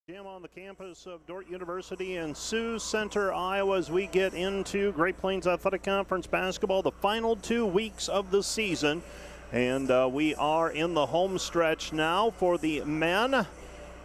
Jam on the campus of Dordt University in Sioux Center, Iowa, as we get into Great Plains Athletic Conference basketball, the final 2 weeks of the season. And we are in the home stretch now for the men.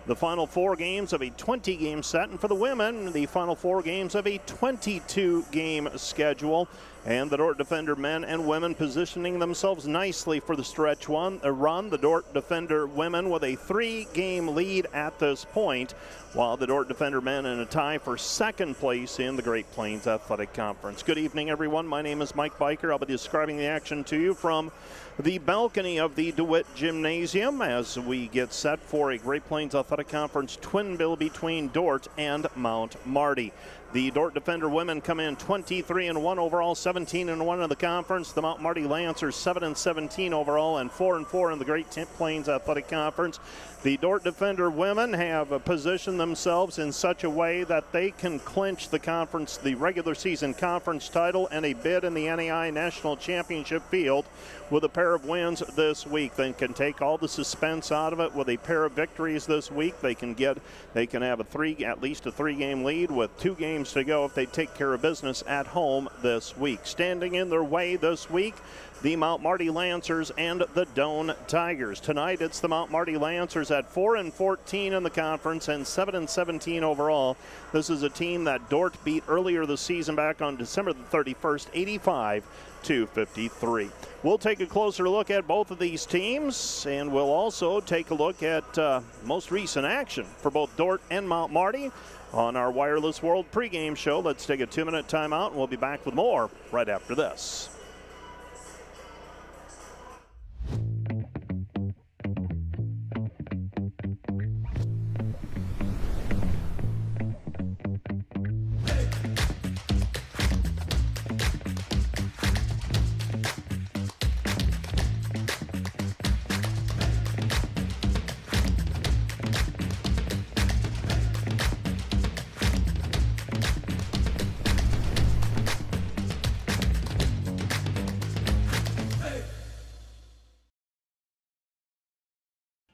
The final 4 games of a 20-game set, and for the women, the final 4 games of a 22-game schedule. And the Dordt Defender men and women positioning themselves nicely for the stretch run. The Dordt Defender women with a 3-game lead at this point, while the Dordt Defender men in a tie for second place in the Great Plains Athletic Conference. Good evening, everyone. My name is Mike Biker. I'll be describing the action to you from the balcony of the DeWitt Gymnasium as we get set for a Great Plains Athletic Conference twin bill between Dordt and Mount Marty. The Dordt Defender women come in 23-1 overall, 17-1 in the conference. The Mount Marty Lancers 7-17 overall and 4-4 in the Great Plains Athletic Conference. The Dordt Defender women have positioned themselves in such a way that they can clinch the regular season conference title and a bid in the NAI National Championship field with a pair of wins this week. They can take all the suspense out of it with a pair of victories this week. They can have at least a 3-game lead with 2 games to go if they take care of business at home this week. Standing in their way this week, the Mount Marty Lancers and the Doane Tigers. Tonight, it's the Mount Marty Lancers at 4-14 in the conference and 7-17 overall. This is a team that Dordt beat earlier this season back on December the 31st, 85-53. We'll take a closer look at both of these teams, and we'll also take a look at most recent action for both Dordt and Mount Marty on our Wireless World pregame show. Let's take a 2-minute timeout, and we'll be back with more right after this.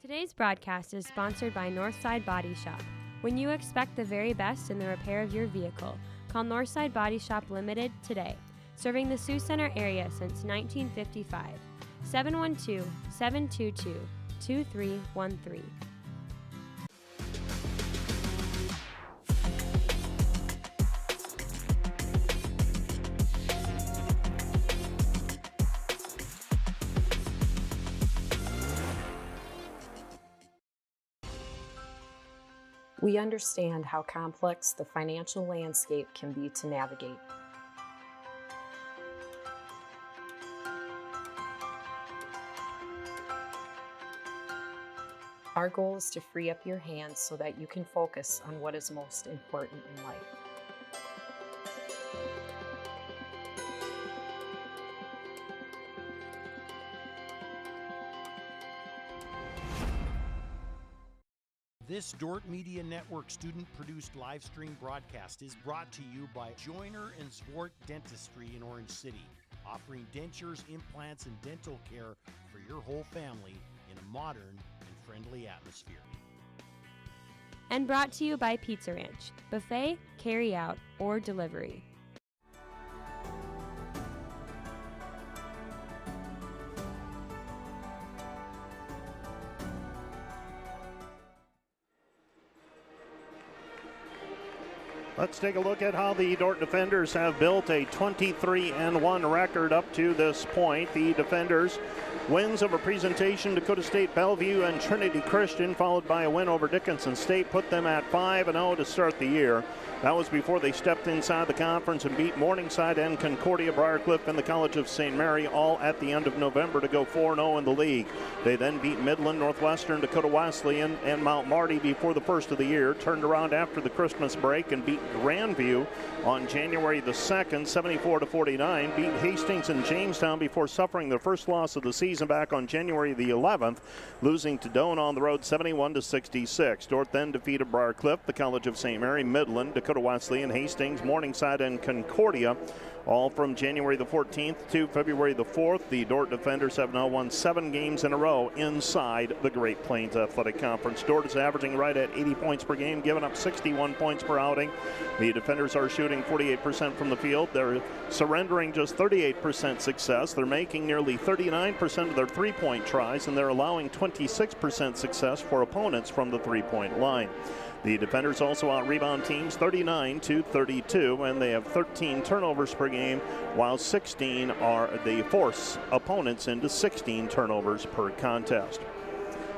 Today's broadcast is sponsored by Northside Body Shop. When you expect the very best in the repair of your vehicle, call Northside Body Shop Limited today. Serving the Sioux Center area since 1955. 712-722-2313. We understand how complex the financial landscape can be to navigate. Our goal is to free up your hands so that you can focus on what is most important in life. This Dordt Media Network student-produced live stream broadcast is brought to you by Joyner & Zwart Dentistry in Orange City, offering dentures, implants, and dental care for your whole family in a modern and friendly atmosphere. And brought to you by Pizza Ranch, buffet, carry-out, or delivery. Let's take a look at how the Dordt Defenders have built a 23-1 record up to this point. The Defenders wins over Presentation, Dakota State, Bellevue, and Trinity Christian, followed by a win over Dickinson State, put them at 5-0 to start the year. That was before they stepped inside the conference and beat Morningside and Concordia, Briarcliff, and the College of St. Mary all at the end of November to go 4-0 in the league. They then beat Midland, Northwestern, Dakota Wesleyan, and Mount Marty before the first of the year, turned around after the Christmas break and beat Grandview on January the 2nd, 74-49, beat Hastings and Jamestown before suffering their first loss of the season back on January the 11th, losing to Doane on the road 71-66. Dordt then defeated Briarcliff, the College of St. Mary, Midland, Dakota Wesleyan, Hastings, Morningside, and Concordia all from January the 14th to February the 4th. The Dordt Defenders have now won 7 games in a row inside the Great Plains Athletic Conference. Dordt is averaging right at 80 points per game, giving up 61 points per outing. The Defenders are shooting 48% from the field. They're surrendering just 38% success. They're making nearly 39% of their three-point tries, and they're allowing 26% success for opponents from the three-point line. The Defenders also out-rebound teams 39-32, and they have 13 turnovers per game, while 16 are they force opponents into 16 turnovers per contest.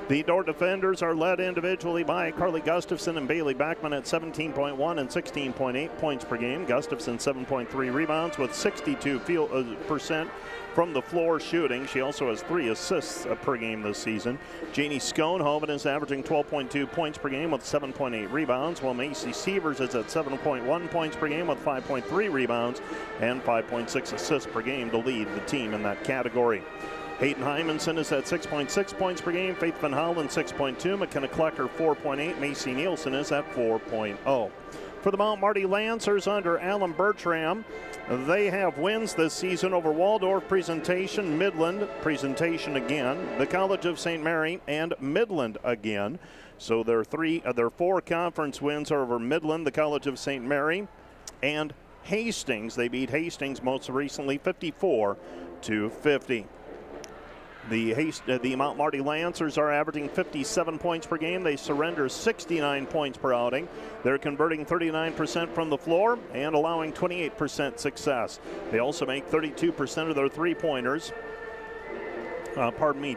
The Dordt Defenders are led individually by Carly Gustafson and Bailey Backman at 17.1 and 16.8 points per game. Gustafson 7.3 rebounds with 62% from the floor shooting. She also has 3 assists per game this season. Janie Schoenhoven is averaging 12.2 points per game with 7.8 rebounds, while Macy Sievers is at 7.1 points per game with 5.3 rebounds and 5.6 assists per game to lead the team in that category. Hayden Hymanson is at 6.6 points per game. Faith Van Hollen 6.2. McKenna Klecker 4.8. Macy Nielsen is at 4.0. For the Mount Marty Lancers under Alan Bertram, they have wins this season over Waldorf, Presentation, Midland, Presentation again, the College of St. Mary, and Midland again. So their 4 conference wins are over Midland, the College of St. Mary, and Hastings. They beat Hastings most recently 54-50. The Mount Marty Lancers are averaging 57 points per game. They surrender 69 points per outing. They're converting 39% from the floor and allowing 28% success. They also make 32% of their three-pointers.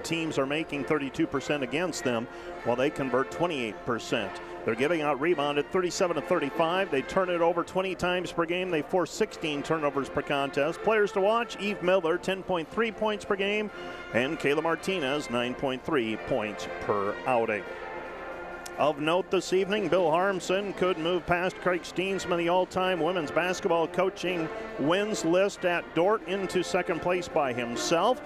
Teams are making 32% against them while they convert 28%. They're giving out rebound at 37-35. They turn it over 20 times per game. They force 16 turnovers per contest. Players to watch: Eve Miller, 10.3 points per game, and Kayla Martinez, 9.3 points per outing. Of note this evening, Bill Harmson could move past Craig Steensman, the all-time women's basketball coaching wins list at Dordt, into second place by himself.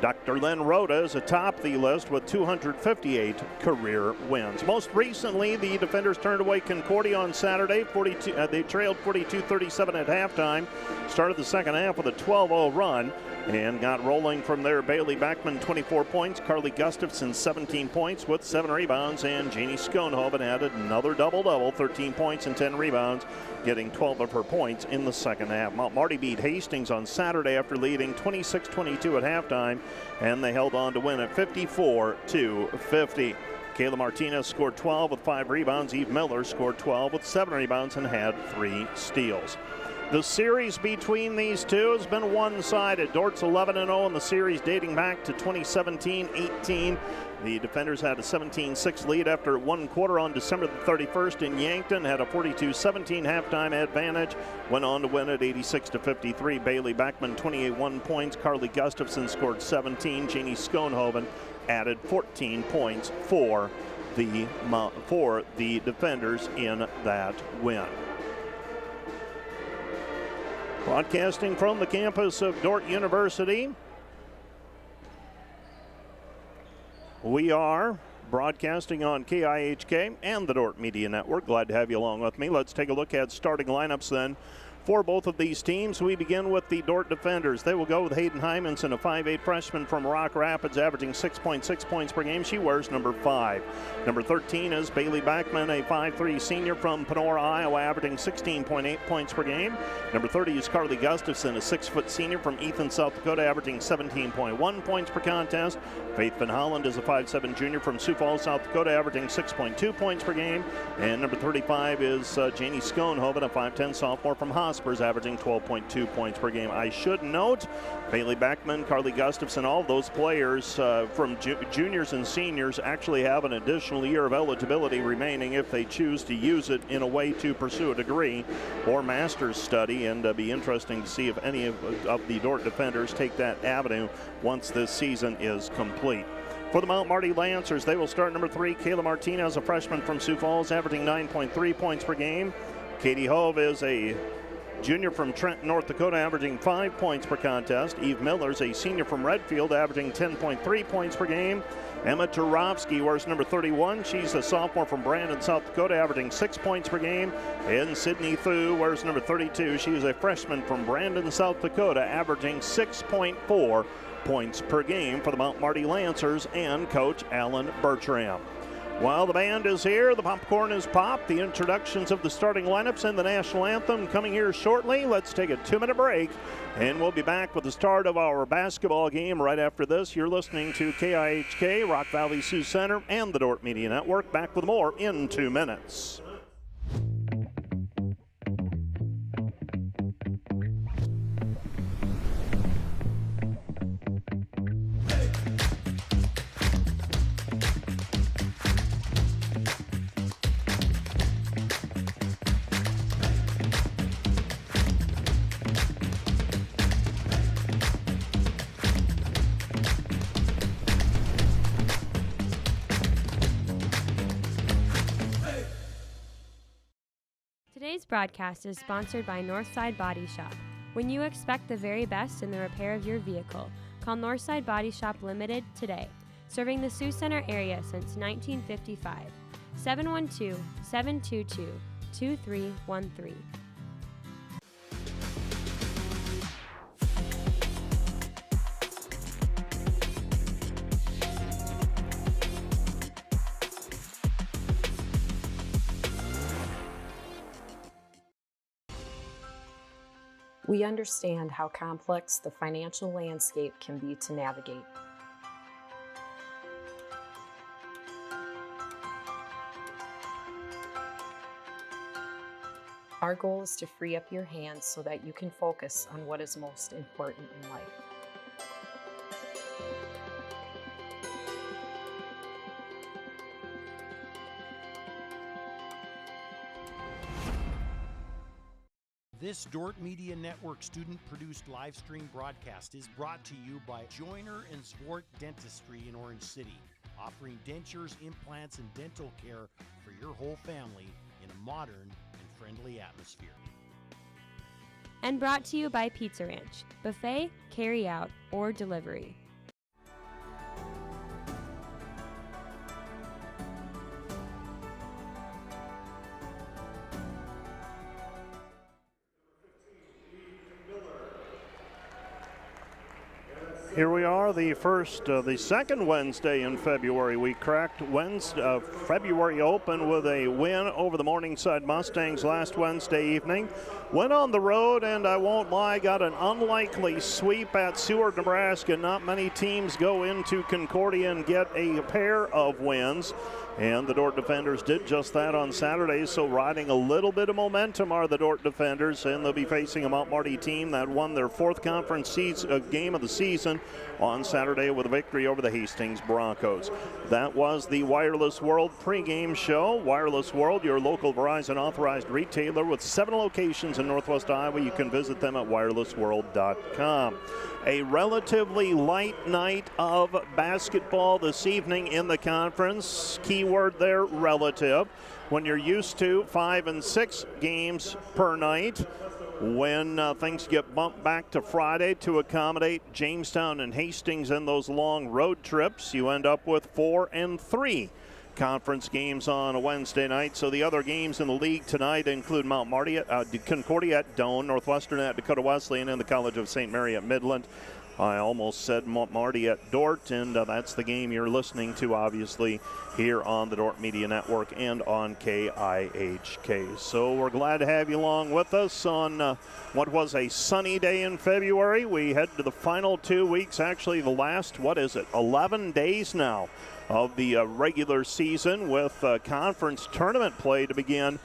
Dr. Len Rhoda is atop the list with 258 career wins. Most recently, the Defenders turned away Concordia on Saturday. They trailed 42-37 at halftime, started the second half with a 12-0 run, and got rolling from there. Bailey Backman, 24 points. Carly Gustafson, 17 points with 7 rebounds. And Janie Schoenhoven added another double-double, 13 points and 10 rebounds, getting 12 of her points in the second half. Mount Marty beat Hastings on Saturday after leading 26-22 at halftime, and they held on to win at 54-50. Kayla Martinez scored 12 with 5 rebounds. Eve Miller scored 12 with 7 rebounds and had 3 steals. The series between these two has been one-sided. Dordt's 11-0 in the series dating back to 2017-18. The Defenders had a 17-6 lead after one quarter on December the 31st in Yankton, had a 42-17 halftime advantage, went on to win at 86-53. Bailey Backman, 28 points. Carly Gustafson scored 17. Janie Schoenhoven added 14 points for the Defenders in that win. Broadcasting from the campus of Dordt University, we are broadcasting on KIHK and the Dordt Media Network. Glad to have you along with me. Let's take a look at starting lineups then for both of these teams. We begin with the Dordt Defenders. They will go with Hayden Hymanson, a 5'8 freshman from Rock Rapids, averaging 6.6 points per game. She wears number 5. Number 13 is Bailey Backman, a 5'3 senior from Panora, Iowa, averaging 16.8 points per game. Number 30 is Carly Gustafson, a 6' senior from Ethan, South Dakota, averaging 17.1 points per contest. Faith Van Holland is a 5'7 junior from Sioux Falls, South Dakota, averaging 6.2 points per game. And number 35 is Janie Schoenhoven, a 5'10 sophomore from Hospers, averaging 12.2 points per game. I should note, Bailey Backman, Carly Gustafson, all those players from juniors and seniors actually have an additional year of eligibility remaining if they choose to use it in a way to pursue a degree or master's study, and be interesting to see if any of the Dordt Defenders take that avenue once this season is complete. For the Mount Marty Lancers, they will start number 3, Kayla Martinez, a freshman from Sioux Falls, averaging 9.3 points per game. Katie Hove is a junior from Trenton, North Dakota, averaging 5 points per contest. Eve Miller's a senior from Redfield, averaging 10.3 points per game. Emma Turovsky wears number 31. She's a sophomore from Brandon, South Dakota, averaging 6 points per game. And Sydney Thu wears number 32. She is a freshman from Brandon, South Dakota, averaging 6.4 points per game for the Mount Marty Lancers and Coach Alan Bertram. While the band is here, the popcorn is popped. The introductions of the starting lineups and the national anthem coming here shortly. Let's take a 2-minute break, and we'll be back with the start of our basketball game right after this. You're listening to KIHK, Rock Valley Sioux Center, and the Dordt Media Network. Back with more in 2 minutes. Today's broadcast is sponsored by Northside Body Shop. When you expect the very best in the repair of your vehicle, call Northside Body Shop Limited today. Serving the Sioux Center area since 1955. 712-722-2313. We understand how complex the financial landscape can be to navigate. Our goal is to free up your hands so that you can focus on what is most important in life. This Dordt Media Network student-produced live stream broadcast is brought to you by Joyner and Zwart Dentistry in Orange City, offering dentures, implants, and dental care for your whole family in a modern and friendly atmosphere. And brought to you by Pizza Ranch, buffet, carry out, or delivery. Here we are, the second Wednesday in February. We cracked February open with a win over the Morningside Mustangs last Wednesday evening. Went on the road, and I won't lie, got an unlikely sweep at Seward, Nebraska. Not many teams go into Concordia and get a pair of wins. And the Dordt defenders did just that on Saturday, so riding a little bit of momentum are the Dordt defenders, and they'll be facing a Mount Marty team that won their fourth conference game of the season on Saturday with a victory over the Hastings Broncos. That was the Wireless World pregame show. Wireless World, your local Verizon authorized retailer with 7 locations in Northwest Iowa. You can visit them at wirelessworld.com. A relatively light night of basketball this evening in the conference. Keyword there, relative. When you're used to 5 and 6 games per night, when things get bumped back to Friday to accommodate Jamestown and Hastings and those long road trips, you end up with 4 and 3 conference games on a Wednesday night. So the other games in the league tonight include Mount Marty at Concordia at Doane, Northwestern at Dakota Wesleyan, and the College of St. Mary at Midland. I almost said Mount Marty at Dordt, and that's the game you're listening to, obviously, here on the Dordt Media Network and on KIHK. So we're glad to have you along with us on what was a sunny day in February. We head to the final 2 weeks, actually the last, 11 days now of the regular season, with conference tournament play to begin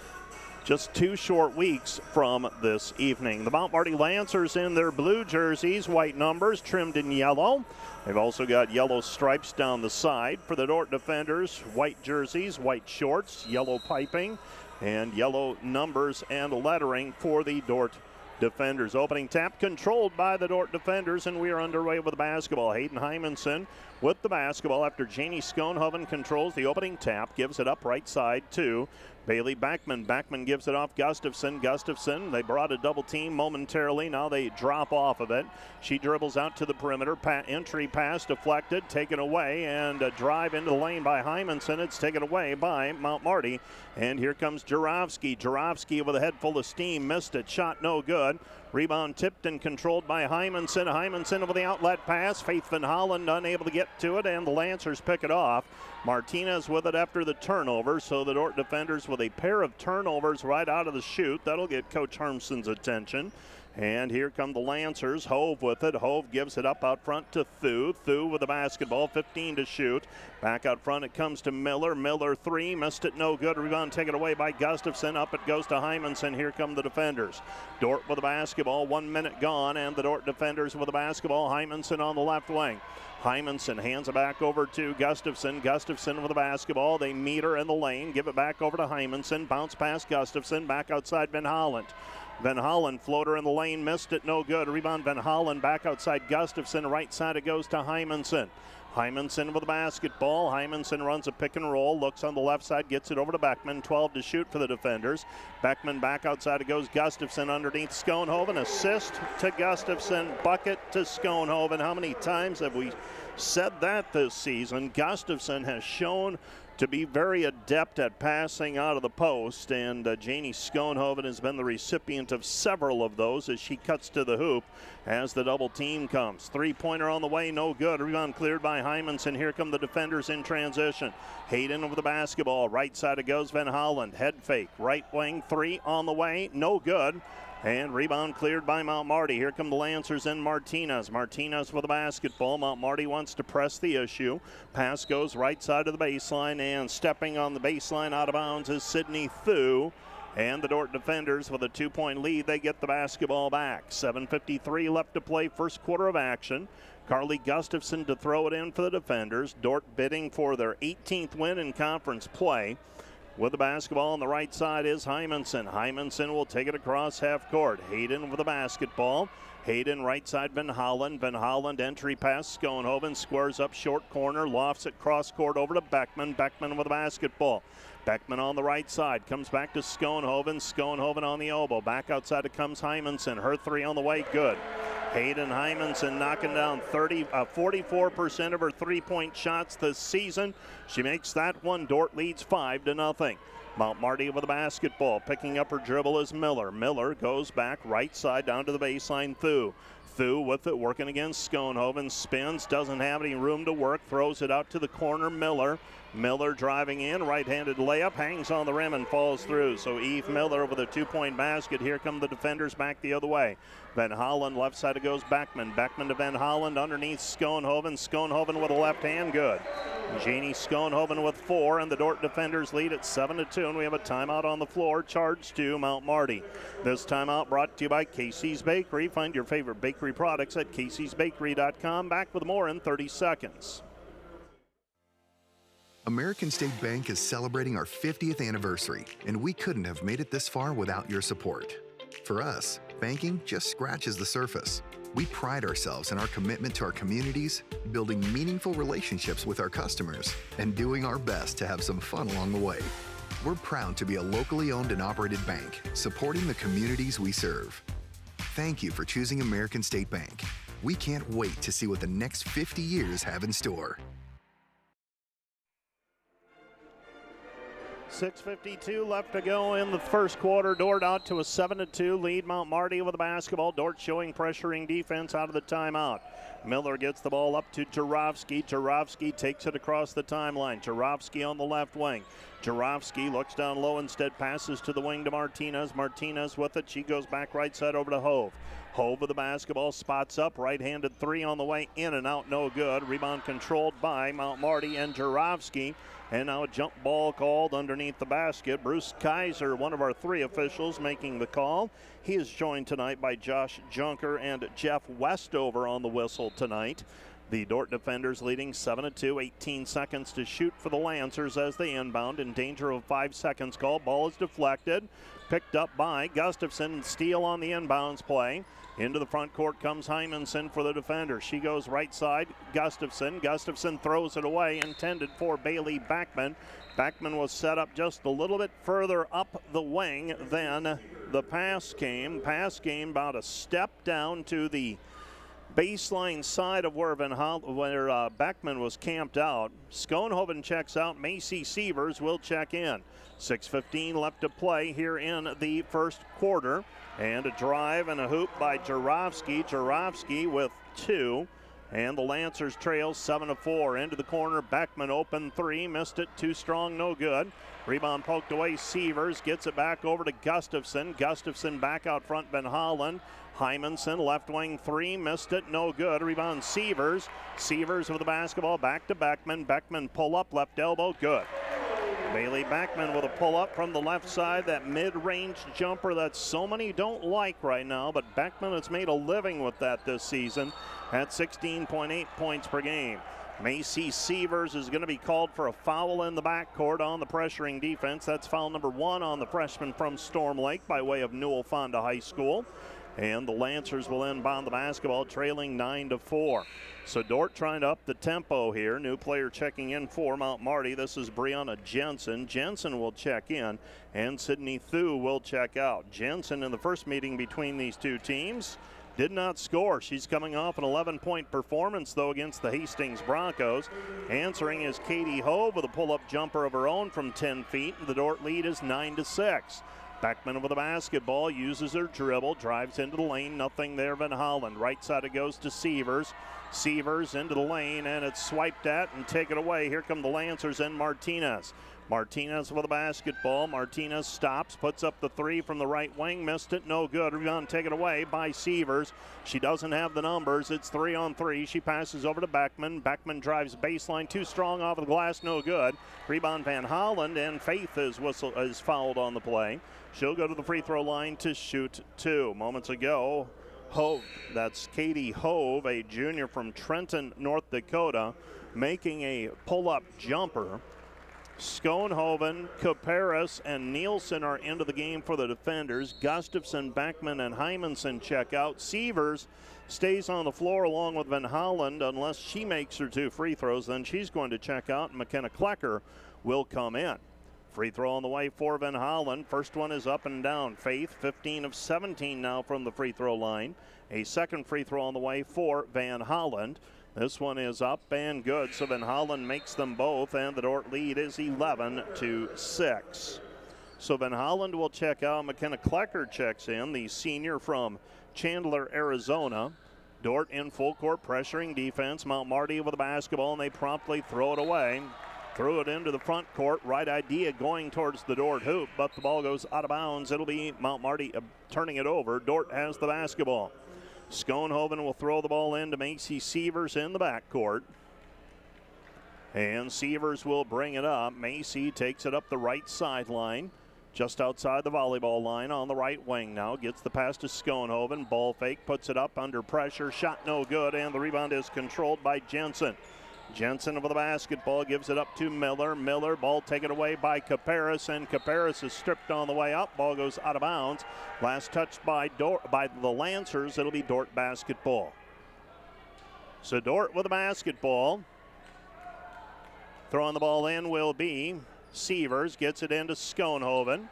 just 2 short weeks from this evening. The Mount Marty Lancers in their blue jerseys, white numbers trimmed in yellow. They've also got yellow stripes down the side. For the Dordt defenders, white jerseys, white shorts, yellow piping, and yellow numbers and lettering for the Dordt defenders. Opening tap controlled by the Dordt defenders, and we are underway with the basketball. Hayden Hymanson with the basketball after Janie Schoenhoven controls the opening tap, gives it up right side to Bailey Backman. Backman gives it off Gustafson. Gustafson, they brought a double team momentarily. Now they drop off of it. She dribbles out to the perimeter. Entry pass deflected, taken away, and a drive into the lane by Hymanson. It's taken away by Mount Marty. And here comes Jarofsky. Jarofsky with a head full of steam. Missed it. Shot no good. Rebound tipped and controlled by Hymanson. Hymanson with the outlet pass. Faith Van Holland unable to get to it, and the Lancers pick it off. Martinez with it after the turnover, so the Dordt defenders with a pair of turnovers right out of the chute. That'll get Coach Harmson's attention. And here come the Lancers. Hove with it. Hove gives it up out front to Thu. Thu with the basketball, 15 to shoot. Back out front it comes to Miller. Miller three, missed it, no good. Rebound taken away by Gustafson. Up it goes to Hymanson. Here come the defenders. Dordt with the basketball, 1 minute gone, and the Dordt defenders with the basketball. Hymanson on the left wing. Hymanson hands it back over to Gustafson. Gustafson with the basketball. They meet her in the lane. Give it back over to Hymanson. Bounce past Gustafson. Back outside Van Holland. Van Holland, floater in the lane, missed it, no good. Rebound Van Holland, back outside Gustafson. Right side it goes to Hymanson. Hymanson with the basketball. Hymanson runs a pick and roll, looks on the left side, gets it over to Beckman. 12 to shoot for the defenders. Beckman back outside it goes Gustafson underneath Schoenhoven. Assist to Gustafson, bucket to Schoenhoven. How many times have we said that this season? Gustafson has shown to be very adept at passing out of the post, and Janie Schoenhoven has been the recipient of several of those as she cuts to the hoop as the double team comes. Three-pointer on the way, no good. Rebound cleared by Hymanson. Here come the defenders in transition. Hayden with the basketball. Right side it goes Van Holland. Head fake. Right wing three on the way, no good. And rebound cleared by Mount Marty. Here come the Lancers and Martinez. Martinez with the basketball. Mount Marty wants to press the issue. Pass goes right side of the baseline, and stepping on the baseline out of bounds is Sydney Thu. And the Dordt defenders with a 2-point lead, they get the basketball back. 7:53 left to play, first quarter of action. Carly Gustafson to throw it in for the defenders. Dordt bidding for their 18th win in conference play. With the basketball on the right side is Hymanson. Hymanson will take it across half court. Hayden with the basketball. Hayden right side Van Holland. Van Holland entry pass. Schoenhoven squares up short corner. Lofts it cross court over to Beckman. Beckman with the basketball. Beckman on the right side. Comes back to Schoenhoven. Schoenhoven on the elbow. Back outside it comes Hymanson. Her three on the way. Good. Hayden Hymanson knocking down 44% of her three-point shots this season. She makes that one. Dordt leads 5-0. Mount Marty with the basketball. Picking up her dribble is Miller. Miller goes back right side down to the baseline. Thu. Thu with it, working against Schoenhoven. Spins, doesn't have any room to work. Throws it out to the corner. Miller. Miller driving in, right-handed layup, hangs on the rim and falls through. So Eve Miller with a 2-point basket. Here come the defenders back the other way. Van Holland, left side it goes Beckman. Beckman to Van Holland, underneath Schoenhoven. Schoenhoven with a left hand, good. Janie Schoenhoven with 4, and the Dordt defenders lead at 7-2, and we have a timeout on the floor, charged to Mount Marty. This timeout brought to you by Casey's Bakery. Find your favorite bakery products at caseysbakery.com. Back with more in 30 seconds. American State Bank is celebrating our 50th anniversary, and we couldn't have made it this far without your support. For us, banking just scratches the surface. We pride ourselves in our commitment to our communities, building meaningful relationships with our customers, and doing our best to have some fun along the way. We're proud to be a locally owned and operated bank, supporting the communities we serve. Thank you for choosing American State Bank. We can't wait to see what the next 50 years have in store. 6:52 left to go in the first quarter. Dordt out to a 7-2 lead. Mount Marty with the basketball. Dordt showing pressuring defense out of the timeout. Miller gets the ball up to Jarofsky. Jarofsky takes it across the timeline. Jarofsky on the left wing. Jarofsky looks down low, instead passes to the wing to Martinez. Martinez with it. She goes back right side over to Hove. Hove with the basketball, spots up, right-handed three on the way, in and out, no good. Rebound controlled by Mount Marty and Jarofsky. And now a jump ball called underneath the basket. Bruce Kaiser, one of our three officials, making the call. He is joined tonight by Josh Junker and Jeff Westover on the whistle tonight. The Dordt defenders leading 7-2, 18 seconds to shoot for the Lancers as they inbound. In danger of a 5 seconds call. Ball is deflected. Picked up by Gustafson. Steal on the inbounds play. Into the front court comes Hymanson for the defender. She goes right side. Gustafson. Gustafson throws it away. Intended for Bailey Backman. Backman was set up just a little bit further up the wing than the pass came. Pass came about a step down to the baseline side of where Beckman was camped out. Schoenhoven checks out. Macy Sievers will check in. 6:15 left to play here in the first quarter. And a drive and a hoop by Jarofsky. Jarofsky with 2. And the Lancers trail 7-4. Into the corner. Beckman open 3. Missed it. Too strong. No good. Rebound poked away. Sievers gets it back over to Gustafson. Gustafson back out front. Van Holland. Hymanson, left wing 3, missed it, no good. Rebound Sievers. Sievers with the basketball, back to Beckman. Beckman pull up, left elbow, good. Bailey Beckman with a pull up from the left side, that mid-range jumper that so many don't like right now, but Beckman has made a living with that this season at 16.8 points per game. Macy Sievers is going to be called for a foul in the backcourt on the pressuring defense. That's foul number 1 on the freshman from Storm Lake by way of Newell Fonda High School. And the Lancers will inbound the basketball, trailing 9-4. So Dordt trying to up the tempo here. New player checking in for Mount Marty. This is Brianna Jensen. Jensen will check in, and Sydney Thu will check out. Jensen in the first meeting between these two teams did not score. She's coming off an 11-point performance, though, against the Hastings Broncos. Answering is Katie Hove with a pull-up jumper of her own from 10 feet. The Dordt lead is 9-6. Beckman with the basketball, uses her dribble, drives into the lane, nothing there. Van Holland, right side it goes to Sievers. Sievers into the lane, and it's swiped at and taken away. Here come the Lancers and Martinez. Martinez with the basketball. Martinez stops, puts up the 3 from the right wing, missed it, no good. Rebound taken away by Sievers. She doesn't have the numbers. It's 3-on-3. She passes over to Beckman. Beckman drives baseline, too strong off of the glass, no good. Rebound Van Holland, and Faith is fouled on the play. She'll go to the free throw line to shoot 2. Moments ago, Hove, that's Katie Hove, a junior from Trenton, North Dakota, making a pull-up jumper. Schoenhoven, Caparis, and Nielsen are into the game for the defenders. Gustafson, Beckman, and Hymanson check out. Sievers stays on the floor along with Van Holland. Unless she makes her 2 free throws, then she's going to check out, and McKenna Klecker will come in. Free throw on the way for Van Holland. First one is up and down. Faith, 15 of 17 now from the free throw line. A second free throw on the way for Van Holland. This one is up and good, so Van Holland makes them both, and the Dordt lead is 11-6. So Van Holland will check out. McKenna Klecker checks in, the senior from Chandler, Arizona. Dordt in full court pressuring defense. Mount Marty with the basketball, and they promptly throw it away. Threw it into the front court. Right idea going towards the Dordt hoop, but the ball goes out of bounds. It'll be Mount Marty turning it over. Dordt has the basketball. Schoenhoven will throw the ball in to Macy Sievers in the backcourt. And Sievers will bring it up. Macy takes it up the right sideline, just outside the volleyball line on the right wing now. Gets the pass to Schoenhoven. Ball fake, puts it up under pressure. Shot no good, and the rebound is controlled by Jensen. Jensen over the basketball, gives it up to Miller. Miller, ball taken away by Caparis, and Caparis is stripped on the way up. Ball goes out of bounds. Last touched by the Lancers. It'll be Dordt basketball. So Dordt with the basketball. Throwing the ball in will be Sievers. Gets it into Schoenhoven.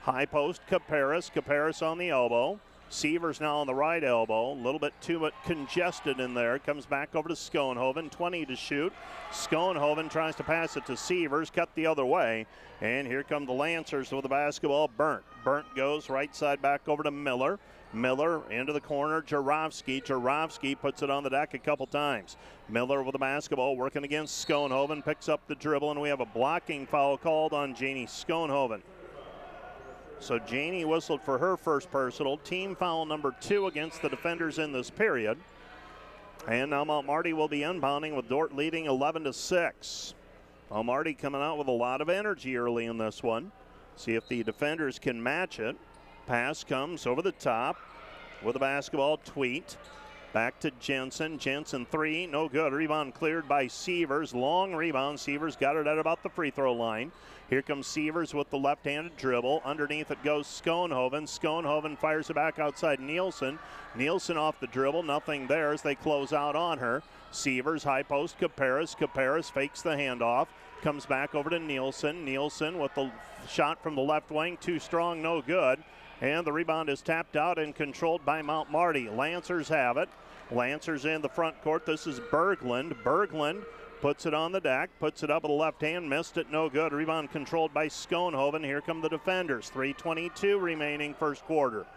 High post, Caparis. Caparis on the elbow. Sievers now on the right elbow, a little bit too much congested in there. Comes back over to Schoenhoven, 20 to shoot. Schoenhoven tries to pass it to Sievers, cut the other way. And here come the Lancers with the basketball. Burnt goes right side back over to Miller. Miller into the corner, Jarofsky. Jarofsky puts it on the deck a couple times. Miller with the basketball working against Schoenhoven, picks up the dribble, and we have a blocking foul called on Janie Schoenhoven. So Janie whistled for her first personal. Team foul number 2 against the defenders in this period. And now Mount Marty will be inbounding with Dordt leading 11-6. Mount Marty coming out with a lot of energy early in this one. See if the defenders can match it. Pass comes over the top with the basketball. Tweet Back to Jensen. Jensen 3, no good. Rebound cleared by Sievers. Long rebound. Sievers got it at about the free throw line. Here comes Sievers with the left-handed dribble. Underneath it goes Schoenhoven. Schoenhoven fires it back outside Nielsen. Nielsen off the dribble. Nothing there as they close out on her. Sievers, high post, Caparis. Caparis fakes the handoff. Comes back over to Nielsen. Nielsen with the shot from the left wing. Too strong, no good. And the rebound is tapped out and controlled by Mount Marty. Lancers have it. Lancers in the front court. This is Berglund. Berglund puts it on the deck, puts it up with the left hand, missed it, no good. Rebound controlled by Schoenhoven. Here come the defenders. 3:22 remaining first quarter.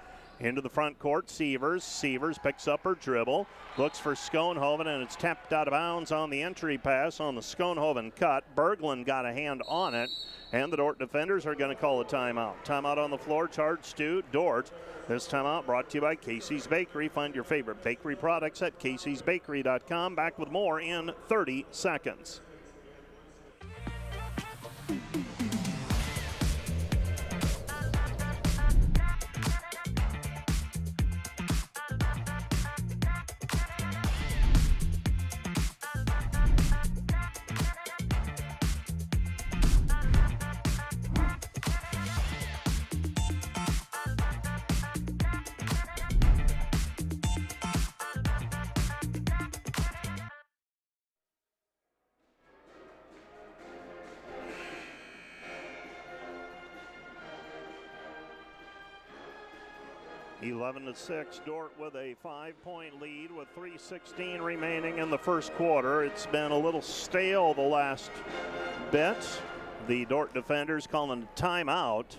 Into the front court, Sievers. Sievers picks up her dribble, looks for Schoenhoven, and it's tapped out of bounds on the entry pass on the Schoenhoven cut. Berglund got a hand on it, and the Dordt defenders are going to call a timeout. Timeout on the floor, charged to Dordt. This timeout brought to you by Casey's Bakery. Find your favorite bakery products at caseysbakery.com. Back with more in 30 seconds. Eleven to 6, Dordt with a 5-point lead with 3:16 remaining in the first quarter. It's been a little stale the last bit. The Dordt defenders calling a timeout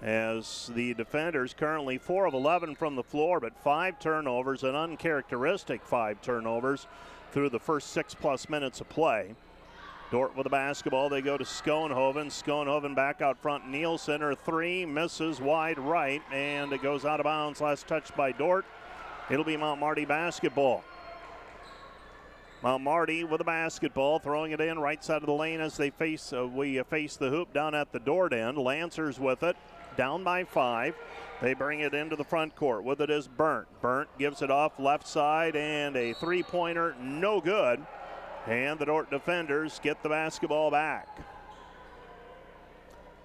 as the defenders currently 4 of 11 from the floor, but 5 turnovers, an uncharacteristic 5 turnovers through the first 6+ minutes of play. Dordt with the basketball. They go to Schoenhoven. Schoenhoven back out front. Nielsen, her 3 misses wide right, and it goes out of bounds. Last touch by Dordt. It'll be Mount Marty basketball. Mount Marty with the basketball, throwing it in right side of the lane as they face the hoop down at the Dordt end. Lancers with it, down by 5. They bring it into the front court. With it is Burnt. Burnt gives it off left side, and a 3-pointer, no good. And the Dordt defenders get the basketball back.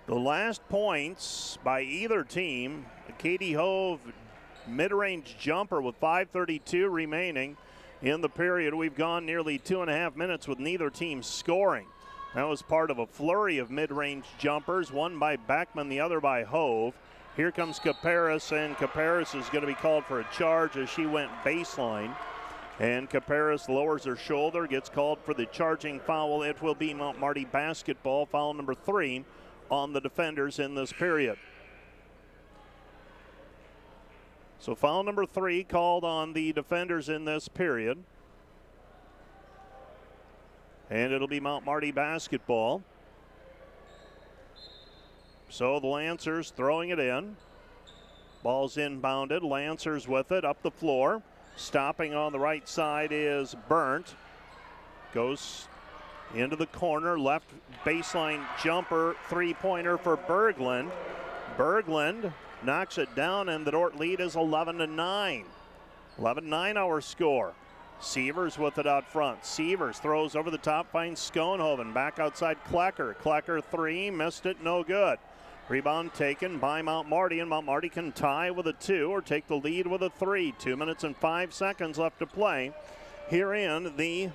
The last points by either team, Katie Hove mid-range jumper with 5:32 remaining in the period. We've gone nearly 2.5 minutes with neither team scoring. That was part of a flurry of mid-range jumpers, one by Beckman, the other by Hove. Here comes Caparis, and Caparis is going to be called for a charge as she went baseline. And Caparis lowers her shoulder, gets called for the charging foul. It will be Mount Marty basketball, foul number 3 on the defenders in this period. So foul number 3 called on the defenders in this period. And it'll be Mount Marty basketball. So the Lancers throwing it in. Ball's inbounded. Lancers with it up the floor. Stopping on the right side is Burnt. Goes into the corner, left baseline jumper, 3-pointer for Berglund. Berglund knocks it down, and the Dordt lead is 11-9. 11-9 our score. Sievers with it out front. Sievers throws over the top, finds Schoenhoven. Back outside Klecker. Klecker 3, missed it, no good. Rebound taken by Mount Marty, and Mount Marty can tie with a 2 or take the lead with a 3. 2 minutes and 5 seconds left to play here in the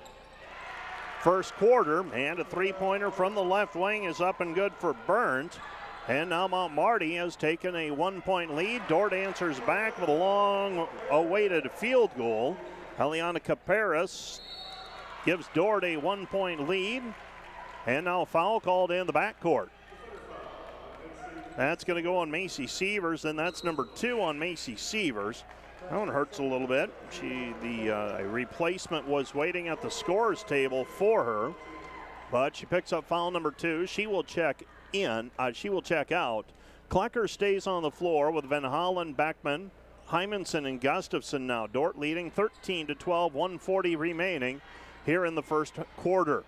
first quarter. And a 3-pointer from the left wing is up and good for Burnt. And now Mount Marty has taken a 1-point lead. Dordt answers back with a long-awaited field goal. Eliana Caparis gives Dordt a 1-point lead. And now a foul called in the backcourt. That's going to go on Macy Sievers, and that's number 2 on Macy Sievers. That one hurts a little bit. A replacement was waiting at the scorer's table for her, but she picks up foul number 2. She will check out. Klecker stays on the floor with Van Hollen, Beckman, Hymanson, and Gustafson now. Dordt leading 13-12, 1:40 remaining here in the first quarter.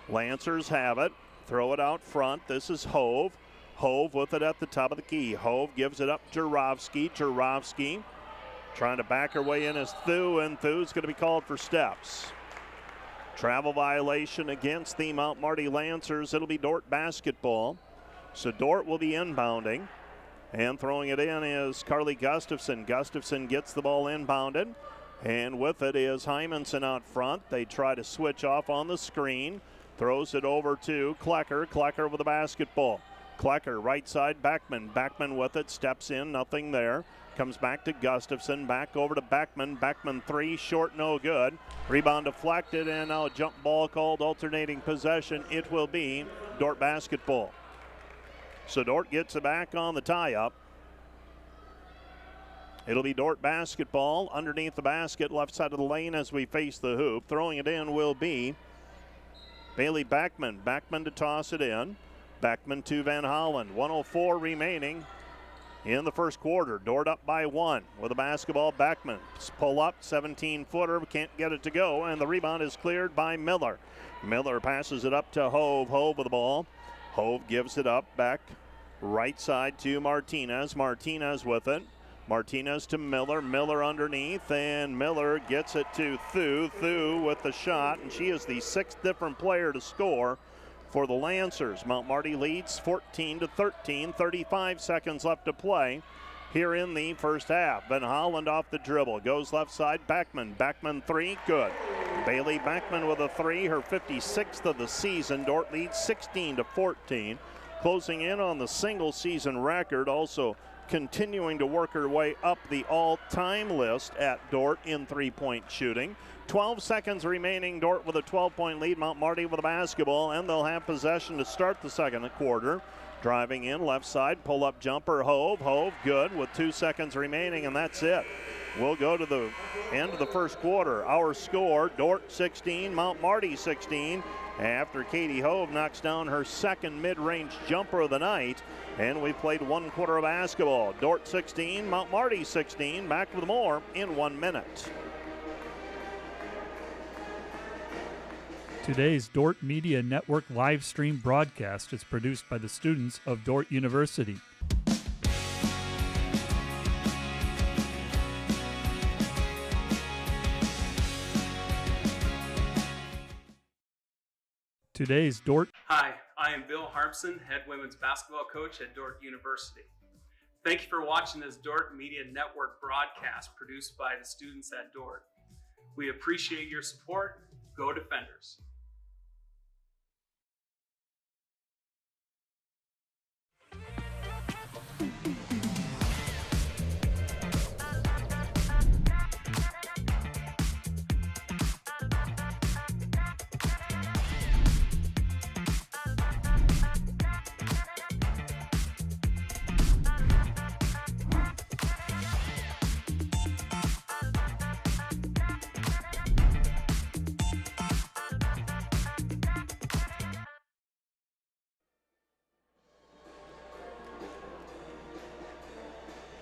Lancers have it. Throw it out front. This is Hove. Hove with it at the top of the key. Hove gives it up to Juravsky. Juravsky Trying to back her way in is Thu, and Thu's going to be called for steps. Travel violation against the Mount Marty Lancers. It'll be Dordt basketball. So Dordt will be inbounding. And throwing it in is Carly Gustafson. Gustafson gets the ball inbounded. And with it is Hymanson out front. They try to switch off on the screen. Throws it over to Klecker. Klecker with the basketball. Klecker, right side, Backman. Backman with it, steps in, nothing there. Comes back to Gustafson, back over to Backman. Backman three, short, no good. Rebound deflected, and now a jump ball called, alternating possession. It will be Dordt basketball. So Dordt gets it back on the tie-up. It'll be Dordt basketball underneath the basket, left side of the lane as we face the hoop. Throwing it in will be Bailey Backman. Backman to toss it in. Backman to Van Hollen. 1:04 remaining in the first quarter. Dordt up by 1 with a basketball. Backman pull up, 17-footer, can't get it to go, and the rebound is cleared by Miller. Miller passes it up to Hove. Hove with the ball. Hove gives it up back right side to Martinez. Martinez with it. Martinez to Miller. Miller underneath, and Miller gets it to Thu. Thu with the shot, and she is the 6th different player to score for the Lancers. Mount Marty leads 14-13, 35 seconds left to play here in the first half. Van Holland off the dribble, goes left side, Backman. Backman three, good. Bailey Backman with a three, her 56th of the season. Dordt leads 16-14, closing in on the single season record, also continuing to work her way up the all-time list at Dordt in three-point shooting. 12 seconds remaining. Dordt with a 12-point lead. Mount Marty with a basketball, and they'll have possession to start the second quarter. Driving in, left side, pull-up jumper, Hove. Hove, good, with 2 seconds remaining, and that's it. We'll go to the end of the first quarter. Our score, Dordt 16, Mount Marty 16, after Katie Hove knocks down her second mid-range jumper of the night, and we played 1 quarter of basketball. Dordt 16, Mount Marty 16. Back with more in 1 minute. Today's Dordt Media Network live stream broadcast is produced by the students of Dordt University. Today's Dordt. Hi, I am Bill Harmson, head women's basketball coach at Dordt University. Thank you for watching this Dordt Media Network broadcast produced by the students at Dordt. We appreciate your support. Go Defenders.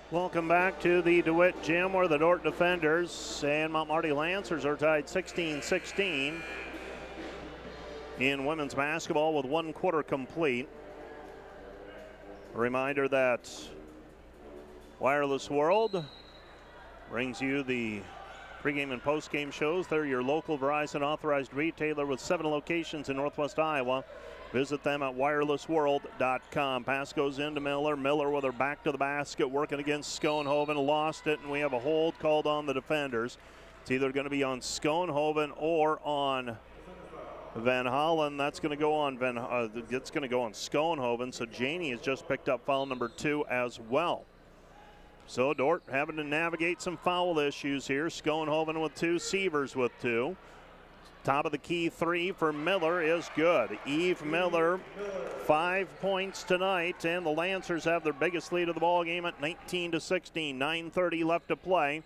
Welcome back to the DeWitt Gym, where the Dordt Defenders and Mount Marty Lancers are tied 16-16 in women's basketball with 1 quarter complete. A reminder that Wireless World brings you the pregame and postgame shows. They're your local Verizon authorized retailer with 7 locations in Northwest Iowa. Visit them at wirelessworld.com. Pass goes into Miller. Miller with her back to the basket, working against Schoenhoven. Lost it, and we have a hold called on the defenders. It's either going to be on Schoenhoven or on Van Hollen. That's going to go on it's going to go on Schoenhoven. So Janey has just picked up foul number 2 as well. So Dordt having to navigate some foul issues here. Schoenhoven with 2, Sievers with 2. Top of the key 3 for Miller is good. Eve Miller, 5 points tonight, and the Lancers have their biggest lead of the ball game at 19-16. 9:30 left to play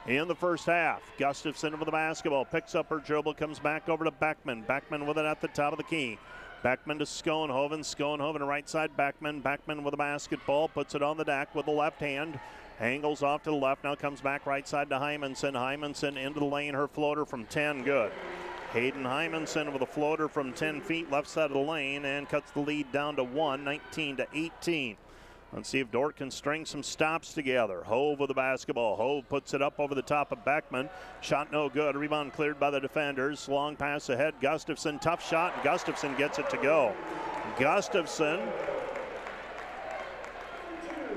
in the first half. Gustafson with the basketball, picks up her dribble, comes back over to Backman. Backman with it at the top of the key. Backman to Schoenhoven. Schoenhoven right side, Backman. Backman with the basketball, puts it on the deck with the left hand. Angles off to the left, now comes back right side to Hymanson. Hymanson into the lane, her floater from 10, good. Hayden Hymanson with a floater from 10 feet left side of the lane and cuts the lead down to 1, 19-18. Let's see if Dordt can string some stops together. Hove with the basketball. Hove puts it up over the top of Beckman. Shot no good. Rebound cleared by the defenders. Long pass ahead. Gustafson, tough shot, and Gustafson gets it to go. Gustafson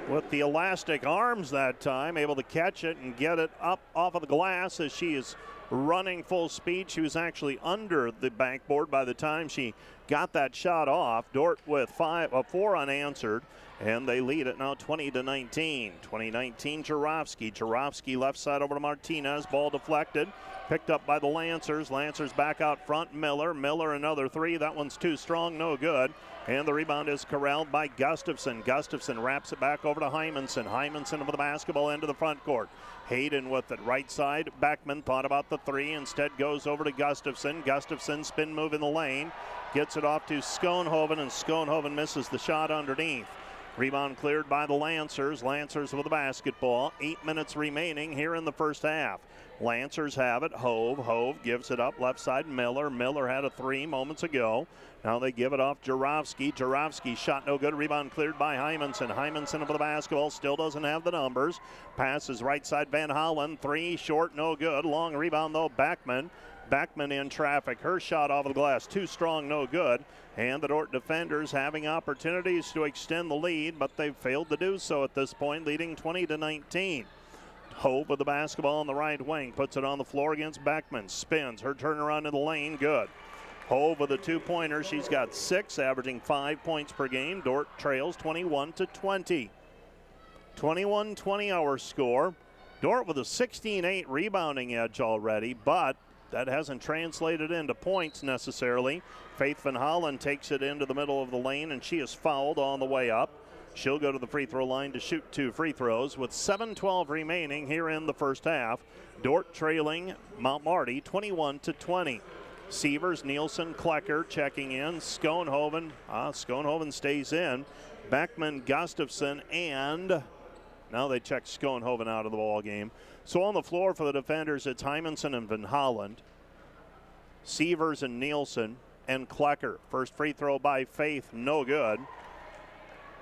with the elastic arms that time, able to catch it and get it up off of the glass as she is running full speed. She was actually under the backboard by the time she got that shot off. Dordt with 4 unanswered, and they lead it now 20-19. 20-19 Jarofsky left side over to Martinez. Ball deflected. Picked up by the Lancers. Lancers back out front. Miller another 3. That one's too strong, no good. And the rebound is corralled by Gustafson. Gustafson wraps it back over to Hymanson. Hymanson with the basketball into the front court. Hayden with it right side. Beckman thought about the 3. Instead goes over to Gustafson. Gustafson spin move in the lane. Gets it off to Schoenhoven, and Schoenhoven misses the shot underneath. Rebound cleared by the Lancers. Lancers with the basketball. 8 minutes remaining here in the first half. Lancers have it. Hove gives it up left side. Miller had a 3 moments ago. Now they give it off Jarofsky. Jarofsky shot no good. Rebound cleared by Hymanson. Hymanson with the basketball. Still doesn't have the numbers. Passes right side. Van Hollen. 3 short, no good. Long rebound though. Beckman in traffic. Her shot off of the glass. Too strong, no good. And the Dordt defenders having opportunities to extend the lead, but they've failed to do so at this point, leading 20-19. Hove with the basketball on the right wing. Puts it on the floor against Beckman. Spins. Her turnaround in the lane. Good. Hove with a 2-pointer. She's got 6, averaging 5 points per game. Dordt trails 21-20. 21-20 our score. Dordt with a 16-8 rebounding edge already, but that hasn't translated into points necessarily. Faith Van Hollen takes it into the middle of the lane, and she is fouled on the way up. She'll go to the free throw line to shoot 2 free throws with 7:12 remaining here in the first half. Dordt trailing Mount Marty 21-20. Sievers, Nielsen, Klecker checking in. Schoenhoven stays in. Beckman, Gustafson, and now they check Schoenhoven out of the ball game. So on the floor for the defenders, it's Hymanson and Van Holland, Sievers and Nielsen, and Klecker. First free throw by Faith, no good.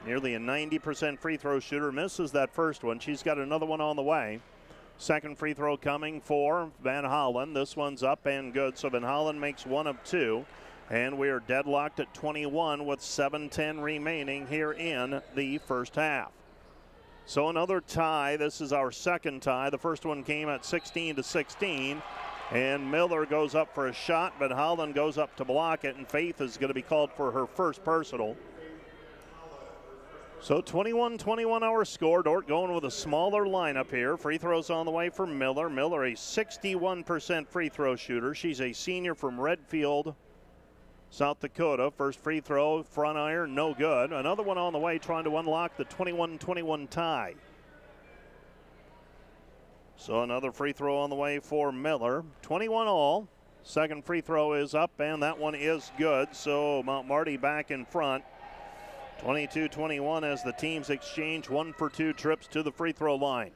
Nearly a 90% free throw shooter, misses that first one. She's got another one on the way. Second free throw coming for Van Hollen. This one's up and good, so Van Hollen makes 1 of 2. And we are deadlocked at 21 with 7:10 remaining here in the first half. So another tie. This is our second tie. The first one came at 16-16. And Miller goes up for a shot, but Holland goes up to block it, and Faith is going to be called for her first personal. So 21-21 our score. Dordt going with a smaller lineup here. Free throws on the way for Miller. Miller, a 61% free throw shooter. She's a senior from Redfield, South Dakota. First free throw, front iron, no good. Another one on the way trying to unlock the 21-21 tie. So another free throw on the way for Miller. 21 all. Second free throw is up, and that one is good. So Mount Marty back in front. 22-21 as the teams exchange 1-for-2 trips to the free throw line.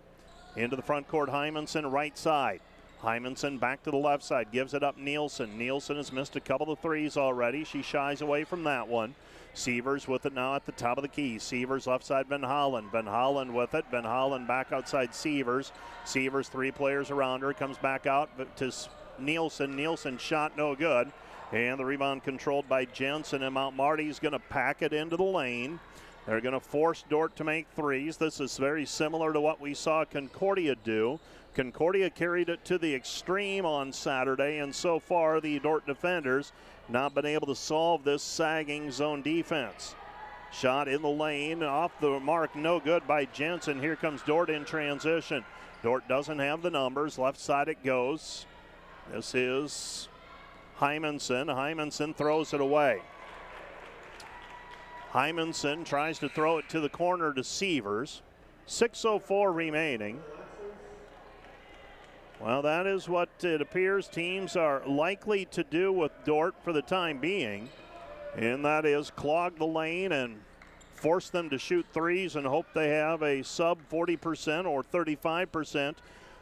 Into the front court, Hymanson right side. Hymanson back to the left side, gives it up Nielsen. Nielsen has missed a couple of threes already. She shies away from that one. Sievers with it now at the top of the key. Sievers left side, Van Hollen. Van Hollen with it. Van Hollen back outside Sievers. Sievers 3 players around her. Comes back out to Nielsen. Nielsen shot no good. And the rebound controlled by Jensen, and Mount Marty's going to pack it into the lane. They're going to force Dordt to make threes. This is very similar to what we saw Concordia do. Concordia carried it to the extreme on Saturday, and so far the Dordt defenders not been able to solve this sagging zone defense. Shot in the lane, off the mark, no good by Jensen. Here comes Dordt in transition. Dordt doesn't have the numbers. Left side it goes. This is Hymanson. Hymanson throws it away. Hymanson tries to throw it to the corner to Sievers. 6:04 remaining. Well, that is what it appears teams are likely to do with Dordt for the time being, and that is clog the lane and force them to shoot threes and hope they have a sub 40% or 35%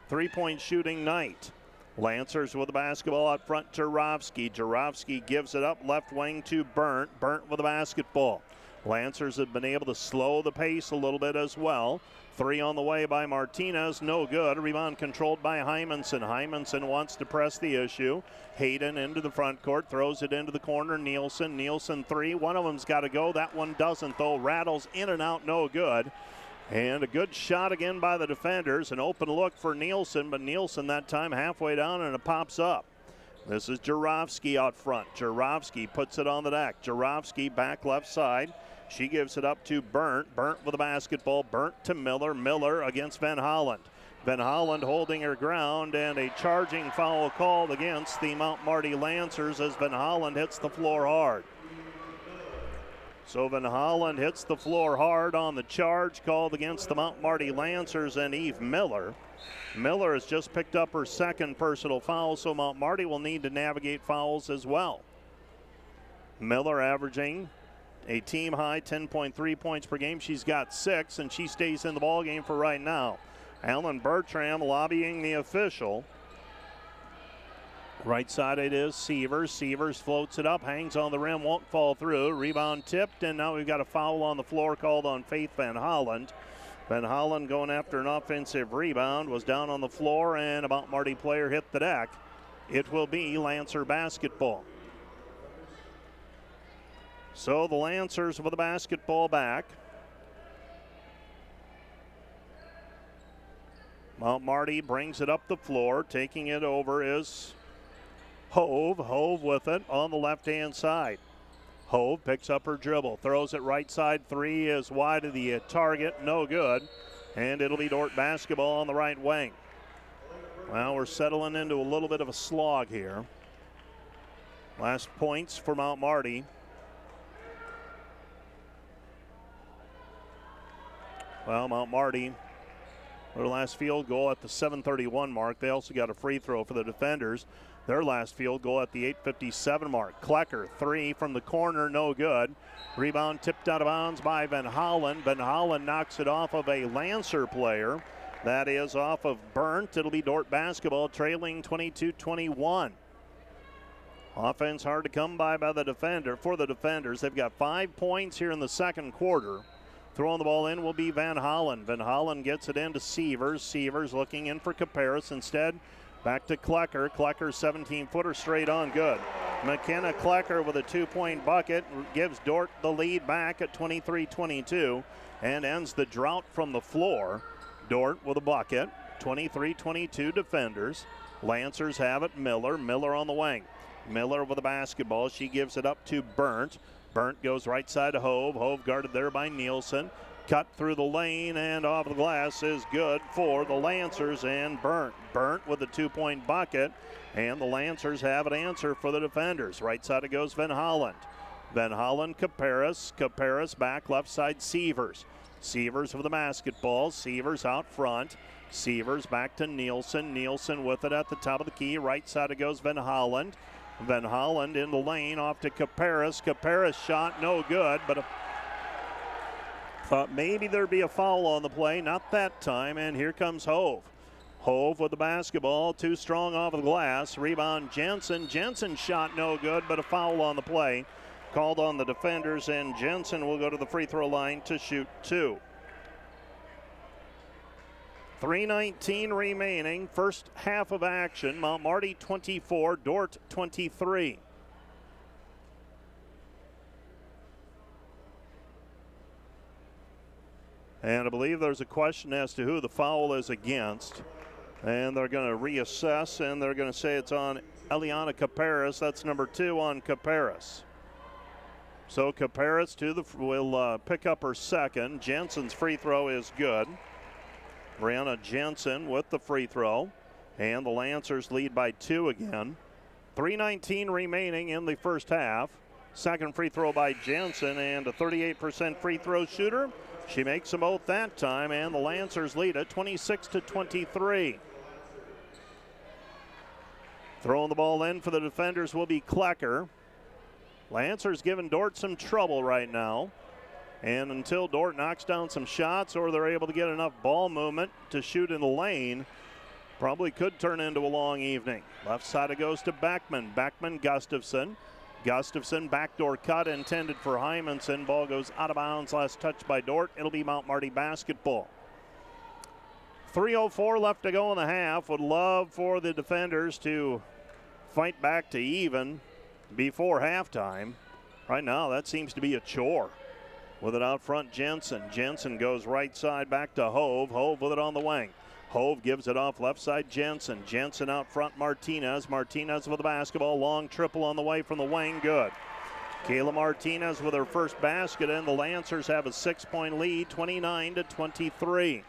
three-point shooting night. Lancers with the basketball out front, Jarofsky. Jarofsky gives it up left wing to Burnt. Burnt with the basketball. Lancers have been able to slow the pace a little bit as well. 3 on the way by Martinez, no good. Rebound controlled by Hymanson. Hymanson wants to press the issue. Hayden into the front court, throws it into the corner. Nielsen 3. One of them's got to go. That one doesn't, though. Rattles in and out, no good. And a good shot again by the defenders. An open look for Nielsen, but Nielsen that time halfway down and it pops up. This is Jarofsky out front. Jarofsky puts it on the deck. Jarofsky back left side. She gives it up to Burnt. Burnt with the basketball. Burnt to Miller. Miller against Van Holland. Van Holland holding her ground, and a charging foul called against the Mount Marty Lancers as Van Holland hits the floor hard. So Van Holland hits the floor hard on the charge called against the Mount Marty Lancers and Eve Miller. Miller has just picked up her second personal foul, so Mount Marty will need to navigate fouls as well. Miller averaging a team high 10.3 points per game. She's got 6, and she stays in the ball game for right now. Alan Bertram lobbying the official. Right side it is Sievers. Sievers floats it up, hangs on the rim, won't fall through. Rebound tipped, and now we've got a foul on the floor called on Faith Van Holland. Van Holland going after an offensive rebound, was down on the floor, and a Mount Marty player hit the deck. It will be Lancer basketball. So the Lancers with the basketball back. Mount Marty brings it up the floor. Taking it over is Hove. Hove with it on the left-hand side. Hove picks up her dribble, throws it right side. 3 is wide of the target, no good. And it'll be Dordt basketball on the right wing. Well, we're settling into a little bit of a slog here. Last points for Mount Marty. Well, Mount Marty, their last field goal at the 7:31 mark. They also got a free throw for the defenders. Their last field goal at the 8:57 mark. Klecker, 3 from the corner, no good. Rebound tipped out of bounds by Van Holland. Van Holland knocks it off of a Lancer player. That is off of Burnt. It'll be Dordt basketball trailing 22-21. Offense hard to come by the defender. For the defenders, they've got 5 points here in the second quarter. Throwing the ball in will be Van Holland. Van Holland gets it into Sievers. Sievers looking in for Caparis. Instead, back to Klecker. Klecker 17-footer straight on, good. McKenna Klecker with a 2-point bucket gives Dordt the lead back at 23-22 and ends the drought from the floor. Dordt with a bucket, 23-22 defenders. Lancers have it. Miller on the wing. Miller with the basketball. She gives it up to Burnt. Burnt goes right side to Hove. Hove guarded there by Nielsen. Cut through the lane and off the glass is good for the Lancers and Burnt. Burnt with a 2-point bucket, and the Lancers have an answer for the defenders. Right side it goes Van Holland. Van Holland, Caparis. Caparis back left side Sievers. Sievers with the basketball. Sievers out front. Sievers back to Nielsen. Nielsen with it at the top of the key. Right side it goes Van Holland. Van Holland in the lane off to Caparis. Caparis shot no good, but thought maybe there'd be a foul on the play. Not that time, and here comes Hove. Hove with the basketball, too strong off of the glass. Rebound Jensen. Jensen shot no good, but a foul on the play. Called on the defenders, and Jensen will go to the free throw line to shoot 2. 3:19 remaining, first half of action. Mount Marty 24, Dordt 23. And I believe there's a question as to who the foul is against. And they're going to reassess, and they're going to say it's on Eliana Caparis. That's number 2 on Caparis. So Caparis will pick up her second. Jensen's free throw is good. Brianna Jensen with the free throw. And the Lancers lead by 2 again. 3:19 remaining in the first half. Second free throw by Jensen, and a 38% free throw shooter. She makes them both that time, and the Lancers lead at 26-23. Throwing the ball in for the defenders will be Klecker. Lancers giving Dordt some trouble right now. And until Dordt knocks down some shots or they're able to get enough ball movement to shoot in the lane, probably could turn into a long evening. Left side it goes to Beckman. Beckman, Gustafson. Gustafson, backdoor cut intended for Hymanson. Ball goes out of bounds. Last touch by Dordt. It'll be Mount Marty basketball. 3:04 left to go in the half. Would love for the defenders to fight back to even before halftime. Right now, that seems to be a chore. With it out front, Jensen. Jensen goes right side back to Hove. Hove with it on the wing. Hove gives it off left side, Jensen. Jensen out front, Martinez. Martinez with the basketball. Long triple on the way from the wing. Good. Kayla Martinez with her first basket, and the Lancers have a 6-point lead, 29-23.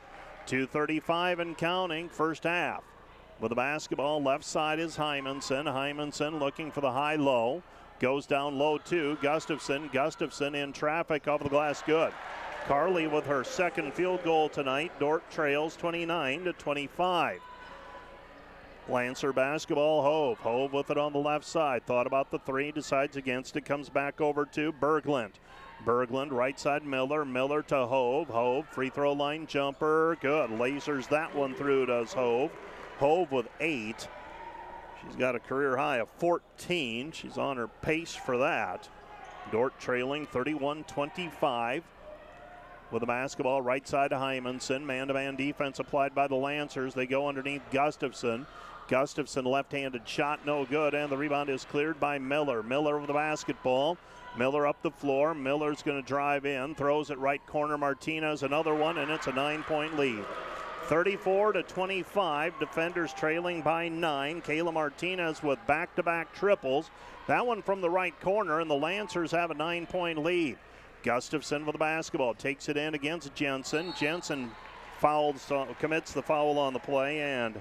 2:35 and counting, first half. With the basketball, left side is Hymanson. Hymanson looking for the high-low. Goes down low to Gustafson. Gustafson in traffic off the glass, good. Carly with her second field goal tonight. Dordt trails 29-25. Lancer basketball, Hove. Hove with it on the left side. Thought about the three, decides against it. Comes back over to Berglund. Berglund, right side Miller. Miller to Hove. Hove, free throw line jumper. Good. Lasers that one through, does Hove. Hove with 8. She's got a career high of 14. She's on her pace for that. Dordt trailing 31-25. With the basketball right side to Hymanson. Man-to-man defense applied by the Lancers. They go underneath Gustafson. Gustafson left-handed shot, no good, and the rebound is cleared by Miller. Miller with the basketball. Miller up the floor. Miller's going to drive in. Throws it right corner. Martinez another one, and it's a 9-point lead. 34-25. Defenders trailing by 9. Kayla Martinez with back-to-back triples. That one from the right corner, and the Lancers have a 9-point lead. Gustafson with the basketball, takes it in against Jensen. Jensen commits the foul on the play, and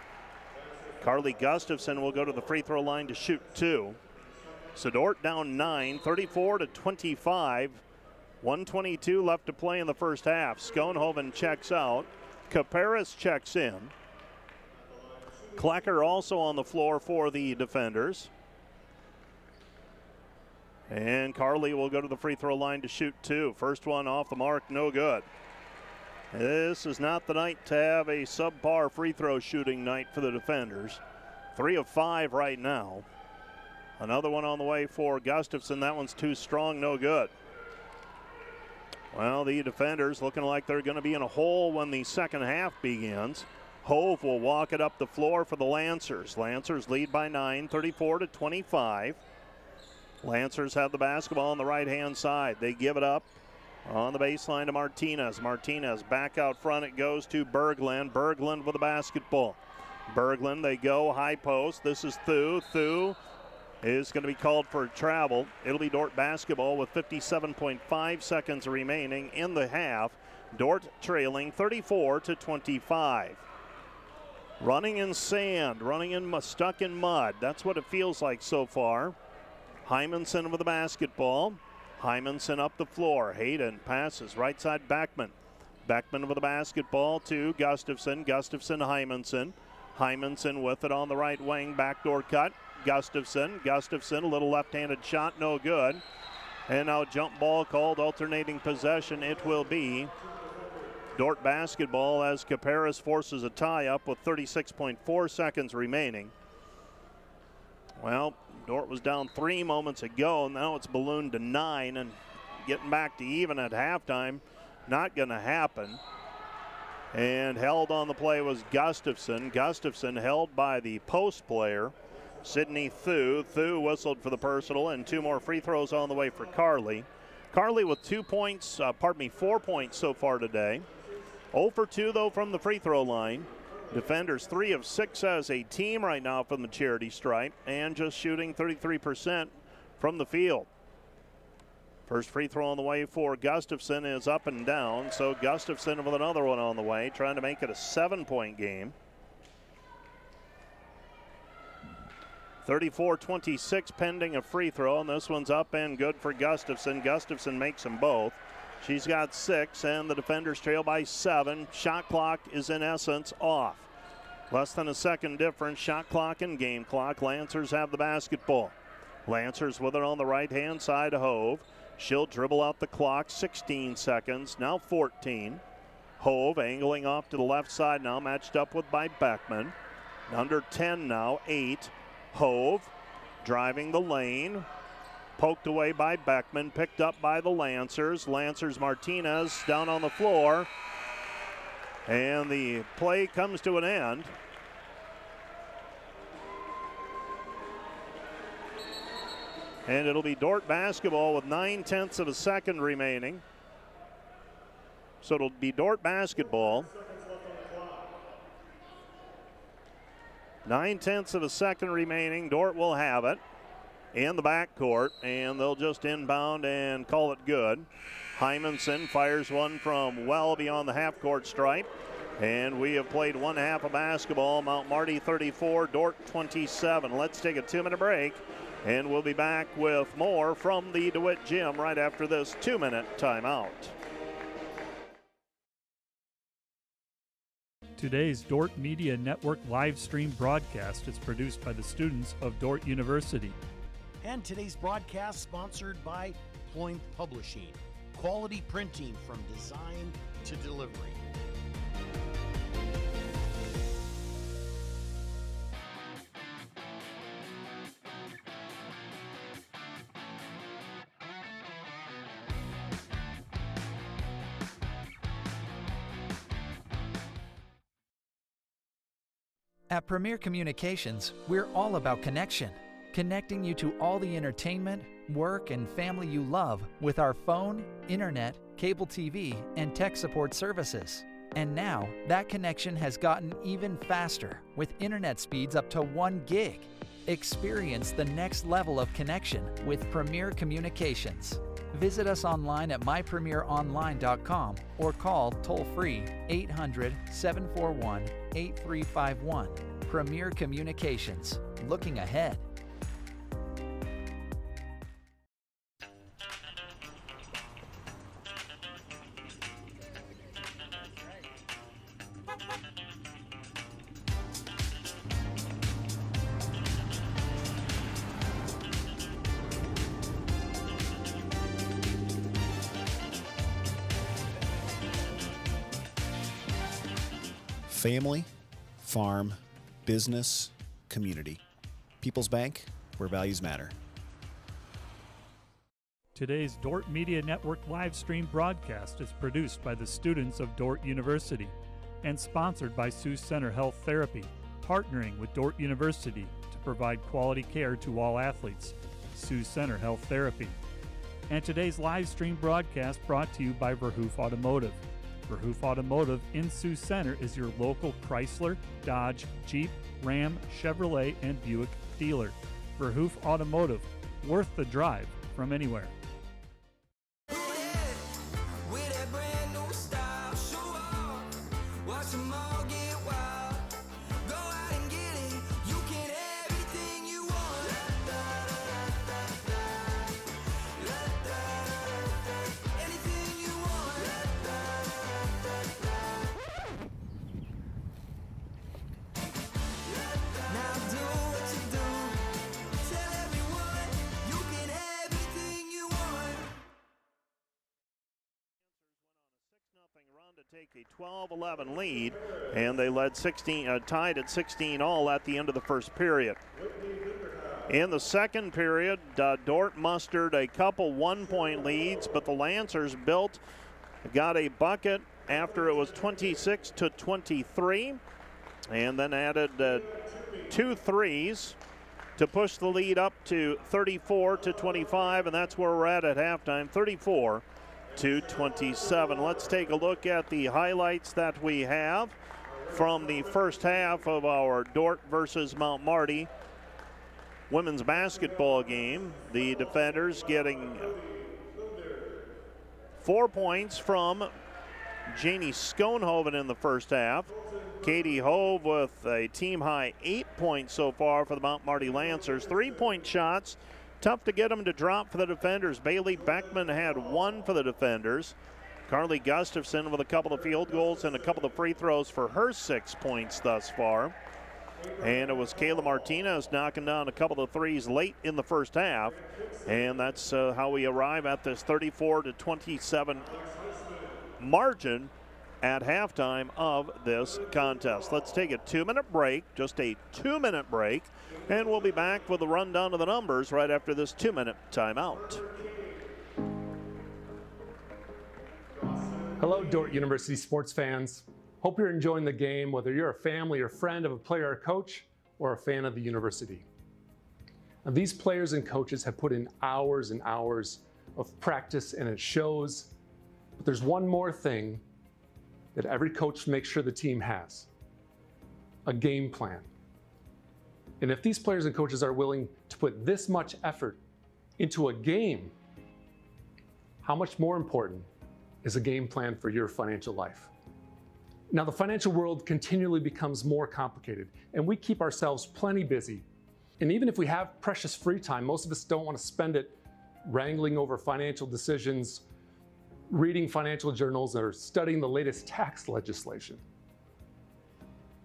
Carly Gustafson will go to the free throw line to shoot 2. So Dordt down 9, 34-25. 1:22 left to play in the first half. Schoenhoven checks out. Caparis checks in. Klecker also on the floor for the defenders. And Carly will go to the free throw line to shoot 2. First one off the mark, no good. This is not the night to have a subpar free throw shooting night for the defenders. 3 of 5 right now. Another one on the way for Gustafson. That one's too strong, no good. Well, the defenders looking like they're going to be in a hole when the second half begins. Hove will walk it up the floor for the Lancers. Lancers lead by 9, 34-25. Lancers have the basketball on the right-hand side. They give it up on the baseline to Martinez. Martinez back out front. It goes to Berglund. Berglund with the basketball. Berglund, they go high post. This is Thu. Thu is going to be called for travel. It'll be Dordt basketball with 57.5 seconds remaining in the half. Dordt trailing 34-25. Running in sand, stuck in mud. That's what it feels like so far. Hymanson with the basketball. Hymanson up the floor. Hayden passes right side Beckman. Beckman with the basketball to Gustafson. Gustafson, Hymanson. Hymanson with it on the right wing. Backdoor cut. Gustafson. Gustafson, a little left-handed shot, no good. And now jump ball called, alternating possession. It will be Dordt basketball as Caparis forces a tie up with 36.4 seconds remaining. Well, Dordt was down 3 moments ago. Now it's ballooned to 9, and getting back to even at halftime, not going to happen. And held on the play was Gustafson. Gustafson held by the post player, Sydney Thu. Thu whistled for the personal, and 2 more free throws on the way for Carly. Carly with 4 points so far today. 0 for 2 though from the free throw line. Defenders 3 of 6 as a team right now from the charity stripe, and just shooting 33% from the field. First free throw on the way for Gustafson is up and down, so Gustafson with another one on the way, trying to make it a 7-point game. 34-26 pending a free throw, and this one's up and good for Gustafson. Gustafson makes them both. She's got 6, and the defenders trail by 7. Shot clock is in essence off. Less than a second difference, shot clock and game clock. Lancers have the basketball. Lancers with it on the right-hand side of Hove. She'll dribble out the clock, 16 seconds, now 14. Hove angling off to the left side now, matched up with by Beckman. Under 10 now, 8. Hove driving the lane. Poked away by Beckman, picked up by the Lancers. Lancers Martinez down on the floor. And the play comes to an end. And it'll be Dordt basketball with 9/10 of a second remaining. So it'll be Dordt basketball. 9/10 of a second remaining. Dordt will have it in the backcourt, and they'll just inbound and call it good. Hymanson fires one from well beyond the half-court stripe. And we have played one half of basketball. Mount Marty 34, Dordt 27. Let's take a 2-minute break, and we'll be back with more from the DeWitt Gym right after this 2-minute timeout. Today's Dordt Media Network live stream broadcast is produced by the students of Dordt University. And today's broadcast sponsored by Ployne Publishing. Quality printing from design to delivery. At Premier Communications, we're all about connection, connecting you to all the entertainment, work, and family you love with our phone, internet, cable TV, and tech support services. And now, that connection has gotten even faster with internet speeds up to 1 gig. Experience the next level of connection with Premier Communications. Visit us online at mypremieronline.com or call toll-free 800-741-8351. Premier Communications, looking ahead. Family, farm, business, community. People's Bank, where values matter. Today's Dordt Media Network live stream broadcast is produced by the students of Dordt University and sponsored by Sioux Center Health Therapy, partnering with Dordt University to provide quality care to all athletes. Sioux Center Health Therapy. And today's live stream broadcast brought to you by Verhoof Automotive. Verhoof Automotive in Sioux Center is your local Chrysler, Dodge, Jeep, Ram, Chevrolet, and Buick dealer. Verhoof Automotive, worth the drive from anywhere. Take a 12-11 lead, and they led tied at 16 all at the end of the first period. In the second period, Dordt mustered a couple one-point leads, but the Lancers got a bucket after it was 26-23, and then added 2 threes to push the lead up to 34-25, and that's where we're at halftime, 34-27. Let's take a look at the highlights that we have from the first half of our Dordt versus Mount Marty women's basketball game. The defenders getting 4 points from Janie Schoenhoven in the first half. Katie Hove with a team-high 8 points so far for the Mount Marty Lancers. 3-point shots. Tough to get them to drop for the defenders. Bailey Beckman had 1 for the defenders. Carly Gustafson with a couple of field goals and a couple of free throws for her 6 points thus far. And it was Kayla Martinez knocking down a couple of threes late in the first half. And that's how we arrive at this 34-27 margin at halftime of this contest. Let's take a 2-minute break, just a 2-minute break, and we'll be back with a rundown of the numbers right after this 2-minute timeout. Hello, Dordt University sports fans. Hope you're enjoying the game, whether you're a family or friend of a player or coach or a fan of the university. Now, these players and coaches have put in hours and hours of practice, and it shows. But there's one more thing that every coach makes sure the team has: a game plan. And if these players and coaches are willing to put this much effort into a game, how much more important is a game plan for your financial life? Now, the financial world continually becomes more complicated, and we keep ourselves plenty busy. And even if we have precious free time, most of us don't want to spend it wrangling over financial decisions, reading financial journals, or studying the latest tax legislation.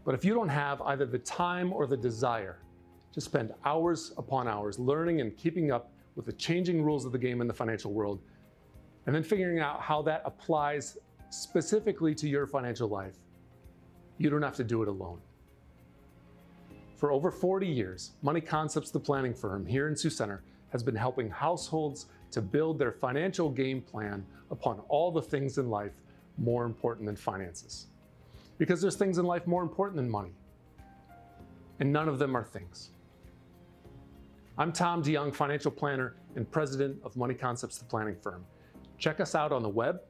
But if you don't have either the time or the desire to spend hours upon hours learning and keeping up with the changing rules of the game in the financial world, and then figuring out how that applies specifically to your financial life, you don't have to do it alone. For over 40 years, Money Concepts, the planning firm here in Sioux Center, has been helping households to build their financial game plan upon all the things in life more important than finances. Because there's things in life more important than money, and none of them are things. I'm Tom DeYoung, financial planner and president of Money Concepts, the planning firm. Check us out on the web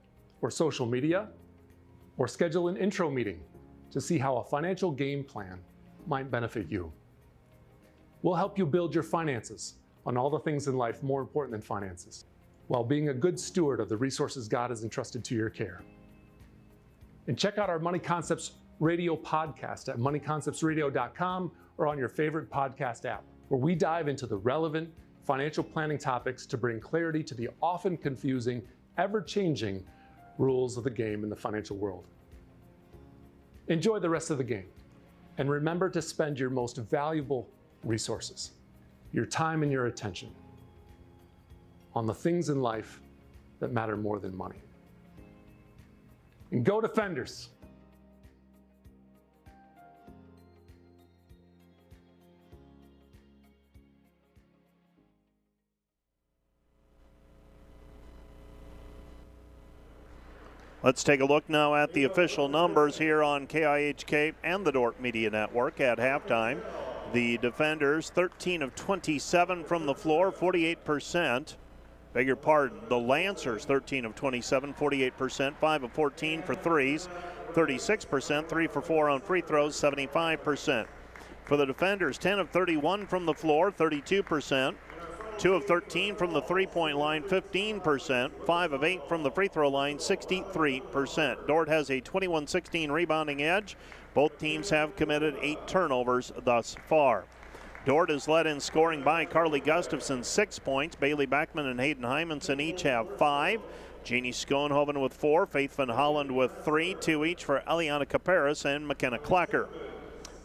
or social media, or schedule an intro meeting to see how a financial game plan might benefit you. We'll help you build your finances on all the things in life more important than finances, while being a good steward of the resources God has entrusted to your care. And check out our Money Concepts radio podcast at moneyconceptsradio.com or on your favorite podcast app, where we dive into the relevant financial planning topics to bring clarity to the often confusing, ever-changing rules of the game in the financial world. Enjoy the rest of the game, and remember to spend your most valuable resources, your time and your attention, on the things in life that matter more than money. And go Defenders! Let's take a look now at the official numbers here on KIHK and the Dordt Media Network at halftime. The Defenders, 13 of 27 from the floor, 48%. Beg your pardon, the Lancers, 13 of 27, 48%, 5 of 14 for threes, 36%, 3 for 4 on free throws, 75%. For the Defenders, 10 of 31 from the floor, 32%. 2 of 13 from the three-point line, 15%. 5 of 8 from the free throw line, 63%. Dordt has a 21-16 rebounding edge. Both teams have committed 8 turnovers thus far. Dordt is led in scoring by Carly Gustafson, 6 points. Bailey Backman and Hayden Hymanson each have 5. Jeannie Schoenhoven with 4. Faith Van Holland with 3, 2 each for Eliana Caparis and McKenna Klecker.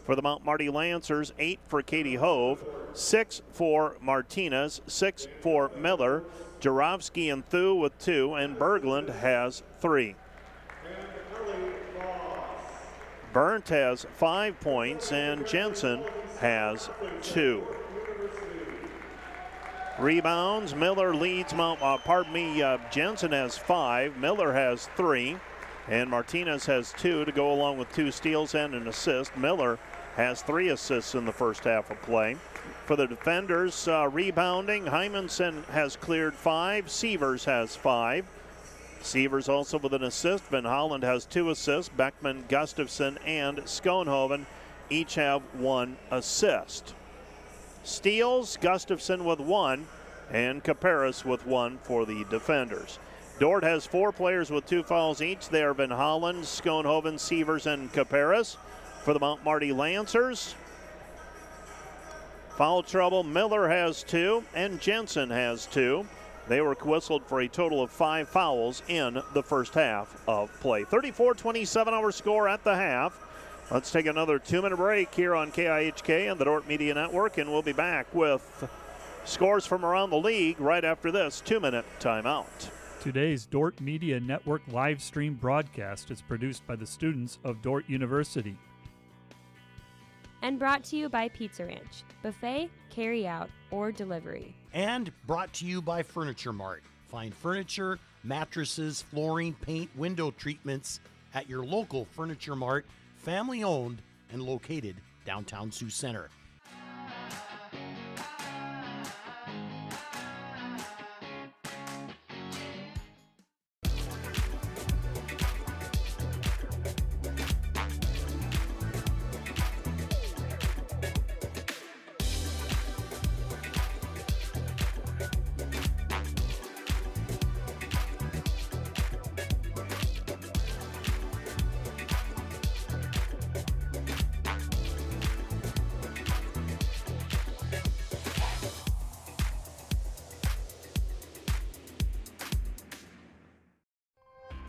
For the Mount Marty Lancers, 8 for Katie Hove, 6 for Martinez, 6 for Miller, Jarofsky and Thu with 2, and Berglund has 3. Burnt has 5 points, and Jensen has 2. Rebounds, Miller leads Jensen has 5, Miller has 3, and Martinez has 2 to go along with 2 steals and an assist. Miller has 3 assists in the first half of play. For the Defenders, rebounding, Hymanson has cleared 5, Sievers has 5. Sievers also with an assist. Van Holland has 2 assists. Beckman, Gustafson, and Schoenhoven each have 1 assist. Steals, Gustafson with 1, and Caparis with 1 for the Defenders. Dordt has 4 players with 2 fouls each. They are Van Holland, Schoenhoven, Sievers, and Caparis. For the Mount Marty Lancers, foul trouble, Miller has 2 and Jensen has 2. They were whistled for a total of 5 fouls in the first half of play. 34-27 our score at the half. Let's take another 2-minute break here on KIHK and the Dordt Media Network, and we'll be back with scores from around the league right after this 2-minute timeout. Today's Dordt Media Network live stream broadcast is produced by the students of Dordt University. And brought to you by Pizza Ranch, buffet, carry out, or delivery. And brought to you by Furniture Mart. Find furniture, mattresses, flooring, paint, window treatments at your local Furniture Mart, family owned and located downtown Sioux Center.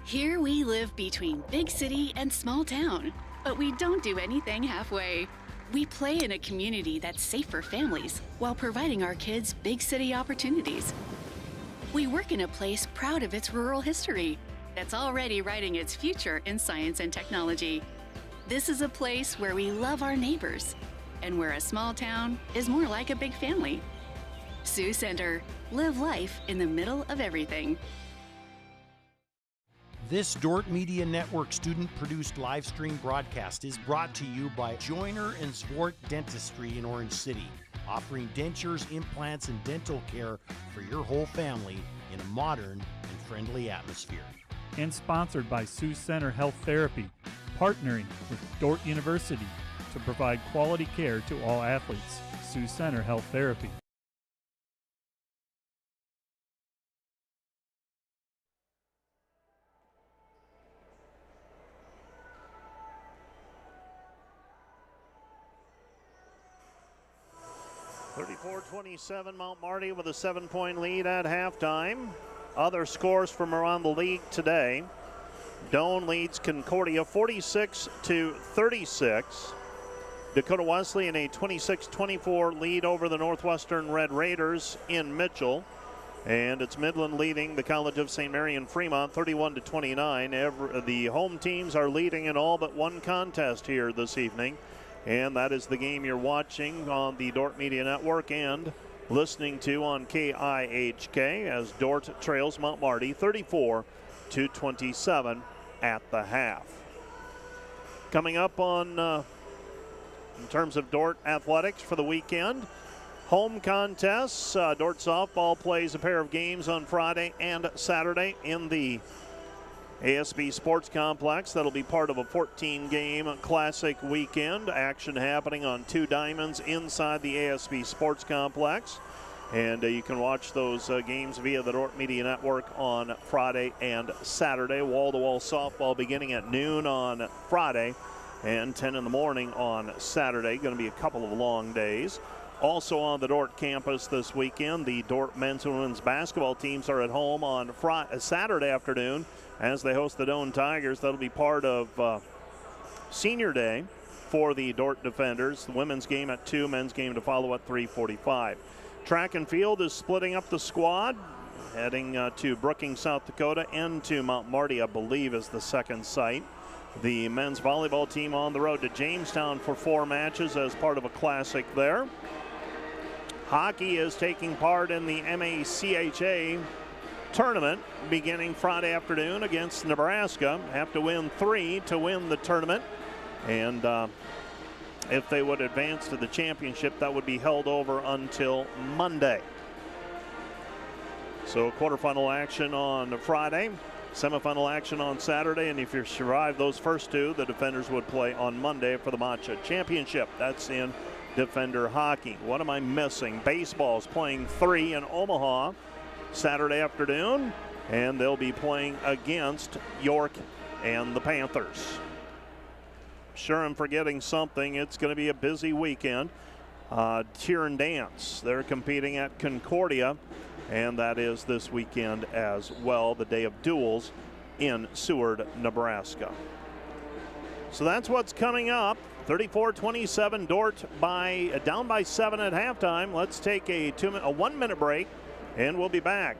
Here we live between big city and small town, but we don't do anything halfway. We play in a community that's safe for families while providing our kids big city opportunities. We work in a place proud of its rural history that's already writing its future in science and technology. This is a place where we love our neighbors and where a small town is more like a big family. Sioux Center, live life in the middle of everything. This Dordt Media Network student-produced live stream broadcast is brought to you by Joyner and Zwart Dentistry in Orange City, offering dentures, implants, and dental care for your whole family in a modern and friendly atmosphere. And sponsored by Sioux Center Health Therapy, partnering with Dordt University to provide quality care to all athletes. Sioux Center Health Therapy. (34-27) Mount Marty with a 7-point lead at halftime. Other scores from around the league today. Doane leads Concordia 46-36. Dakota Wesleyan a 26-24 lead over the Northwestern Red Raiders in Mitchell. And it's Midland leading the College of St. Mary in Fremont 31-29. The home teams are leading in all but one contest here this evening. And that is the game you're watching on the Dordt Media Network and listening to on KIHK as Dordt trails Mount Marty 34-27 at the half. Coming up on in terms of Dordt athletics for the weekend, home contests. Dordt softball plays a pair of games on Friday and Saturday in the ASB Sports Complex. That'll be part of a 14-game classic weekend. Action happening on two diamonds inside the ASB Sports Complex. And you can watch those games via the Dordt Media Network on Friday and Saturday. Wall-to-wall softball beginning at noon on Friday and 10 in the morning on Saturday. Going to be a couple of long days. Also on the Dordt campus this weekend, the Dordt men's and women's basketball teams are at home on Saturday afternoon as they host the Doane Tigers. That'll be part of Senior Day for the Dordt defenders. The women's game at 2, men's game to follow at 3:45. Track and field is splitting up the squad, heading to Brookings, South Dakota, and to Mount Marty, I believe, is the second site. The men's volleyball team on the road to Jamestown for 4 matches as part of a classic there. Hockey is taking part in the MACHA tournament beginning Friday afternoon against Nebraska. Have to win 3 to win the tournament. And if they would advance to the championship, that would be held over until Monday. So quarterfinal action on Friday, semifinal action on Saturday, and if you survive those first 2, the defenders would play on Monday for the MACHA championship. That's in Defender hockey. What am I missing? Baseball's playing 3 in Omaha Saturday afternoon, and they'll be playing against York and the Panthers. Sure, I'm forgetting something. It's going to be a busy weekend. Cheer and dance. They're competing at Concordia, and that is this weekend as well, the day of duels in Seward, Nebraska. So that's what's coming up. 34-27, Dordt down by 7 at halftime. Let's take a 1-minute break, and we'll be back.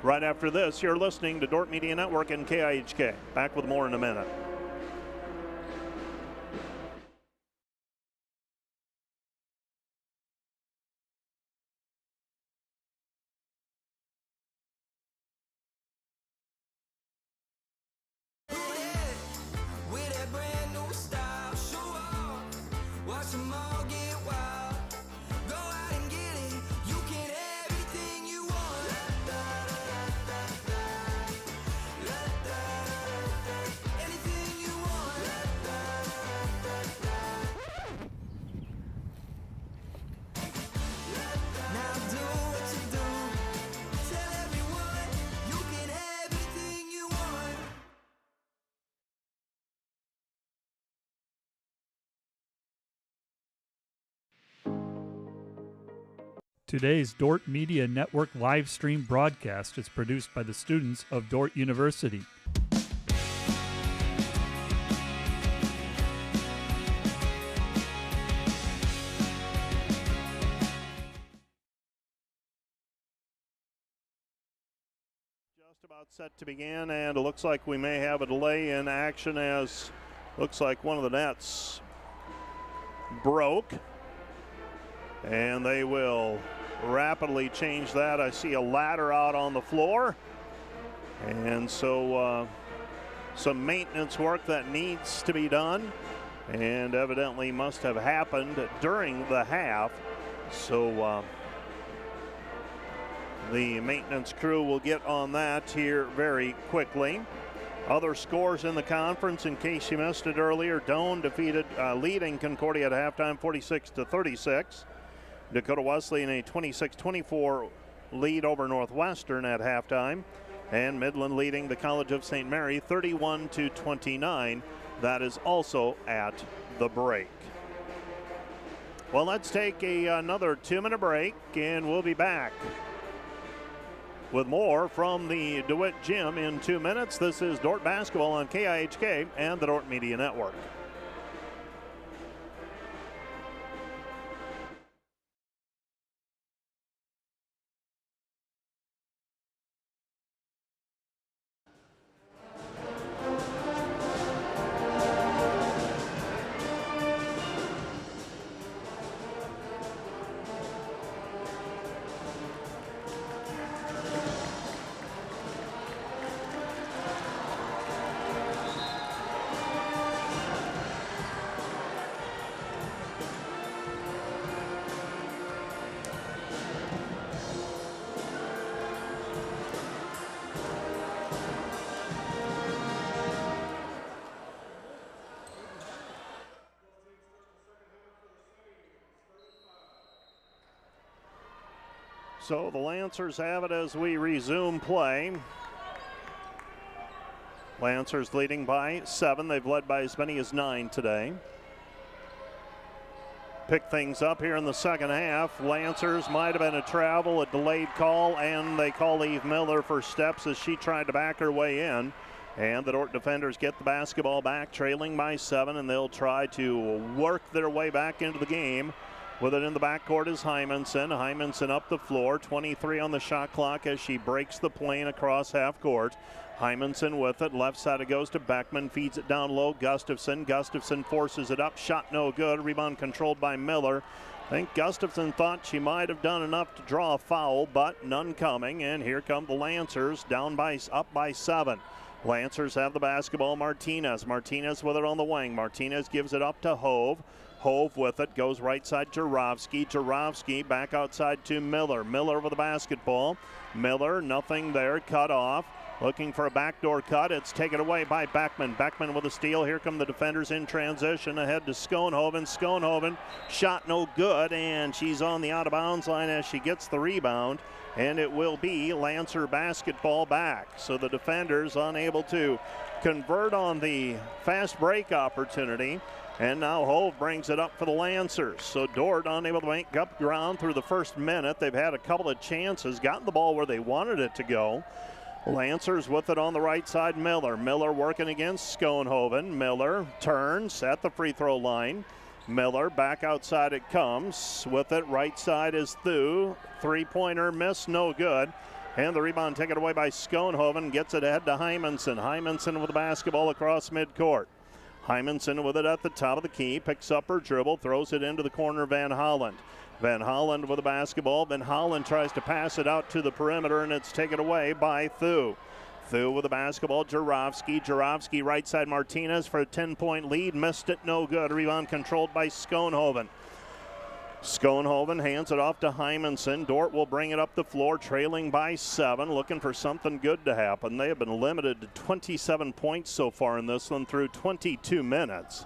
Right after this, you're listening to Dordt Media Network and KIHK. Back with more in a minute. Today's Dordt Media Network live stream broadcast is produced by the students of Dordt University. Just about set to begin, and it looks like we may have a delay in action as looks like one of the nets broke. And they will rapidly change that. I see a ladder out on the floor. And so some maintenance work that needs to be done and evidently must have happened during the half. So the maintenance crew will get on that here very quickly. Other scores in the conference, in case you missed it earlier, Doane leading Concordia at halftime 46-36. Dakota Wesleyan a 26-24 lead over Northwestern at halftime. And Midland leading the College of St. Mary 31-29. That is also at the break. Well, let's take another 2-minute break, and we'll be back with more from the DeWitt Gym in 2 minutes. This is Dordt Basketball on KIHK and the Dordt Media Network. So the Lancers have it as we resume play. Lancers leading by 7. They've led by as many as 9 today. Pick things up here in the second half. Lancers might have been a travel, a delayed call, and they call Eve Miller for steps as she tried to back her way in. And the Dordt defenders get the basketball back, trailing by 7, and they'll try to work their way back into the game. With it in the backcourt is Hymanson. Hymanson up the floor, 23 on the shot clock as she breaks the plane across half court. Hymanson with it, left side it goes to Beckman, feeds it down low, Gustafson. Gustafson forces it up, shot no good, rebound controlled by Miller. I think Gustafson thought she might have done enough to draw a foul, but none coming, and here come the Lancers, up by 7. Lancers have the basketball. Martinez with it on the wing. Martinez gives it up to Hove. Hove with it, goes right side to Jurovsky back outside to Miller. Miller with the basketball. Miller, nothing there, cut off. Looking for a backdoor cut. It's taken away by Beckman. Beckman with a steal. Here come the defenders in transition. Ahead to Schoenhoven. Schoenhoven, shot no good, and she's on the out-of-bounds line as she gets the rebound. And it will be Lancer basketball back. So the defenders unable to convert on the fast break opportunity. And now Hove brings it up for the Lancers. So Dordt unable to make up ground through the first minute. They've had a couple of chances, gotten the ball where they wanted it to go. Lancers with it on the right side, Miller. Miller working against Schoenhoven. Miller turns at the free throw line. Miller back outside it comes. With it right side is Thu. Three-pointer miss, no good. And the rebound taken away by Schoenhoven. Gets it ahead to Hymanson. Hymanson with the basketball across midcourt. Hymanson with it at the top of the key. Picks up her dribble. Throws it into the corner. Van Holland. Van Holland with the basketball. Van Holland tries to pass it out to the perimeter, and it's taken away by Thu. Thu with the basketball. Jarofsky. Jarofsky right side Martinez for a 10-point lead. Missed it. No good. Rebound controlled by Schoenhoven. Schoenhoven hands it off to Hymanson. Dordt will bring it up the floor, trailing by 7, looking for something good to happen. They have been limited to 27 points so far in this one through 22 minutes.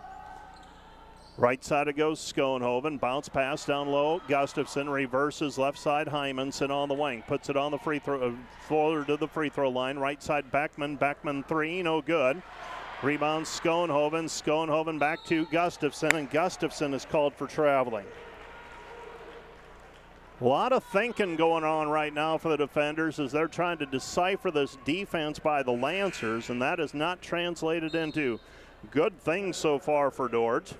Right side it goes Schoenhoven. Bounce pass down low. Gustafson reverses left side. Hymanson on the wing. Puts it on the free throw, forward to the free throw line. Right side Beckman. Beckman 3, no good. Rebound Schoenhoven. Schoenhoven back to Gustafson, and Gustafson is called for traveling. A lot of thinking going on right now for the defenders as they're trying to decipher this defense by the Lancers, and that has not translated into good things so far for Dordt.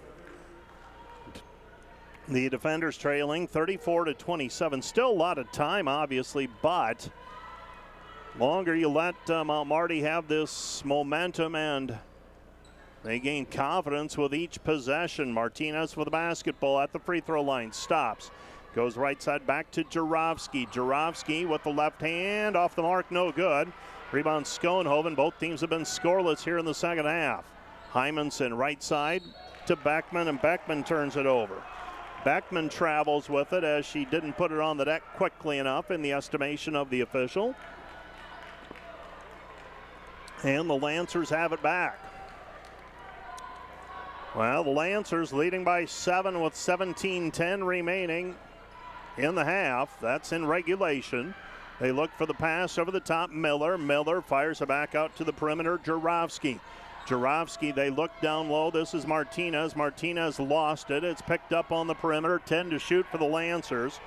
The defenders trailing 34-27. Still a lot of time, obviously, but longer you let Mount Marty have this momentum and they gain confidence with each possession. Martinez with the basketball at the free throw line. Stops. Goes right side back to Jarofsky. Jarofsky with the left hand. Off the mark, no good. Rebound Schoenhoven. Both teams have been scoreless here in the second half. Hymanson right side to Beckman, and Beckman turns it over. Beckman travels with it as she didn't put it on the deck quickly enough in the estimation of the official. And the Lancers have it back. Well, the Lancers leading by 7 with 17:10 remaining in the half. That's in regulation. They look for the pass over the top. Miller. Miller fires it back out to the perimeter. Jarofsky. Jarofsky, they look down low. This is Martinez. Martinez lost it. It's picked up on the perimeter. 10 to shoot for the Lancers.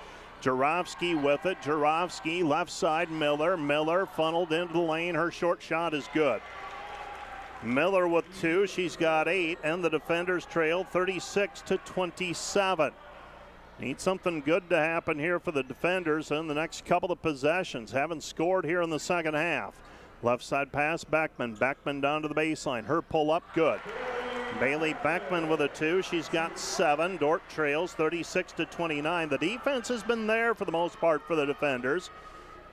Jarofsky with it. Jarofsky left side. Miller. Miller funneled into the lane. Her short shot is good. Miller with 2. She's got 8, and the defenders trail 36-27. Need something good to happen here for the defenders in the next couple of possessions. Haven't scored here in the second half. Left side pass, Beckman. Beckman down to the baseline. Her pull up, good. Bailey Beckman with a 2. She's got 7. Dordt trails 36-29. The defense has been there for the most part for the defenders.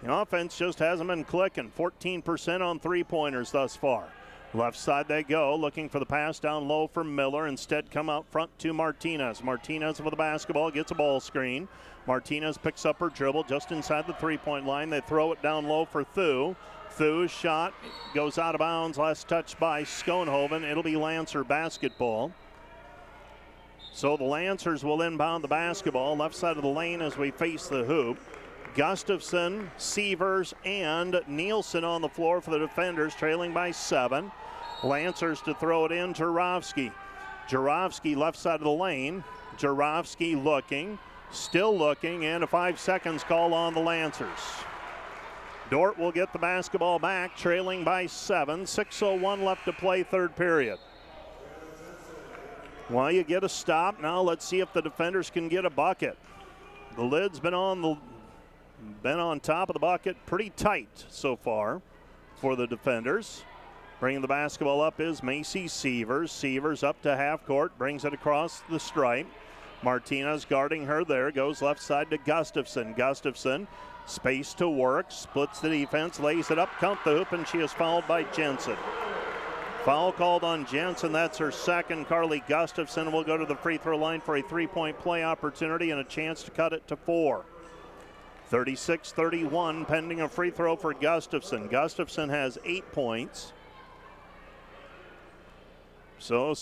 The offense just hasn't been clicking. 14% on three-pointers thus far. Left side they go, looking for the pass down low for Miller. Instead come out front to Martinez. Martinez with the basketball, gets a ball screen. Martinez picks up her dribble just inside the three-point line. They throw it down low for Thu. Thu's shot goes out of bounds. Last touch by Schoenhoven. It'll be Lancer basketball. So the Lancers will inbound the basketball left side of the lane as we face the hoop. Gustafson, Sievers, and Nielsen on the floor for the defenders, trailing by 7. Lancers to throw it in. Jarofsky. Jarofsky left side of the lane. Jarofsky looking, still looking, and a 5 seconds call on the Lancers. Dordt will get the basketball back, trailing by 7. 6:01 left to play, third period. Well, you get a stop. Now let's see if the defenders can get a bucket. The lid's been on top of the bucket pretty tight so far for the defenders. Bringing the basketball up is Macy Sievers. Sievers up to half court, brings it across the stripe. Martinez guarding her there, goes left side to Gustafson. Gustafson, space to work, splits the defense, lays it up, count the hoop, and she is fouled by Jensen. Foul called on Jensen, that's her second. Carly Gustafson will go to the free throw line for a three-point play opportunity and a chance to cut it to 4. 36-31, pending a free throw for Gustafson. Gustafson has 8 points. So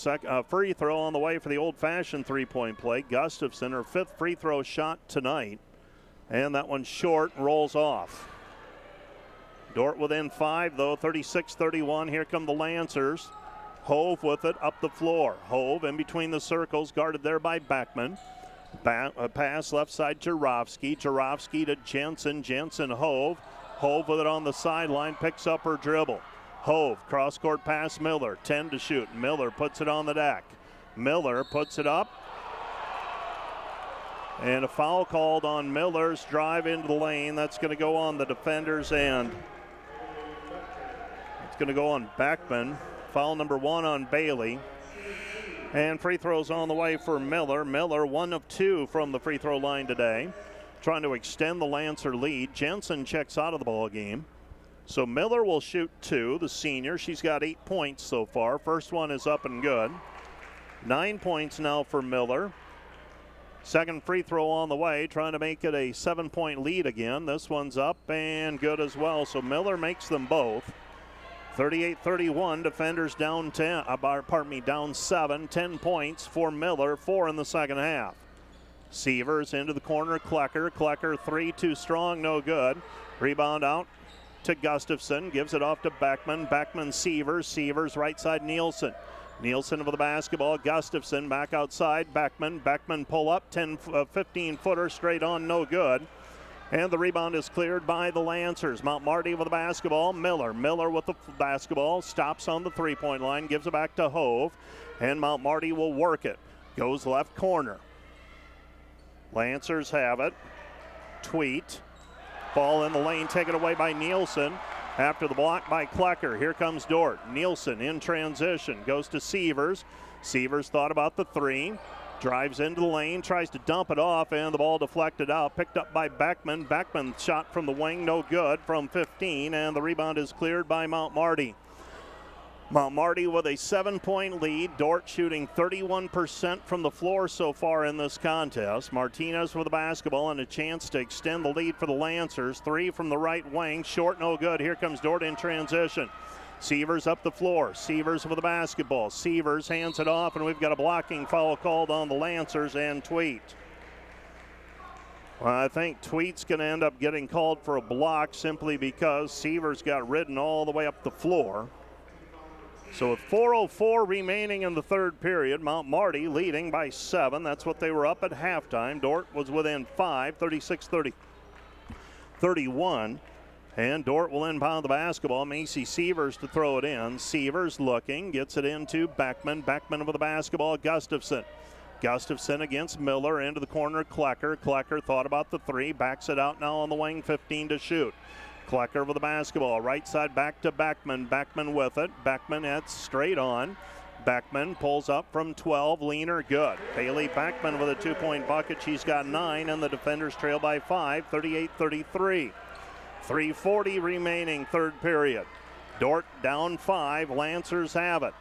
free throw on the way for the old-fashioned three-point play. Gustafson, her 5th free throw shot tonight. And that one's short, rolls off. Dordt within 5, though, 36-31. Here come the Lancers. Hove with it up the floor. Hove in between the circles, guarded there by Beckman. A pass left side, Jarofsky. Jarofsky to Jensen. Jensen, Hove. Hove with it on the sideline, picks up her dribble. Hove, cross-court pass, Miller. 10 to shoot. Miller puts it on the deck. Miller puts it up. And a foul called on Miller's drive into the lane. That's going to go on the defender's end. It's going to go on Beckman. Foul number 1 on Bailey. And free throws on the way for Miller. Miller 1 of 2 from the free throw line today, trying to extend the Lancer lead. Jensen checks out of the ball game. So Miller will shoot 2, the senior. She's got 8 points so far. First one is up and good. 9 points now for Miller. Second free throw on the way, trying to make it a 7-point lead again. This one's up and good as well. So Miller makes them both. 38-31, defenders down down 7, 10 points for Miller, 4 in the second half. Sievers into the corner, Klecker. Klecker 3, too strong, no good. Rebound out to Gustafson, gives it off to Beckman. Beckman, Sievers. Sievers right side, Nielsen. Nielsen with the basketball. Gustafson back outside. Beckman. Beckman pull up. 15-footer straight on. No good. And the rebound is cleared by the Lancers. Mount Marty with the basketball. Miller. Miller with the basketball. Stops on the three-point line. Gives it back to Hove. And Mount Marty will work it. Goes left corner. Lancers have it. Tweet. Ball in the lane taken away by Nielsen. After the block by Klecker, here comes Dordt. Nielsen in transition, goes to Sievers. Sievers thought about the 3, drives into the lane, tries to dump it off, and the ball deflected out, picked up by Beckman. Beckman shot from the wing, no good from 15, and the rebound is cleared by Mount Marty. Mount Marty with a 7-point lead. Dordt shooting 31% from the floor so far in this contest. Martinez with the basketball and a chance to extend the lead for the Lancers. 3 from the right wing, short, no good. Here comes Dordt in transition. Sievers up the floor. Sievers with the basketball. Sievers hands it off, and we've got a blocking foul called on the Lancers and Tweet. Well, I think Tweet's going to end up getting called for a block simply because Sievers got ridden all the way up the floor. So with 4:04 remaining in the third period, Mount Marty leading by 7. That's what they were up at halftime. Dordt was within 5, 36-31. And Dordt will inbound the basketball. Macy Sievers to throw it in. Sievers looking, gets it into Beckman. Beckman with the basketball, Gustafson. Gustafson against Miller, into the corner, Klecker. Klecker thought about the 3, backs it out now on the wing, 15 to shoot. Klecker with the basketball, right side back to Beckman. Beckman with it. Beckman at straight on. Beckman pulls up from 12, leaner, good. Bailey Beckman with a 2-point bucket. She's got 9, and the defenders trail by 5, 38-33. 3:40 remaining, third period. Dordt down 5, Lancers have it.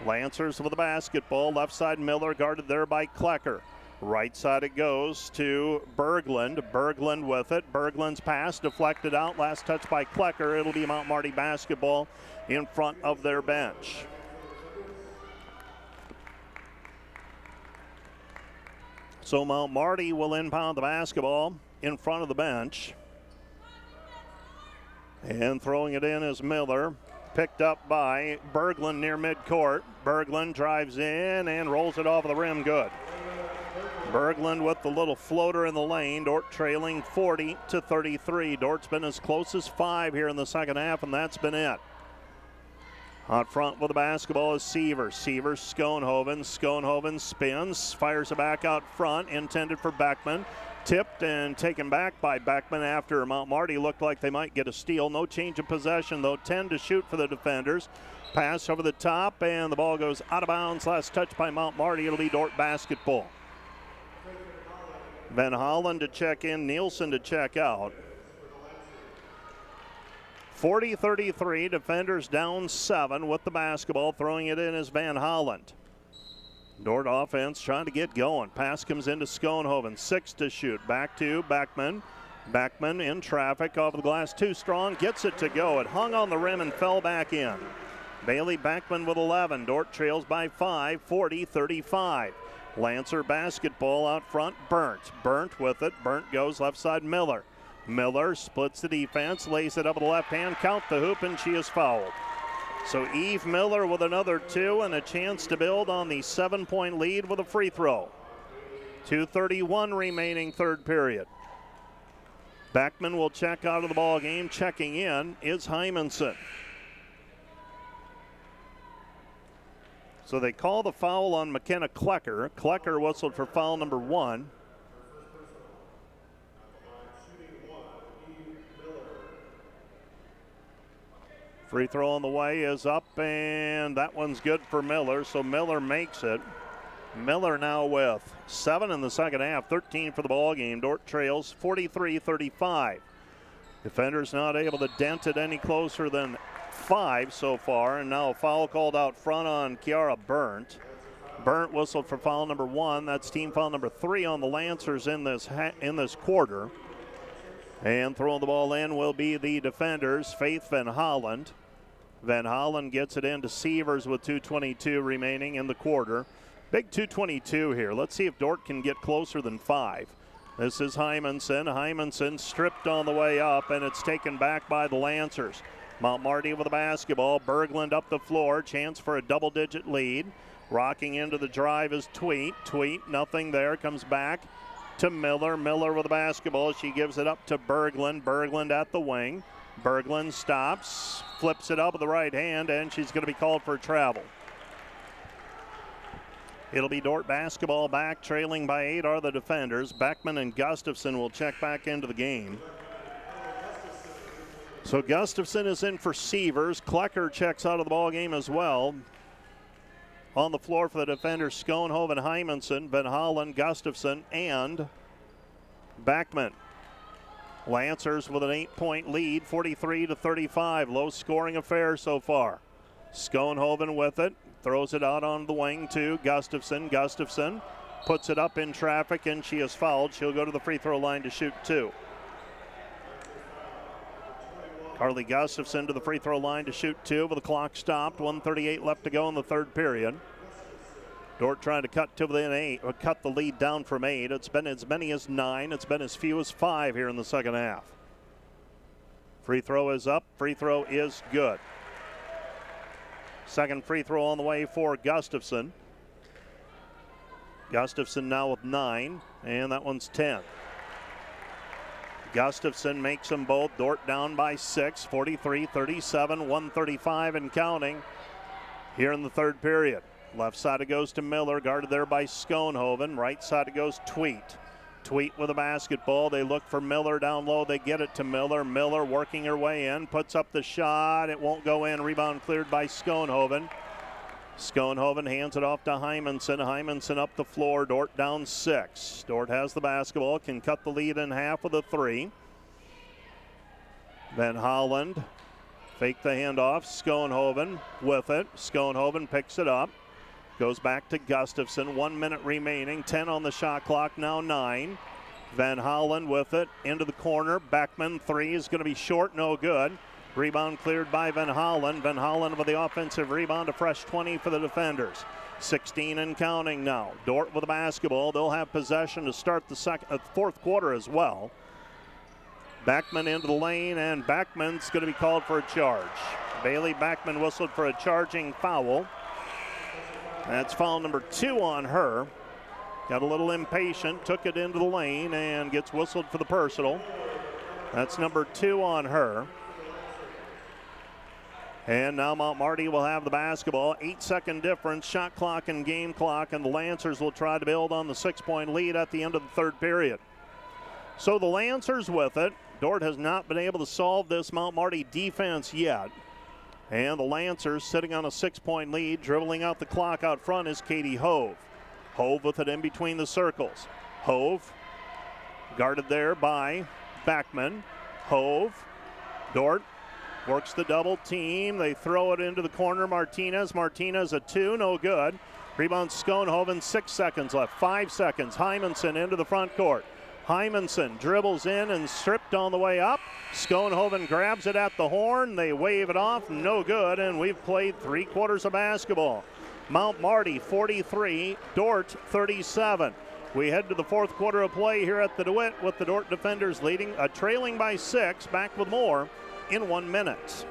Lancers with the basketball, left side Miller, guarded there by Klecker. Right side it goes to Berglund. Berglund with it. Berglund's pass deflected out. Last touch by Klecker. It'll be Mount Marty basketball in front of their bench. So Mount Marty will inbound the basketball in front of the bench. And throwing it in is Miller. Picked up by Berglund near midcourt. Berglund drives in and rolls it off the rim. Good. Berglund with the little floater in the lane. Dordt trailing 40-33. Dort's been as close as 5 here in the second half, and that's been it. Out front with the basketball is Sievers. Sievers, Schoenhoven. Schoenhoven spins, fires it back out front, intended for Beckman. Tipped and taken back by Beckman after Mount Marty looked like they might get a steal. No change of possession, though. 10 to shoot for the defenders. Pass over the top, and the ball goes out of bounds. Last touch by Mount Marty. It'll be Dordt basketball. Van Hollen to check in, Nielsen to check out. 40-33, defenders down 7 with the basketball. Throwing it in is Van Holland. Dordt offense trying to get going. Pass comes into Schoenhoven, 6 to shoot. Back to Beckman. Beckman in traffic, off the glass, too strong, gets it to go. It hung on the rim and fell back in. Bailey Beckman with 11. Dordt trails by 5, 40-35. Lancer basketball out front, Burnt. Burnt with it. Burnt goes left side, Miller. Miller splits the defense, lays it up with the left hand, count the hoop, and she is fouled. So Eve Miller with another 2 and a chance to build on the 7-point lead with a free throw. 2:31 remaining, third period. Beckman will check out of the ball game. Checking in is Hymanson. So they call the foul on McKenna Klecker. Klecker whistled for foul number 1. Free throw on the way is up, and that one's good for Miller, so Miller makes it. Miller now with 7 in the second half, 13 for the ball game. Dordt trails 43-35. Defenders not able to dent it any closer than 5 so far, and now a foul called out front on Kiara Burnt. Burnt whistled for foul number 1. That's team foul number 3 on the Lancers in this quarter. And throwing the ball in will be the defenders, Faith Van Holland. Van Holland gets it into Sievers with 2:22 remaining in the quarter. Big 2:22 here. Let's see if Dordt can get closer than 5. This is Hymanson. Hymanson stripped on the way up, and it's taken back by the Lancers. Mount Marty with the basketball. Berglund up the floor. Chance for a double-digit lead. Rocking into the drive is Tweet. Tweet, nothing there. Comes back to Miller. Miller with the basketball. She gives it up to Berglund. Berglund at the wing. Berglund stops, flips it up with the right hand, and she's going to be called for travel. It'll be Dordt basketball back. Trailing by 8 are the defenders. Beckman and Gustafson will check back into the game. So Gustafson is in for Sievers. Klecker checks out of the ball game as well. On the floor for the defenders, Schoenhoven, Hymanson, Van Hollen, Gustafson, and Beckman. Lancers with an 8-point lead, 43-35. Low scoring affair so far. Schoenhoven with it. Throws it out on the wing to Gustafson. Gustafson puts it up in traffic, and she is fouled. She'll go to the free throw line to shoot 2. Carly Gustafson to the free throw line to shoot 2, but the clock stopped. 1:38 left to go in the third period. Dordt trying to cut to within 8, or cut the lead down from 8. It's been as many as 9. It's been as few as 5 here in the second half. Free throw is up. Free throw is good. Second free throw on the way for Gustafson. Gustafson now with 9, and that one's 10. Gustafson makes them both. Dordt down by 6, 43-37, 1:35 and counting here in the third period. Left side it goes to Miller, guarded there by Schoenhoven. Right side it goes Tweet. Tweet with a basketball. They look for Miller down low. They get it to Miller. Miller working her way in, puts up the shot. It won't go in. Rebound cleared by Schoenhoven. Schoenhoven hands it off to Hymanson. Hymanson up the floor. Dordt down 6. Dordt has the basketball, can cut the lead in half with a 3. Van Holland fake the handoff. Schoenhoven with it. Schoenhoven picks it up. Goes back to Gustafson. 1 minute remaining. 10 on the shot clock. Now 9. Van Holland with it into the corner. Beckman 3 is going to be short. No good. Rebound cleared by Van Hollen. Van Hollen with the offensive rebound. A fresh 20 for the defenders. 16 and counting now. Dordt with the basketball. They'll have possession to start the fourth quarter as well. Beckman into the lane, and Beckman's going to be called for a charge. Bailey Beckman whistled for a charging foul. That's foul number 2 on her. Got a little impatient, took it into the lane, and gets whistled for the personal. That's number 2 on her. And now Mount Marty will have the basketball. 8-second difference, shot clock and game clock, and the Lancers will try to build on the 6-point lead at the end of the third period. So the Lancers with it. Dordt has not been able to solve this Mount Marty defense yet. And the Lancers sitting on a 6-point lead. Dribbling out the clock out front is Katie Hove. Hove with it in between the circles. Hove guarded there by Beckman. Hove, Dordt works the double team. They throw it into the corner. Martinez a 2, no good. Rebound Schoenhoven, 6 seconds left, 5 seconds. Hymanson into the front court. Hymanson dribbles in and stripped on the way up. Schoenhoven grabs it at the horn. They wave it off, no good, and we've played 3 quarters of basketball. Mount Marty 43, Dordt 37. We head to the fourth quarter of play here at the DeWitt with the Dordt defenders trailing by 6. Back with more in 1 minute.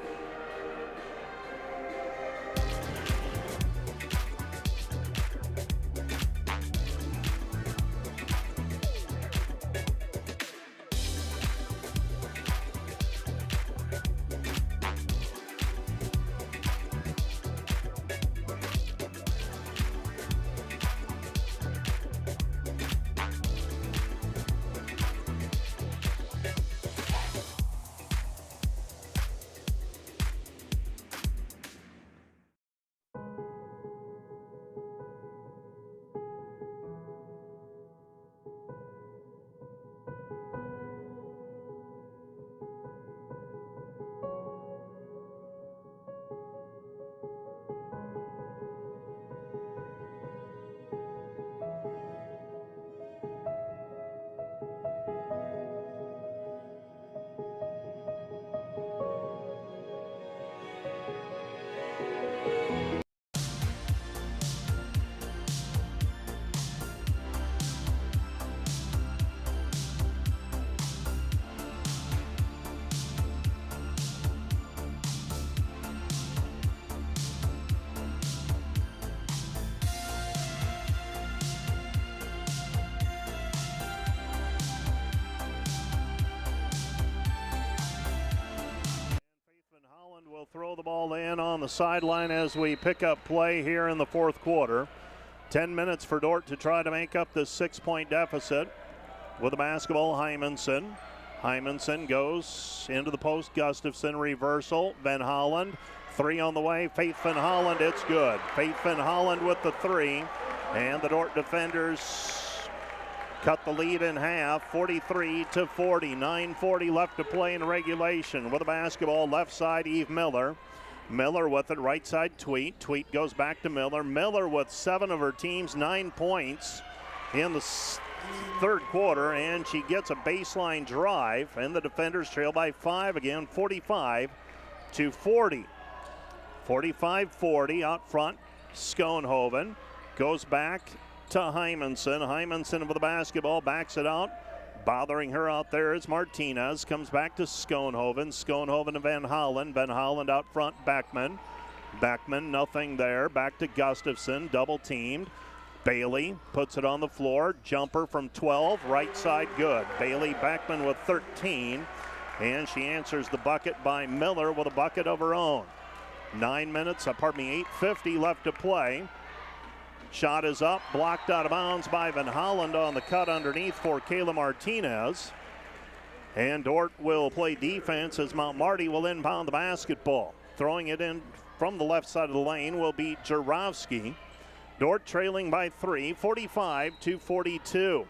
the ball in on the sideline as we pick up play here in the fourth quarter. 10 minutes for Dordt to try to make up this 6-point deficit. With the basketball, Hymanson. Hymanson goes into the post. Gustafson reversal. Van Holland. 3 on the way. Faith Van Holland. It's good. Faith Van Holland with the 3. And the Dordt defenders cut the lead in half, 43-40. 9:40 left to play in regulation. With the basketball, left side, Eve Miller. Miller with it, right side, Tweet. Tweet goes back to Miller. Miller with 7 of her team's 9 points in the third quarter, and she gets a baseline drive, and the defenders trail by 5 again, 45-40. 45-40 out front. Schoenhoven goes back to Hymanson. Hymanson with the basketball, backs it out. Bothering her out there is Martinez. Comes back to Schoenhoven. Schoenhoven to Van Holland. Van Holland out front, Beckman. Beckman, nothing there. Back to Gustafson, double teamed. Bailey puts it on the floor. Jumper from 12, right side good. Bailey Beckman with 13. And she answers the bucket by Miller with a bucket of her own. 8:50 left to play. Shot is up, blocked out of bounds by Van Holland on the cut underneath for Kayla Martinez. And Dordt will play defense as Mount Marty will inbound the basketball. Throwing it in from the left side of the lane will be Jarowski. Dordt trailing by 3, 45-42.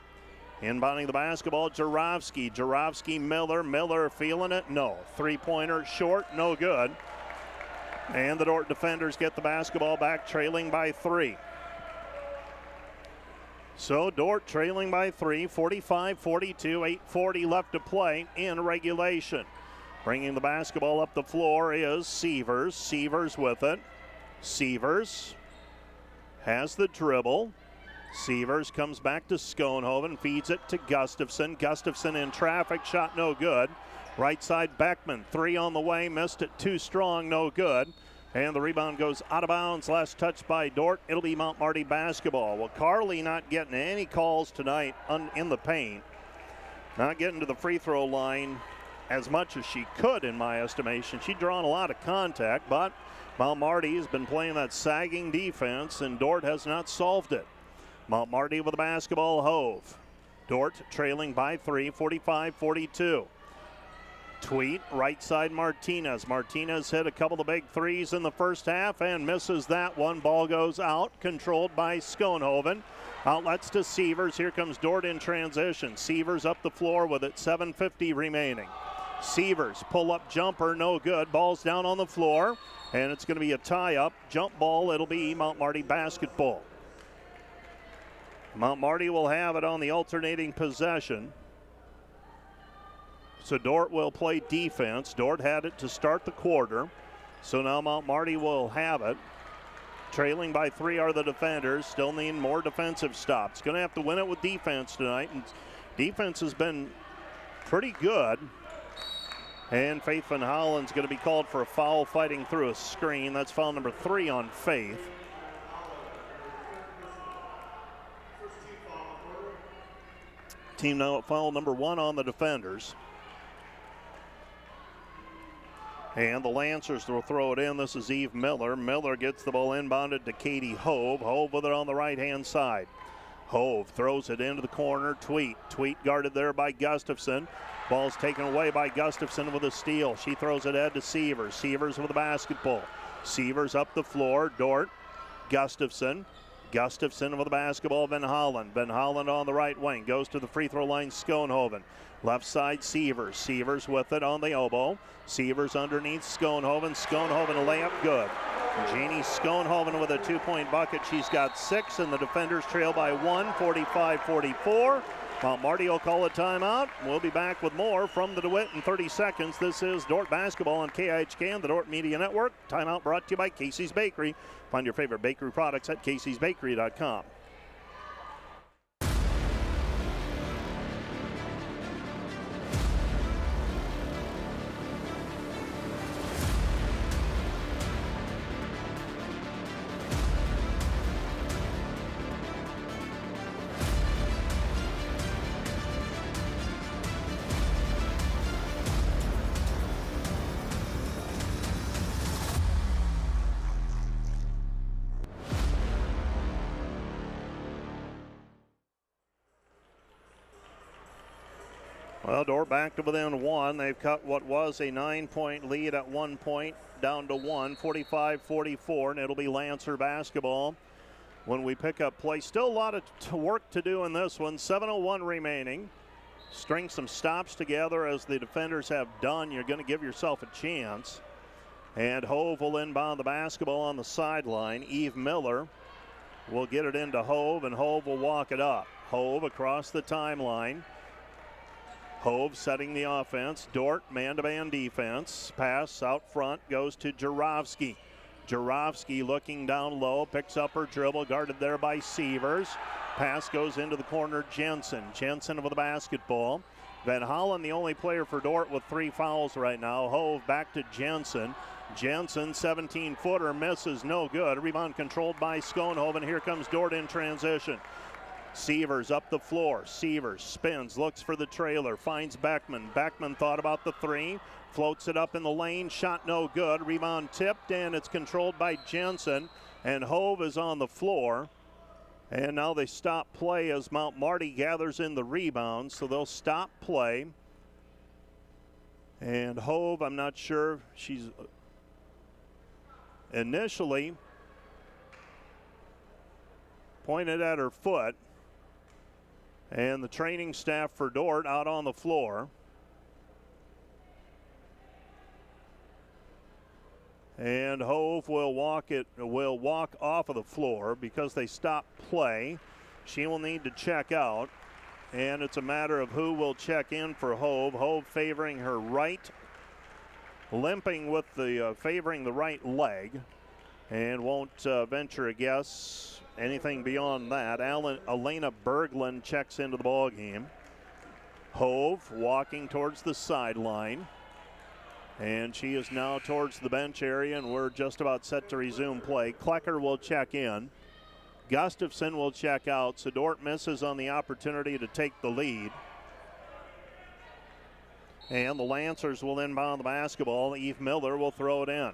Inbounding the basketball, Jarowski. Jarowski, Miller. Miller feeling it? No. 3-pointer short, no good. And the Dordt defenders get the basketball back, trailing by 3. So Dordt trailing by 3, 45-42, 8:40 left to play in regulation. Bringing the basketball up the floor is Sievers. Sievers with it. Sievers has the dribble. Sievers comes back to Schoenhoven, feeds it to Gustafson. Gustafson in traffic, shot no good. Right side Beckman, 3 on the way, missed it too strong, no good. And the rebound goes out of bounds. Last touch by Dordt. It'll be Mount Marty basketball. Well, Carly not getting any calls tonight in the paint. Not getting to the free throw line as much as she could, in my estimation. She'd drawn a lot of contact, but Mount Marty has been playing that sagging defense, and Dordt has not solved it. Mount Marty with the basketball, Hove. Dordt trailing by 3, 45-42. Tweet, right side Martinez. Martinez hit a couple of big threes in the first half and misses that one. Ball goes out, controlled by Schoenhoven. Outlets to Sievers. Here comes Dordt in transition. Sievers up the floor with it, 7:50 remaining. Sievers, pull-up jumper, no good. Ball's down on the floor, and it's going to be a tie-up. Jump ball, it'll be Mount Marty basketball. Mount Marty will have it on the alternating possession. So Dordt will play defense. Dordt had it to start the quarter. So now Mount Marty will have it. Trailing by 3 are the defenders. Still need more defensive stops. Going to have to win it with defense tonight. And defense has been pretty good. And Faith Van Holland's going to be called for a foul fighting through a screen. That's foul number 3 on Faith. Team now at foul number 1 on the defenders. And the Lancers will throw it in. This is Eve Miller. Miller gets the ball inbounded to Katie Hove. Hove with it on the right-hand side. Hove throws it into the corner. Tweet guarded there by Gustafson. Ball's taken away by Gustafson with a steal. She throws it ahead to Sievers. Sievers with the basketball. Sievers up the floor. Dordt. Gustafson. Gustafson with the basketball. Van Holland. Van Holland on the right wing. Goes to the free throw line. Schoenhoven. Left side Sievers. Sievers with it on the elbow. Sievers underneath Schoenhoven. Schoenhoven a layup good. Jeannie Schoenhoven with a 2-point bucket. She's got 6, and the defenders trail by 1, 45-44. Mount Marty will call a timeout. We'll be back with more from the DeWitt in 30 seconds. This is Dordt basketball on KIHK and the Dordt Media Network. Timeout brought to you by Casey's Bakery. Find your favorite bakery products at caseysbakery.com. Well, Dordt back to within one. They've cut what was a 9-point lead at one point down to one, 45-44, and it'll be Lancer basketball when we pick up play. Still a lot of work to do in this one. 7:01 remaining. String some stops together as the defenders have done. You're going to give yourself a chance. And Hove will inbound the basketball on the sideline. Eve Miller will get it into Hove, and Hove will walk it up. Hove across the timeline. Hove setting the offense. Dordt man-to-man defense. Pass out front goes to Jarofsky. Jarofsky looking down low, picks up her dribble, guarded there by Sievers. Pass goes into the corner, Jensen. Jensen with the basketball. Van Hollen, the only player for Dordt with 3 fouls right now. Hove back to Jensen. Jensen, 17-footer, misses, no good. Rebound controlled by Schoenhoven. Here comes Dordt in transition. Sievers up the floor. Sievers spins, looks for the trailer, finds Beckman. Beckman thought about the 3, floats it up in the lane, shot no good. Rebound tipped, and it's controlled by Jensen. And Hove is on the floor. And now they stop play as Mount Marty gathers in the rebound, so they'll stop play. And Hove, I'm not sure, she's initially pointed at her foot. And the training staff for Dordt out on the floor. And Hove will walk off of the floor because they stopped play. She will need to check out, and it's a matter of who will check in for Hove. Hove favoring her right, limping with the favoring the right leg, and won't venture a guess anything beyond that. Elena Berglund checks into the ball game. Hove walking towards the sideline. And she is now towards the bench area, and we're just about set to resume play. Klecker will check in. Gustafson will check out, so Dordt misses on the opportunity to take the lead. And the Lancers will inbound the basketball. Eve Miller will throw it in.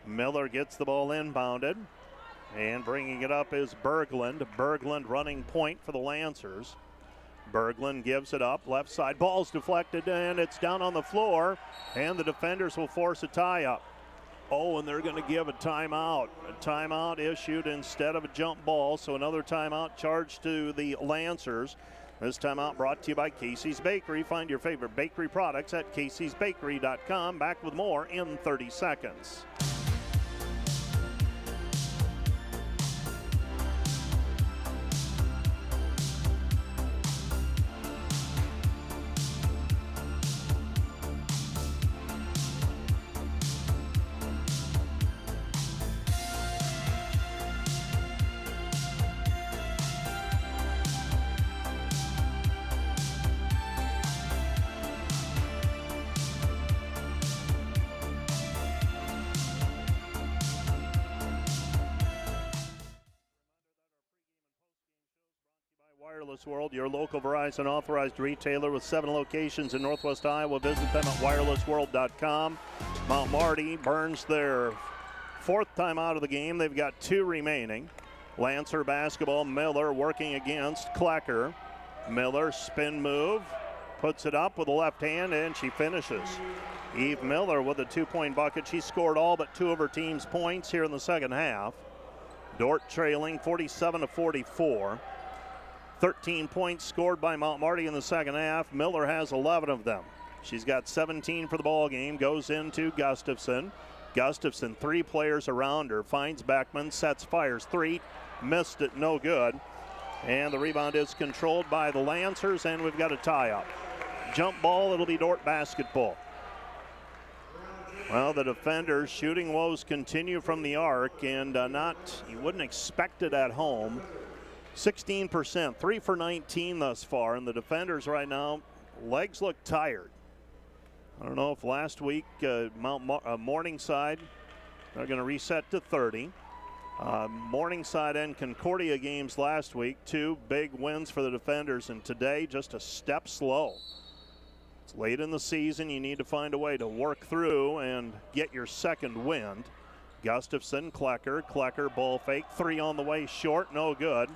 Miller gets the ball inbounded, and bringing it up is Berglund. Berglund running point for the Lancers. Berglund gives it up, left side, ball's deflected, and it's down on the floor, and the defenders will force a tie-up. Oh, and they're going to give a timeout. A timeout issued instead of a jump ball, so another timeout charged to the Lancers. This timeout brought to you by Casey's Bakery. Find your favorite bakery products at caseysbakery.com. Back with more in 30 seconds. Wireless World, your local Verizon authorized retailer with 7 locations in Northwest Iowa. Visit them at wirelessworld.com. Mount Marty burns their 4th time out of the game. They've got 2 remaining. Lancer basketball, Miller working against Klecker. Miller spin move, puts it up with the left hand, and she finishes. Eve Miller with a 2-point bucket. She scored all but 2 of her team's points here in the second half. Dordt trailing 47-44. 13 points scored by Mount Marty in the second half. Miller has 11 of them. She's got 17 for the ball game. Goes into Gustafson. Gustafson, 3 players around her. Finds Beckman, sets, fires 3. Missed it, no good. And the rebound is controlled by the Lancers, and we've got a tie-up. Jump ball, it'll be Dordt basketball. Well, the defenders' shooting woes continue from the arc, and you wouldn't expect it at home. 16%, 3 for 19 thus far, and the defenders right now, legs look tired. I don't know if last week Morningside, they're going to reset to 30. Morningside and Concordia games last week, 2 big wins for the defenders, and today just a step slow. It's late in the season. You need to find a way to work through and get your second wind. Gustafson, Klecker, ball fake, 3 on the way, short, no good.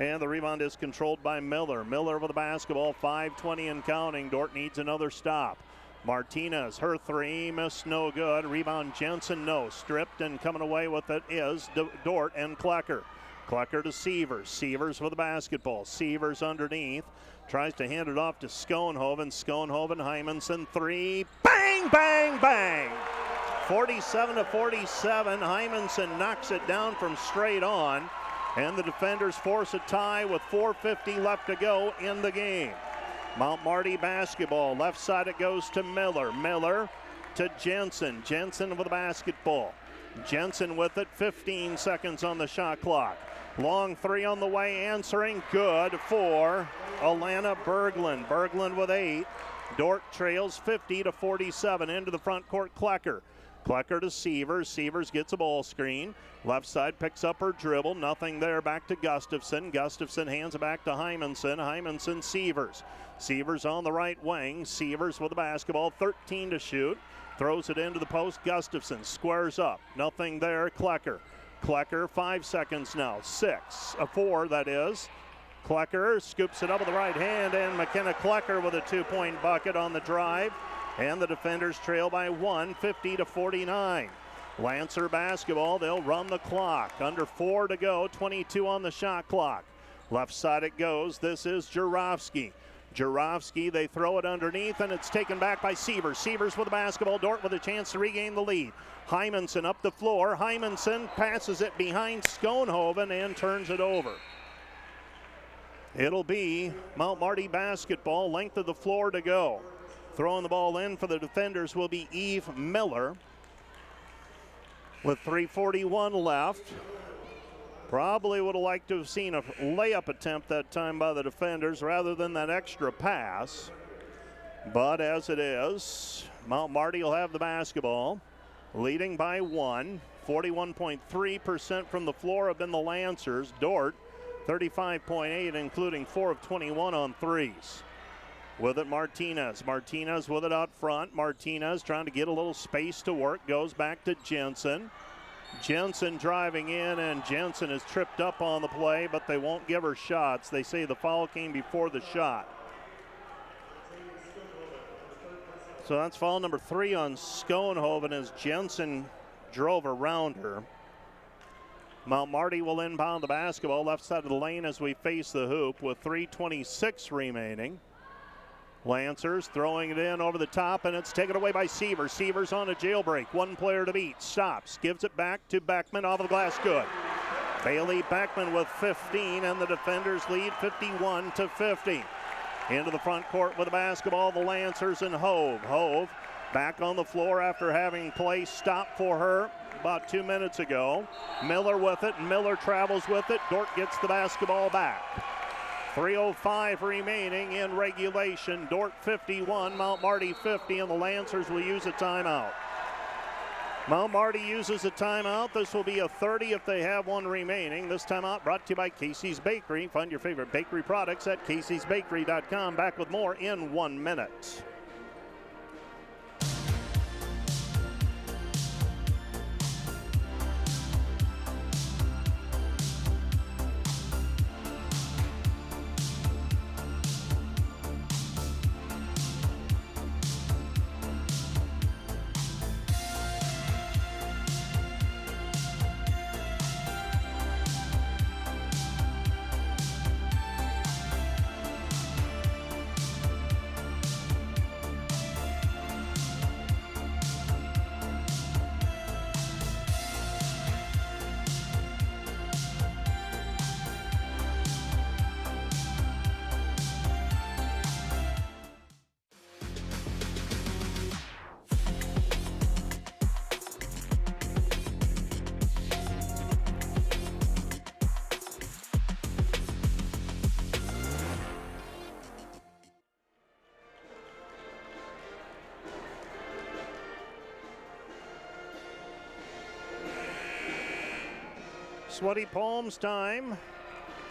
And the rebound is controlled by Miller. Miller with the basketball, 5:20 and counting. Dordt needs another stop. Martinez, her three, missed, no good. Rebound Jensen, no. Stripped, and coming away with it is Dordt and Klecker. Klecker to Sievers. Sievers with the basketball. Sievers underneath. Tries to hand it off to Schoenhoven. Schoenhoven, Hymanson, three. Bang, bang, bang! 47-47. Hymanson knocks it down from straight on. And the defenders force a tie with 4:50 left to go in the game. Mount Marty basketball. Left side it goes to Miller. Miller to Jensen. Jensen with the basketball. Jensen with it. 15 seconds on the shot clock. Long three on the way, answering. Good for Alana Berglund. Berglund with 8. Dordt trails 50-47 into the front court. Klecker. Klecker to Sievers. Sievers gets a ball screen. Left side picks up her dribble. Nothing there. Back to Gustafson. Gustafson hands it back to Hymanson. Hymanson, Sievers. Sievers on the right wing. Sievers with the basketball. 13 to shoot. Throws it into the post. Gustafson squares up. Nothing there. Klecker. Klecker, 5 seconds now. 4 that is. Klecker scoops it up with the right hand, and McKenna Klecker with a 2-point bucket on the drive. And the defenders trail by 1, 50-49. Lancer basketball, they'll run the clock. Under 4 to go, 22 on the shot clock. Left side it goes. This is Jurovsky. Jurovsky, they throw it underneath, and it's taken back by Sievers. Sievers with the basketball. Dordt with a chance to regain the lead. Hymanson up the floor. Hymanson passes it behind Schoenhoven and turns it over. It'll be Mount Marty basketball. Length of the floor to go. Throwing the ball in for the defenders will be Eve Miller. With 3:41 left. Probably would have liked to have seen a layup attempt that time by the defenders rather than that extra pass. But as it is, Mount Marty will have the basketball. Leading by 1. 41.3% from the floor have been the Lancers. Dordt, 35.8, including 4 of 21 on threes. With it, Martinez. Martinez with it out front. Martinez trying to get a little space to work. Goes back to Jensen. Jensen driving in, and Jensen is tripped up on the play, but they won't give her shots. They say the foul came before the shot. So that's foul number 3 on Schoenhoven as Jensen drove around her. Mount Marty will inbound the basketball left side of the lane as we face the hoop with 3:26 remaining. Lancers throwing it in over the top, and it's taken away by Sievers. Sievers on a jailbreak. One player to beat. Stops. Gives it back to Beckman off the glass. Good. Bailey Beckman with 15, and the defenders lead 51-50. Into the front court with the basketball, the Lancers and Hove. Hove back on the floor after having play stopped for her about 2 minutes ago. Miller with it. Miller travels with it. Dordt gets the basketball back. 3:05 remaining in regulation. Dordt 51, Mount Marty 50, and the Lancers will use a timeout. Mount Marty uses a timeout. This will be a 30 if they have one remaining. This timeout brought to you by Casey's Bakery. Find your favorite bakery products at caseysbakery.com. Back with more in 1 minute. Sweaty palms time.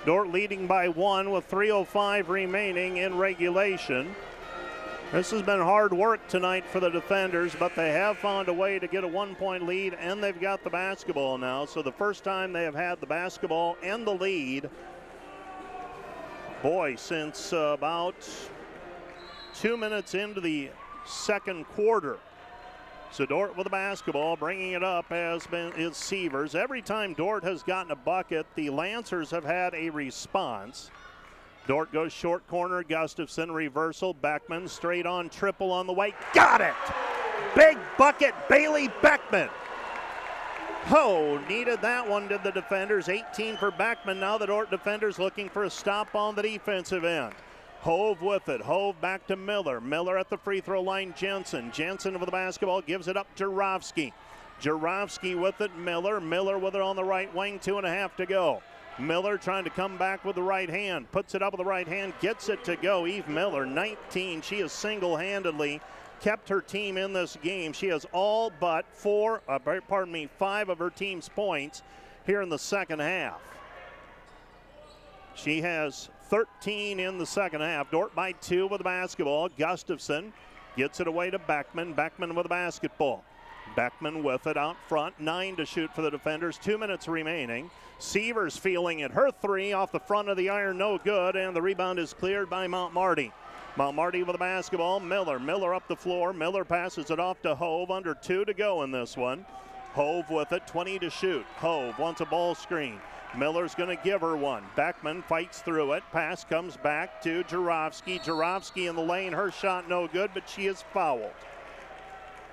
Dordt leading by 1 with 3:05 remaining in regulation. This has been hard work tonight for the defenders, but they have found a way to get a 1-point lead, and they've got the basketball now. So the first time they have had the basketball and the lead Boy, since about 2 minutes into the second quarter. So Dordt with the basketball, bringing it up is Sievers. Every time Dordt has gotten a bucket, the Lancers have had a response. Dordt goes short corner, Gustafson reversal, Beckman straight on triple on the way. Got it! Big bucket, Bailey Beckman. Oh, needed that one, did the defenders. 18 for Beckman. Now the Dordt defenders looking for a stop on the defensive end. Hove with it. Hove back to Miller. Miller at the free throw line. Jensen. Jensen with the basketball. Gives it up. Jarofsky. Jarofsky with it. Miller. Miller with it on the right wing. 2.5 to go. Miller trying to come back with the right hand. Puts it up with the right hand. Gets it to go. Eve Miller, 19. She has single-handedly kept her team in this game. She has all but 5 of her team's points here in the second half. She has 13 in the second half. Dordt by 2 with the basketball. Gustafson gets it away to Beckman. Beckman with the basketball. Beckman with it out front. 9 to shoot for the defenders. 2 minutes remaining. Sievers feeling it. Her 3 off the front of the iron, no good, and the rebound is cleared by Mount Marty. Mount Marty with the basketball. Miller up the floor. Miller passes it off to Hove. Under 2 to go in this one. Hove with it. 20 to shoot. Hove wants a ball screen. Miller's going to give her one. Beckman fights through it. Pass comes back to Jarofsky. Jarofsky in the lane. Her shot no good, but she is fouled.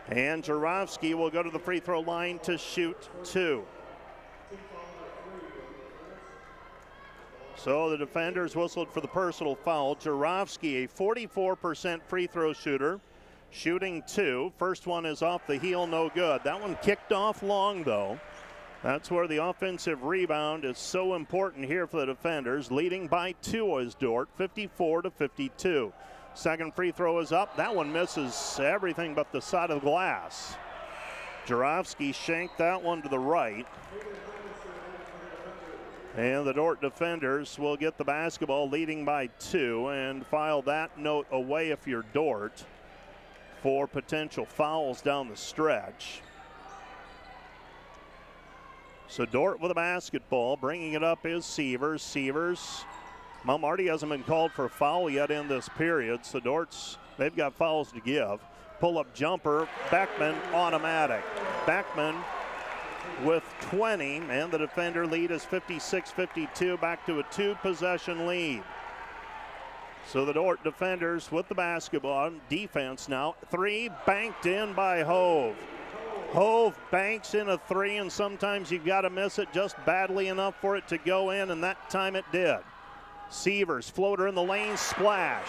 And Jarofsky will go to the free throw line to shoot 2. So the defenders whistled for the personal foul. Jarofsky, a 44% free throw shooter, shooting 2. First one is off the heel, no good. That one kicked off long, though. That's where the offensive rebound is so important here for the defenders. Leading by 2 is Dordt, 54-52. Second free throw is up. That one misses everything but the side of the glass. Jarofsky shanked that one to the right. And the Dordt defenders will get the basketball, leading by 2, and file that note away if you're Dordt for potential fouls down the stretch. So Dordt with the basketball, bringing it up is Sievers. Sievers, Mount Marty hasn't been called for a foul yet in this period, so they've got fouls to give. Pull-up jumper, Beckman, automatic. Beckman with 20, and the defender lead is 56-52, back to a 2-possession lead. So the Dordt defenders with the basketball, defense now. 3 banked in by Hove. Hove banks in a 3, and sometimes you've got to miss it just badly enough for it to go in, and that time it did. Sievers, floater in the lane, splash.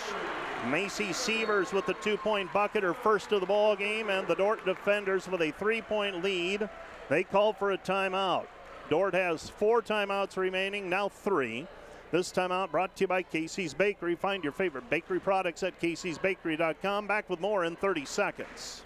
Macy Sievers with the 2-point bucket, her first of the ball game, and the Dordt defenders with a 3-point lead. They called for a timeout. Dordt has 4 timeouts remaining, now 3. This timeout brought to you by Casey's Bakery. Find your favorite bakery products at caseysbakery.com. Back with more in 30 seconds.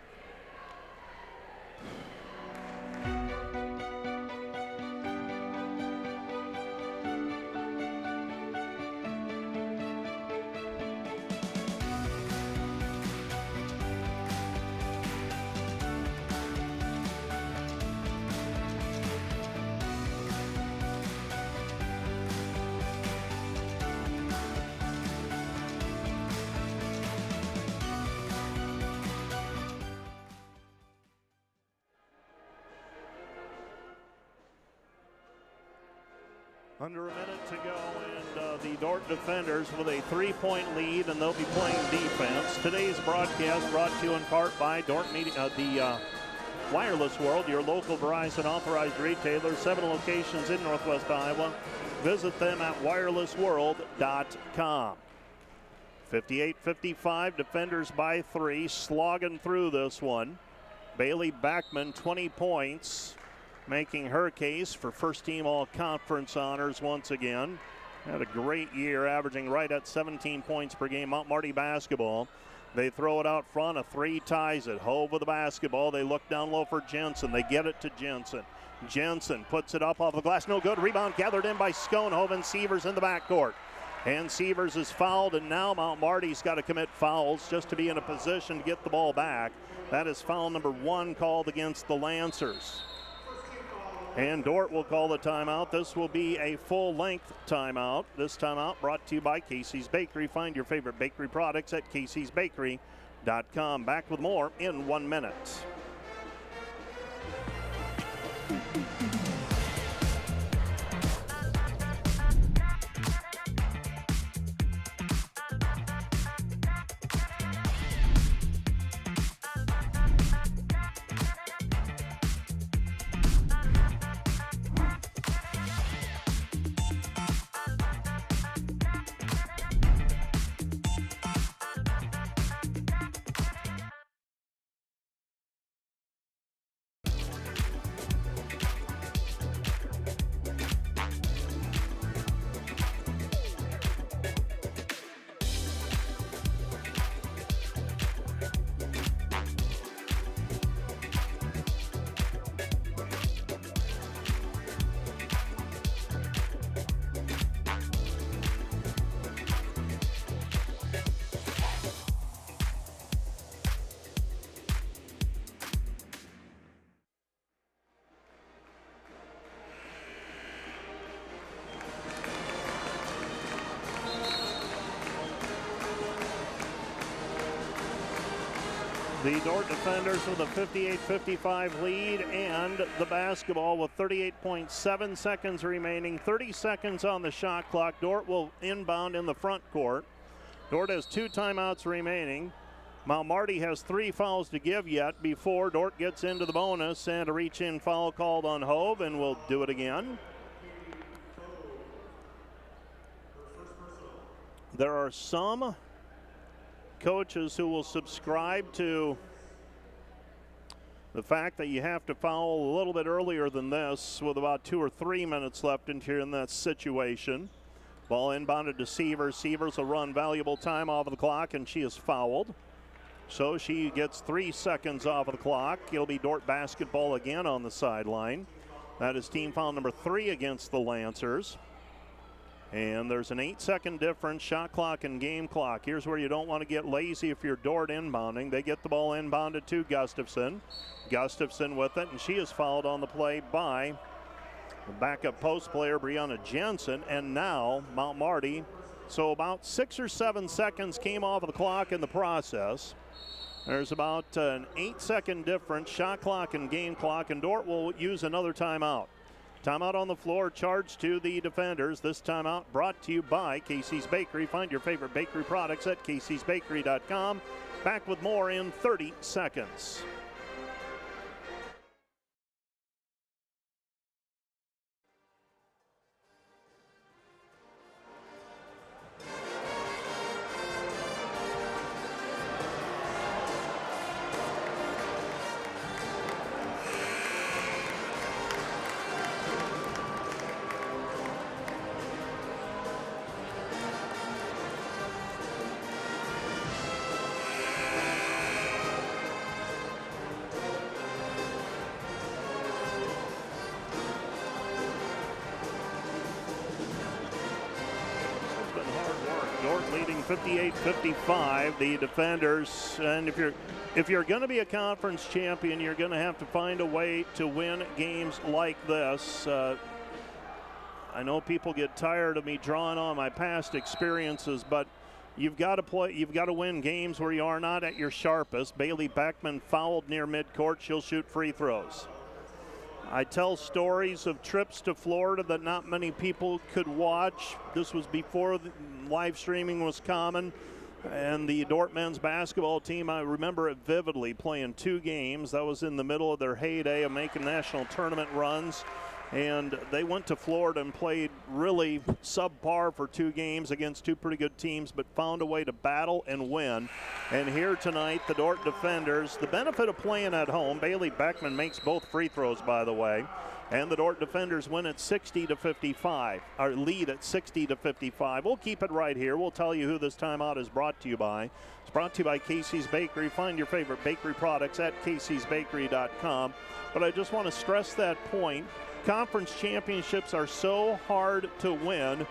Under a minute to go, and the Dordt defenders with a 3-point lead, and they'll be playing defense. Today's broadcast brought to you in part by Dordt Media, the Wireless World, your local Verizon authorized retailer. 7 locations in Northwest Iowa. Visit them at wirelessworld.com. 58-55, defenders by 3, slogging through this one. Bailey Beckman, 20 points. Making her case for first-team all-conference honors once again. Had a great year, averaging right at 17 points per game. Mount Marty basketball. They throw it out front. A 3 ties it. Hove with the basketball. They look down low for Jensen. They get it to Jensen. Jensen puts it up off the glass. No good. Rebound gathered in by Skonehove, and Sievers in the backcourt. And Sievers is fouled, and now Mount Marty's got to commit fouls just to be in a position to get the ball back. That is foul number 1 called against the Lancers. And Dordt will call the timeout. This will be a full-length timeout. This timeout brought to you by Casey's Bakery. Find your favorite bakery products at caseysbakery.com. Back with more in 1 minute. The Dordt defenders with a 58-55 lead and the basketball with 38.7 seconds remaining. 30 seconds on the shot clock. Dordt will inbound in the front court. Dordt has 2 timeouts remaining. Marty has 3 fouls to give yet before Dordt gets into the bonus, and a reach-in foul called on Hove, and we'll do it again. There are some coaches who will subscribe to the fact that you have to foul a little bit earlier than this with about 2 or 3 minutes left in that situation. Ball inbounded to Sievers. Sievers will run valuable time off of the clock, and she is fouled. So she gets 3 seconds off of the clock. It'll be Dordt basketball again on the sideline. That is team foul number 3 against the Lancers. And there's an 8-second difference, shot clock and game clock. Here's where you don't want to get lazy if you're Dordt inbounding. They get the ball inbounded to Gustafson. Gustafson with it, and she is fouled on the play by the backup post player, Brianna Jensen. And now Mount Marty. So about 6 or 7 seconds came off of the clock in the process. There's about an 8-second difference, shot clock and game clock, and Dordt will use another timeout. Timeout on the floor, charged to the defenders. This timeout brought to you by Casey's Bakery. Find your favorite bakery products at caseysbakery.com. Back with more in 30 seconds. Dordt leading 58-55. The defenders, and if you're going to be a conference champion, you're going to have to find a way to win games like this. I know people get tired of me drawing on my past experiences, but you've got to win games where you are not at your sharpest. Bailey Beckman fouled near midcourt. She'll shoot free throws. I tell stories of trips to Florida that not many people could watch. This was before live streaming was common. And the Dordt men's basketball team, I remember it vividly, playing 2 games. That was in the middle of their heyday of making national tournament runs. And they went to Florida and played really subpar for 2 games against 2 pretty good teams, but found a way to battle and win. And here tonight, the Dordt defenders, the benefit of playing at home, Bailey Beckman makes both free throws, by the way. And the Dordt defenders win at 60-55, or lead at 60-55. We'll keep it right here. We'll tell you who this timeout is brought to you by. It's brought to you by Casey's Bakery. Find your favorite bakery products at caseysbakery.com. But I just want to stress that point. Conference championships are so hard to win,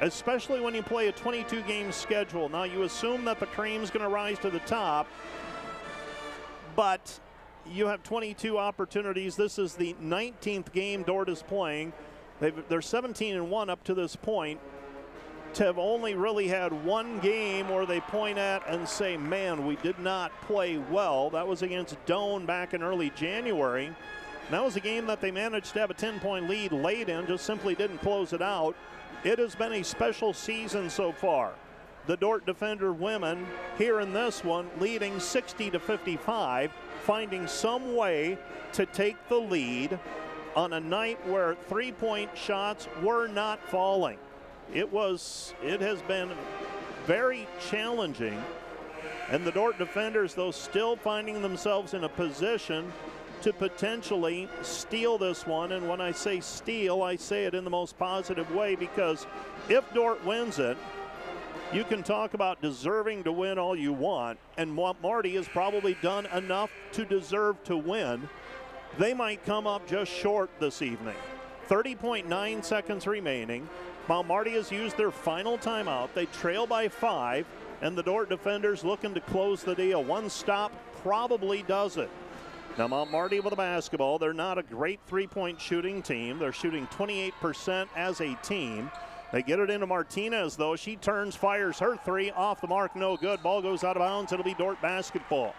especially when you play a 22-game schedule. Now, you assume that the cream's going to rise to the top, but you have 22 opportunities. This is the 19th game Dordt is playing. They're 17-1 up to this point. To have only really had one game where they point at and say, man, we did not play well. That was against Doane back in early January. And that was a game that they managed to have a 10-point lead late in, just simply didn't close it out. It has been a special season so far. The Dordt Defender women here in this one leading 60-55, finding some way to take the lead on a night where three-point shots were not falling. It has been very challenging, and the Dordt Defenders, though, still finding themselves in a position to potentially steal this one. And when I say steal, I say it in the most positive way, because if Dordt wins it, you can talk about deserving to win all you want, and Marty has probably done enough to deserve to win. They might come up just short this evening. 30.9 seconds remaining. Mount Marty has used their final timeout. They trail by 5, and the Dordt Defenders looking to close the deal. One stop probably does it. Now Mount Marty with the basketball. They're not a great three-point shooting team. They're shooting 28% as a team. They get it into Martinez, though. She turns, fires her three, off the mark, no good. Ball goes out of bounds. It'll be Dordt basketball.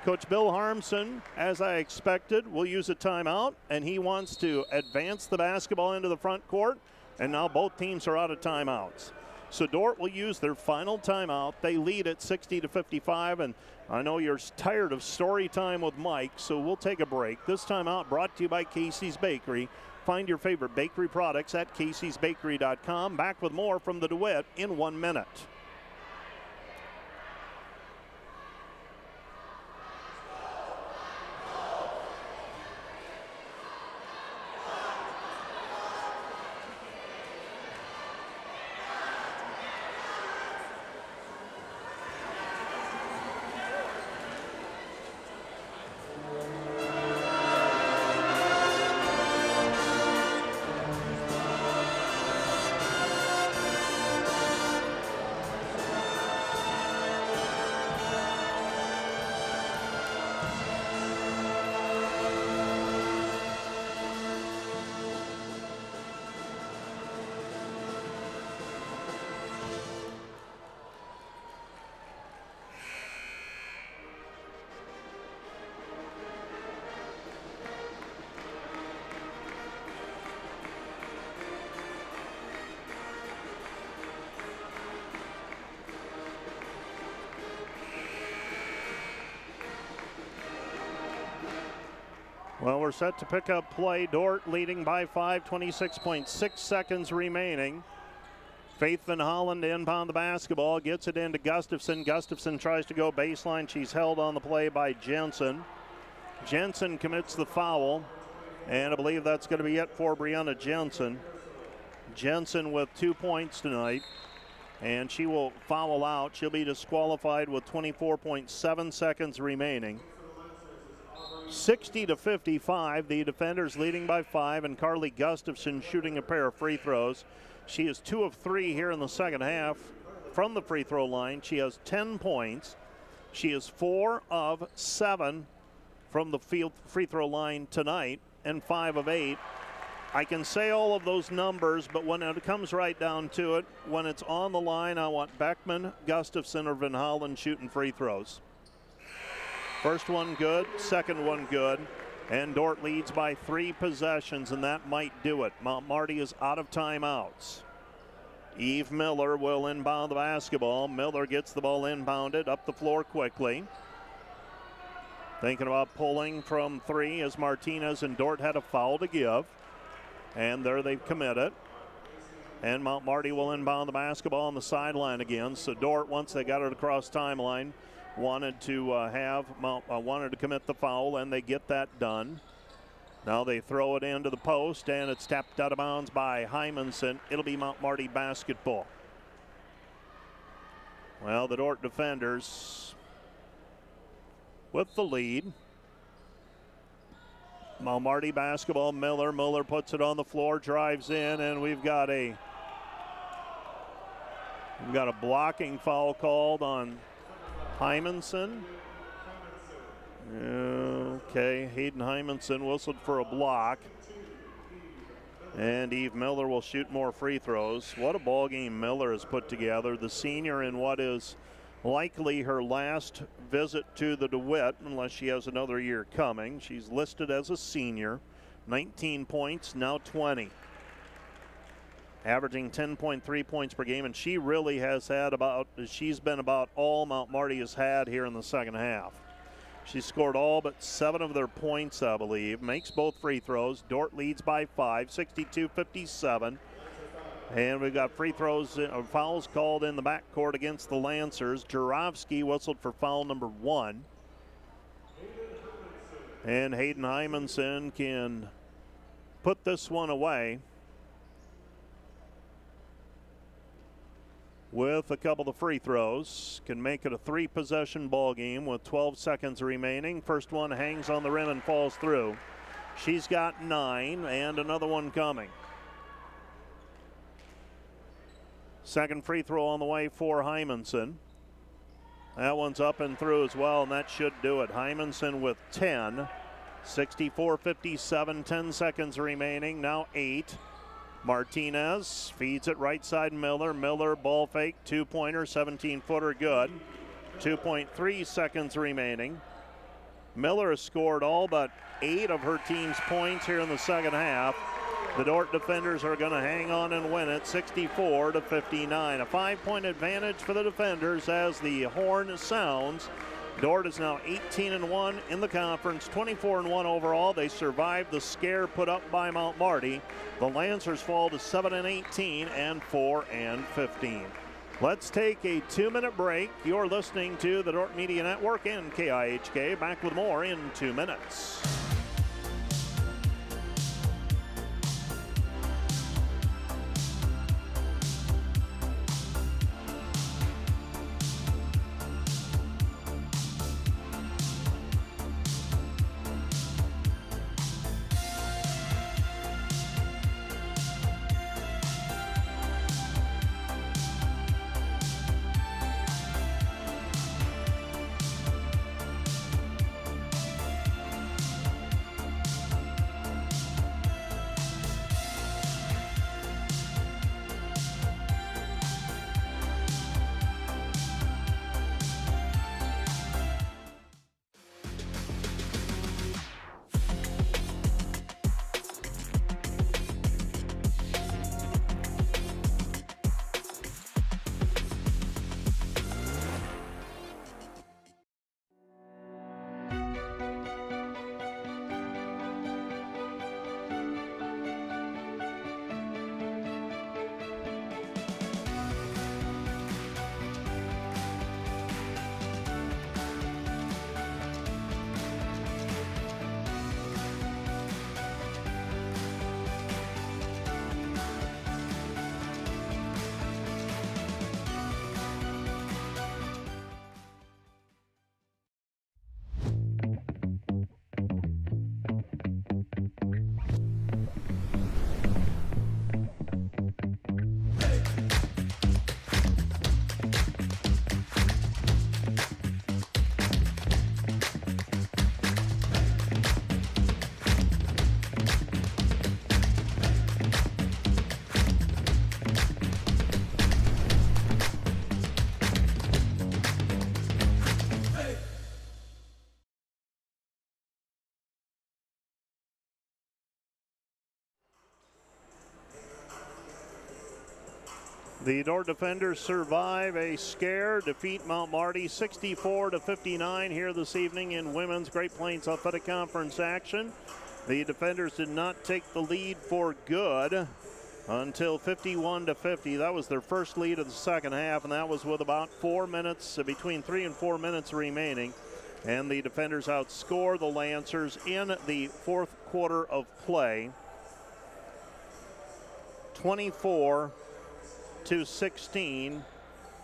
Coach Bill Harmson, as I expected, will use a timeout, and he wants to advance the basketball into the front court. And now both teams are out of timeouts. So Dordt will use their final timeout. They lead at 60-55, and I know you're tired of story time with Mike, so we'll take a break. This timeout brought to you by Casey's Bakery. Find your favorite bakery products at caseysbakery.com. Back with more from the DeWitt in 1 minute. Well, we're set to pick up play. Dordt leading by 5, 26.6 seconds remaining. Faith Van Hollen to inbound the basketball, gets it into Gustafson. Gustafson tries to go baseline. She's held on the play by Jensen. Jensen commits the foul, and I believe that's going to be it for Brianna Jensen. Jensen with 2 points tonight, and she will foul out. She'll be disqualified with 24.7 seconds remaining. 60-55, the Defenders leading by 5, and Carly Gustafson shooting a pair of free throws. She is 2 of 3 here in the second half from the free throw line. She has 10 points. She is 4 of 7 from the free throw line tonight, and 5 of 8. I can say all of those numbers, but when it comes right down to it, when it's on the line, I want Beckman, Gustafson, or Van Hollen shooting free throws. First one good, second one good, and Dordt leads by 3 possessions, and that might do it. Mount Marty is out of timeouts. Eve Miller will inbound the basketball. Miller gets the ball inbounded up the floor quickly. Thinking about pulling from 3 as Martinez and Dordt had a foul to give, and there they've committed. And Mount Marty will inbound the basketball on the sideline again. So Dordt, once they got it across timeline, wanted to commit the foul, and they get that done. Now they throw it into the post, and it's tapped out of bounds by Hymanson. It'll be Mount Marty basketball. Well, the Dordt Defenders with the lead. Mount Marty basketball. Miller puts it on the floor, drives in, and we've got a blocking foul called on Hymanson. Okay, Hayden Hymanson whistled for a block. And Eve Miller will shoot more free throws. What a ball game Miller has put together. The senior in what is likely her last visit to the DeWitt, unless she has another year coming. She's listed as a senior. 19 points, now 20. Averaging 10.3 points per game, and she really has had she's been about all Mount Marty has had here in the second half. She scored all but 7 of their points, I believe. Makes both free throws. Dordt leads by 5, 62-57. And we've got free throws, fouls called in the backcourt against the Lancers. Jurovsky whistled for foul number 1. And Hayden Hymanson can put this one away with a couple of free throws. Can make it a 3-possession ball game with 12 seconds remaining. First one hangs on the rim and falls through. She's got 9 and another one coming. Second free throw on the way for Hymanson. That one's up and through as well, and that should do it. Hymanson with 10. 64-57, 10 seconds remaining, now 8. Martinez feeds it right side Miller. Miller ball fake, 2-pointer, 17-footer good. 2.3 seconds remaining. Miller has scored all but 8 of her team's points here in the second half. The Dordt defenders are going to hang on and win it 64-59. A 5-point advantage for the defenders as the horn sounds. Dordt is now 18-1 in the conference, 24-1 overall. They survived the scare put up by Mount Marty. The Lancers fall to 7-18 and 4-15. Let's take a 2-minute break. You're listening to the Dordt Media Network and KIHK. Back with more in 2 minutes. The Dordt defenders survive a scare, defeat Mount Marty 64-59 here this evening in women's Great Plains Athletic Conference action. The defenders did not take the lead for good until 51-50. That was their first lead of the second half, and that was with about 4 minutes, between 3 and 4 minutes remaining. And the defenders outscore the Lancers in the fourth quarter of play, 24-16,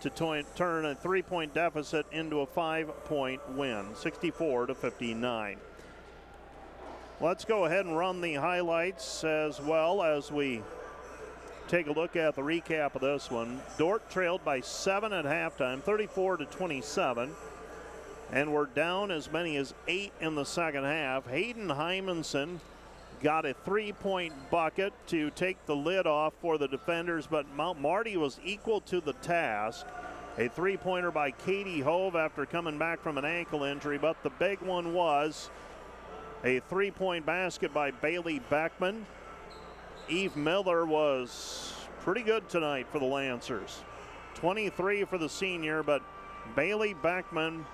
to turn a 3-point deficit into a 5-point win, 64-59. Let's go ahead and run the highlights as well as we take a look at the recap of this one. Dordt trailed by 7 at halftime, 34-27. and we're down as many as 8 in the second half. Hayden Hymanson got a 3-point bucket to take the lid off for the defenders, but Mount Marty was equal to the task. A 3-pointer by Katie Hove after coming back from an ankle injury, but the big one was a 3-point basket by Bailey Beckman. Eve Miller was pretty good tonight for the Lancers. 23 for the senior, but Bailey Beckman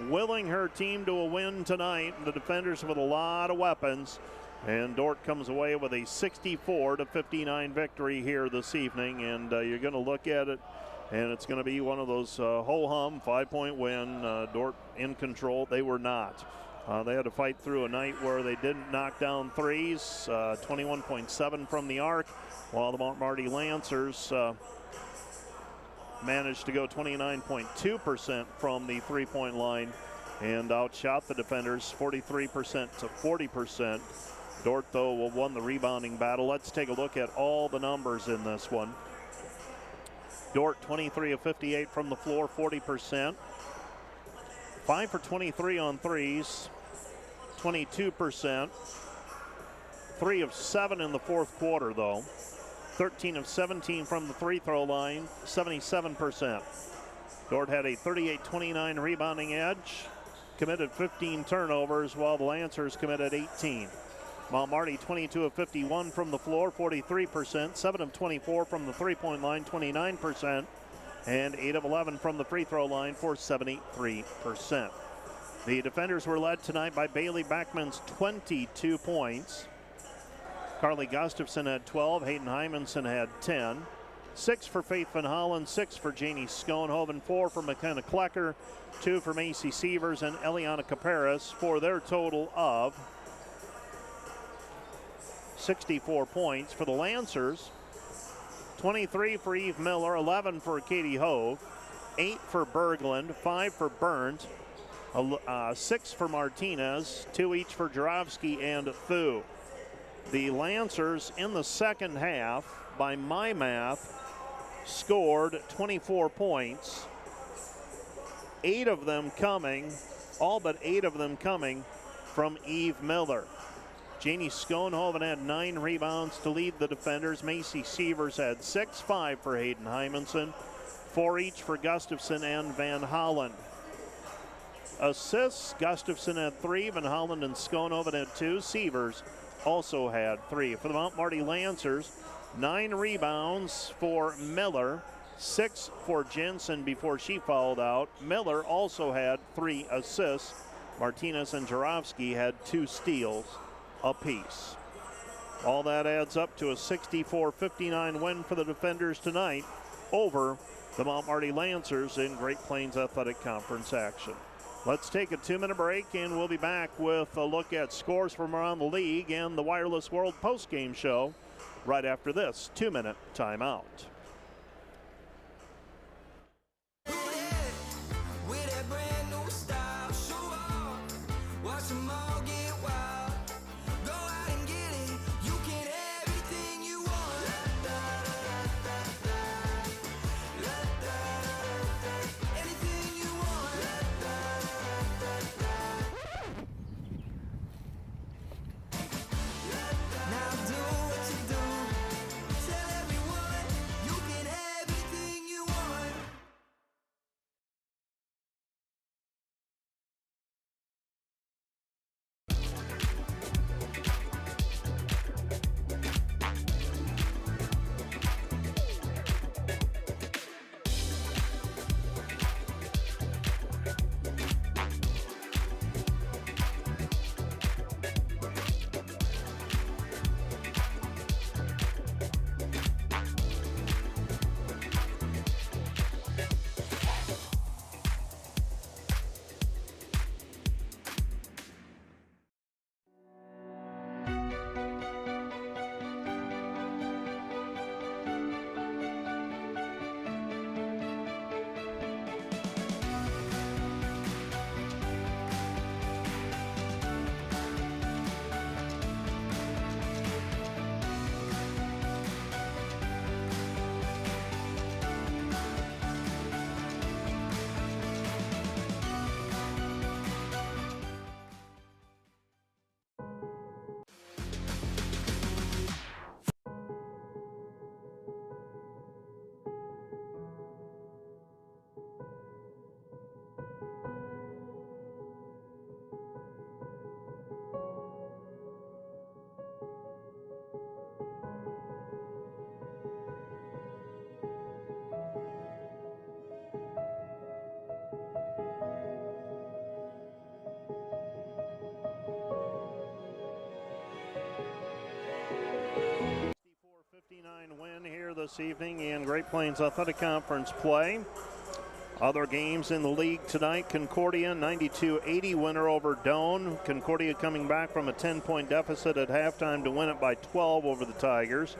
willing her team to a win tonight. The defenders with a lot of weapons, and Dordt comes away with a 64-59 victory here this evening. And you're going to look at it, and it's going to be one of those ho-hum 5-point win. Dordt in control. They were not. They had to fight through a night where they didn't knock down threes, 21.7 from the arc, while the Mount Marty Lancers managed to go 29.2% from the three-point line and outshot the defenders 43% to 40%. Dordt, though, won the rebounding battle. Let's take a look at all the numbers in this one. Dordt 23 of 58 from the floor, 40%. 5 for 23 on threes, 22%. 3 of 7 in the fourth quarter, though. 13 of 17 from the free throw line, 77%. Dordt had a 38-29 rebounding edge, committed 15 turnovers, while the Lancers committed 18. Mount Marty 22 of 51 from the floor, 43%. 7 of 24 from the three-point line, 29%. And 8 of 11 from the free throw line for 73%. The defenders were led tonight by Bailey Beckman's 22 points. Carly Gustafson had 12. Hayden Hymanson had 10. 6 for Faith Van Hollen, 6 for Janie Schoenhoven, 4 for McKenna Klecker, 2 for Macy Sievers and Eliana Caparis for their total of 64 points. For the Lancers, 23 for Eve Miller, 11 for Katie Hove, 8 for Berglund, 5 for Burnt, 6 for Martinez, 2 each for Jarofsky and Thu. The Lancers in the second half, by my math, scored 24 points, 8 of them coming, all but 8 of them coming from Eve Miller. Janie Schoenhoven had 9 rebounds to lead the defenders. Macy Sievers had 6, 5 for Hayden Hymanson, 4 each for Gustafson and Van Hollen. Assists, Gustafson had 3, Van Hollen and Schoenhoven had 2, Sievers also had 3. For the Mount Marty Lancers, 9 rebounds for Miller, 6 for Jensen before she fouled out. Miller also had 3 assists. Martinez and Jarofsky had 2 steals apiece. All that adds up to a 64-59 win for the defenders tonight over the Mount Marty Lancers in Great Plains Athletic Conference action. Let's take a 2-minute break, and we'll be back with a look at scores from around the league and the Wireless World postgame show right after this 2-minute timeout. Now do what you do. Tell everyone you this evening in Great Plains Athletic Conference play. Other games in the league tonight, Concordia 92-80 winner over Doane. Concordia coming back from a 10-point deficit at halftime to win it by 12 over the Tigers.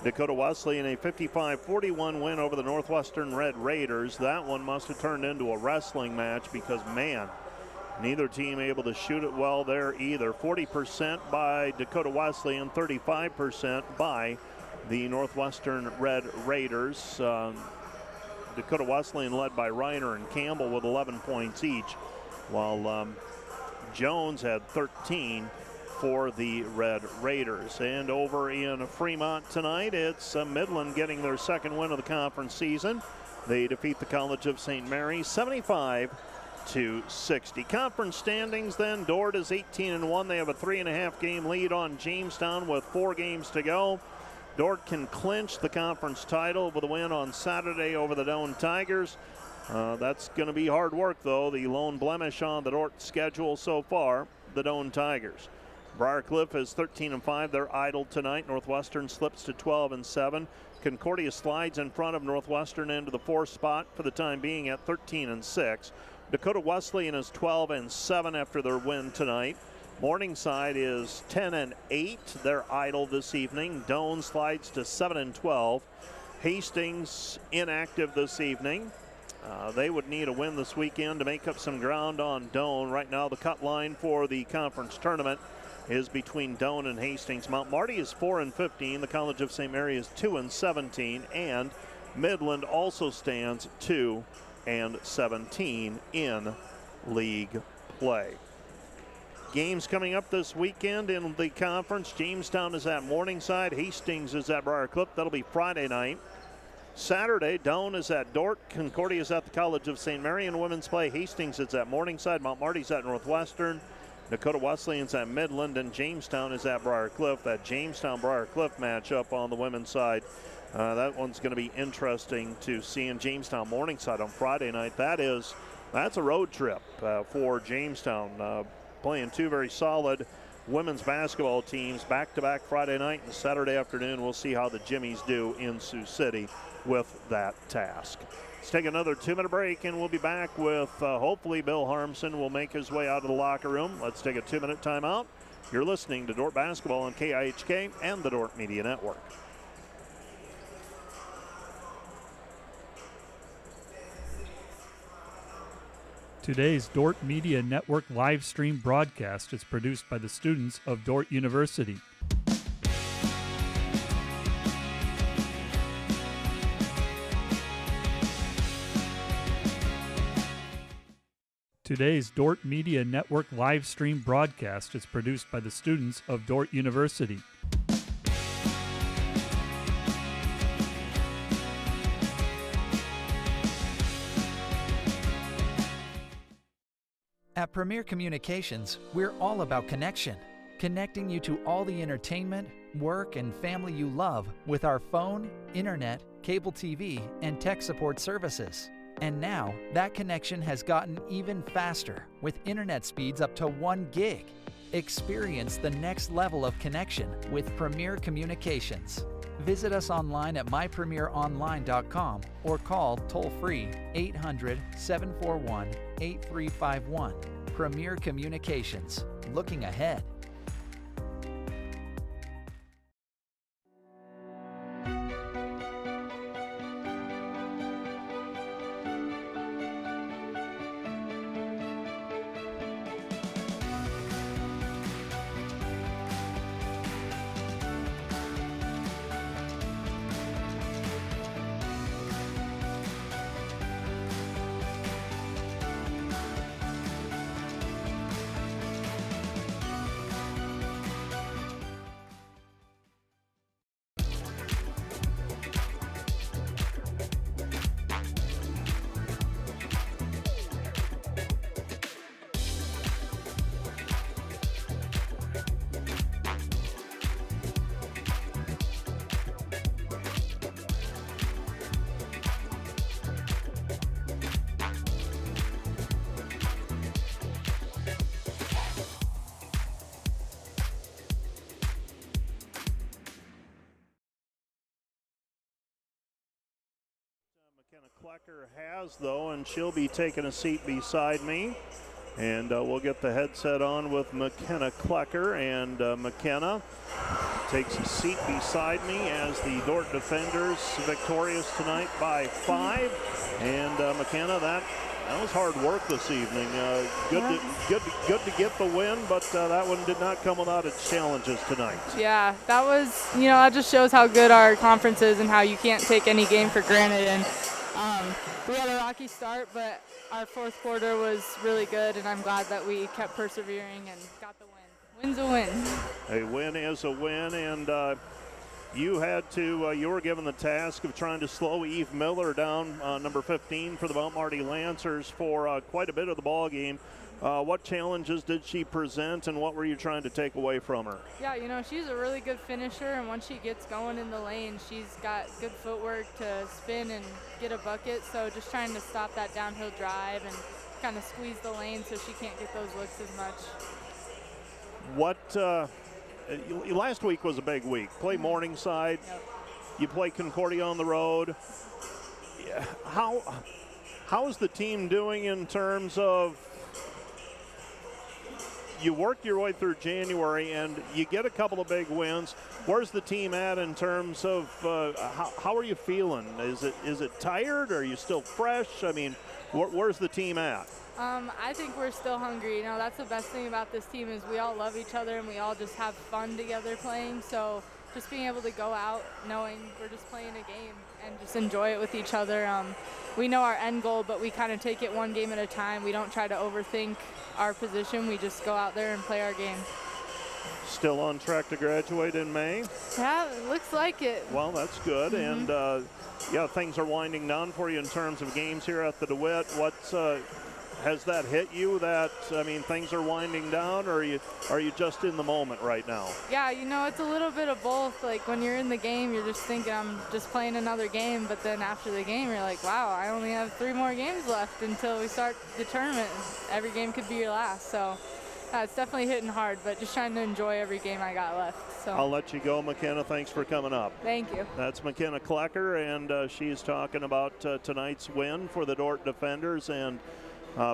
Dakota Wesleyan a 55-41 win over the Northwestern Red Raiders. That one must have turned into a wrestling match because, man, neither team able to shoot it well there either. 40% by Dakota Wesleyan, 35% by the Northwestern Red Raiders. Dakota Wesleyan led by Reiner and Campbell with 11 points each, while Jones had 13 for the Red Raiders. And over in Fremont tonight, it's Midland getting their second win of the conference season. They defeat the College of St. Mary 75-60. Conference standings then, Dordt is 18-1. They have a 3.5 game lead on Jamestown with 4 games to go. Dordt can clinch the conference title with a win on Saturday over the Doane Tigers. That's going to be hard work, though. The lone blemish on the Dordt schedule so far, the Doane Tigers. Briarcliff is 13-5. They're idle tonight. Northwestern slips to 12-7. Concordia slides in front of Northwestern into the 4th spot for the time being at 13-6. Dakota Wesleyan is 12-7 after their win tonight. Morningside is 10-8. They're idle this evening. Doane slides to 7-12. Hastings inactive this evening. They would need a win this weekend to make up some ground on Doane. Right now, the cut line for the conference tournament is between Doane and Hastings. Mount Marty is 4-15. The College of St. Mary is 2-17, and Midland also stands 2-17 in league play. Games coming up this weekend in the conference. Jamestown is at Morningside. Hastings is at Briarcliff. That'll be Friday night. Saturday, Doane is at Dordt. Concordia is at the College of St. Mary in women's play. Hastings is at Morningside. Mount Marty's at Northwestern. Dakota Wesleyan's at Midland, and Jamestown is at Briarcliff. That Jamestown-Briarcliff matchup on the women's side, that one's going to be interesting to see in Jamestown-Morningside on Friday night. That's a road trip for Jamestown. Playing 2 very solid women's basketball teams back-to-back Friday night and Saturday afternoon. We'll see how the Jimmies do in Sioux City with that task. Let's take another 2-minute break, and we'll be back with hopefully Bill Harmson will make his way out of the locker room. Let's take a 2-minute timeout. You're listening to Dordt Basketball on KIHK and the Dordt Media Network. Today's Dordt Media Network live stream broadcast is produced by the students of Dordt University. Today's Dordt Media Network live stream broadcast is produced by the students of Dordt University. At Premier Communications, we're all about connection. Connecting you to all the entertainment, work, and family you love with our phone, internet, cable TV, and tech support services. And now, that connection has gotten even faster with internet speeds up to 1 gig. Experience the next level of connection with Premier Communications. Visit us online at mypremieronline.com or call toll-free 800-741-8351. Premier Communications. Looking ahead. Klecker has, though, and she'll be taking a seat beside me. And we'll get the headset on with McKenna Klecker. And McKenna takes a seat beside me as the Dordt defenders victorious tonight by 5. And McKenna, that was hard work this evening. Good to get the win, but that one did not come without its challenges tonight. Yeah, that was, that just shows how good our conference is and how you can't take any game for granted. And we had a rocky start, but our fourth quarter was really good, and I'm glad that we kept persevering and got the win. Win's a win. A win is a win, and you were given the task of trying to slow Eve Miller down, number 15 for the Mount Marty Lancers, for quite a bit of the ball game. What challenges did she present, and what were you trying to take away from her? Yeah, she's a really good finisher, and once she gets going in the lane, she's got good footwork to spin and get a bucket. So just trying to stop that downhill drive and kind of squeeze the lane so she can't get those looks as much. Last week was a big week. Play Morningside. Yep. You play Concordia on the road. Yeah. How's the team doing in terms of, you worked your way through January and you get a couple of big wins. Where's the team at in terms of how are you feeling? Is it tired? Are you still fresh? I mean, where's the team at? I think we're still hungry. That's the best thing about this team is we all love each other and we all just have fun together playing. So just being able to go out knowing we're just playing a game and just enjoy it with each other. We know our end goal, but we kind of take it one game at a time. We don't try to overthink our position. We just go out there and play our game. Still on track to graduate in May? Yeah, it looks like it. Well, that's good. Mm-hmm. And things are winding down for you in terms of games here at the DeWitt. Has that hit you that, things are winding down, or are you just in the moment right now? Yeah, it's a little bit of both. Like when you're in the game, you're just thinking I'm just playing another game, but then after the game, you're like, wow, I only have 3 more games left until we start the tournament. Every game could be your last, so it's definitely hitting hard, but just trying to enjoy every game I got left. So I'll let you go, McKenna. Thanks for coming up. Thank you. That's McKenna Klecker, and she's talking about tonight's win for the Dordt defenders. And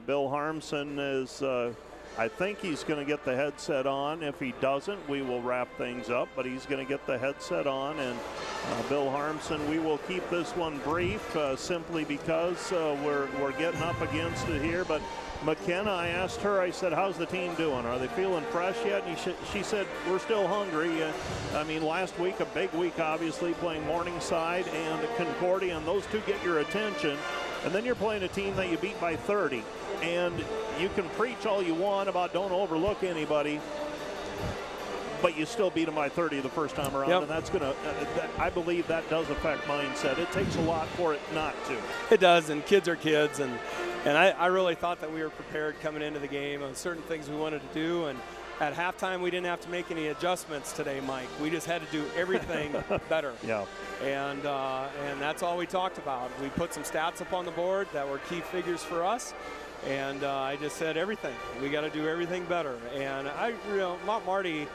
Bill Harmson is, I think he's going to get the headset on. If he doesn't, we will wrap things up, but he's going to get the headset on. And Bill Harmson, we will keep this one brief simply because we're getting up against it here. But McKenna, I asked her, I said, how's the team doing? Are they feeling fresh yet? And she said, we're still hungry. Last week, a big week, obviously, playing Morningside and Concordia, and those two get your attention. And then you're playing a team that you beat by 30. And you can preach all you want about don't overlook anybody, but you still beat them by 30 the first time around. Yep. And that's going to, I believe that does affect mindset. It takes a lot for it not to. It does, and kids are kids. And I really thought that we were prepared coming into the game on certain things we wanted to do. And at halftime, we didn't have to make any adjustments today, Mike. We just had to do everything better. Yeah. And that's all we talked about. We put some stats up on the board that were key figures for us. And I just said everything. We got to do everything better. And Mount Marty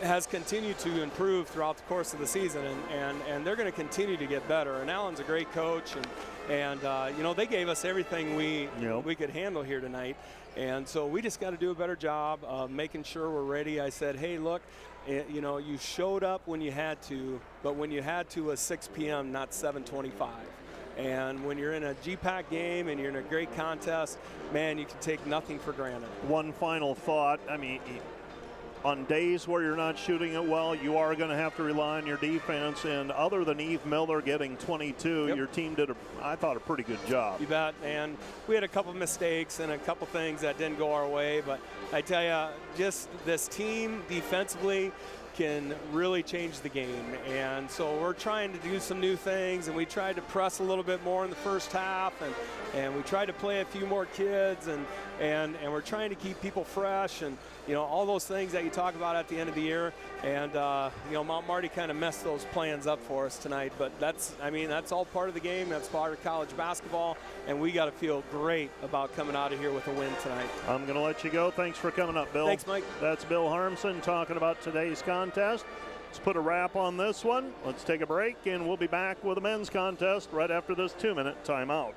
has continued to improve throughout the course of the season, and they're going to continue to get better. And Alan's a great coach, and they gave us everything we could handle here tonight. And so we just got to do a better job of making sure we're ready. I said, hey, look, you showed up when you had to, but when you had to was 6 p.m., not 7:25. And when you're in a GPAC game and you're in a great contest, man, you can take nothing for granted. One final thought. On days where you're not shooting it well, you are going to have to rely on your defense. And other than Eve Miller getting 22, yep, your team did, I thought, a pretty good job. You bet. And we had a couple mistakes and a couple things that didn't go our way. But I tell you, just this team defensively can really change the game. And so we're trying to do some new things, and we tried to press a little bit more in the first half, and we tried to play a few more kids, and we're trying to keep people fresh, and all those things that you talk about at the end of the year. And Mount Marty kind of messed those plans up for us tonight, but that's all part of the game. That's part of college basketball, and we got to feel great about coming out of here with a win tonight. I'm going to let you go. Thanks for coming up, Bill. Thanks, Mike. That's Bill Harmson talking about today's contest. contest. Let's put a wrap on this one. Let's take a break, and we'll be back with the men's contest right after this 2-minute timeout.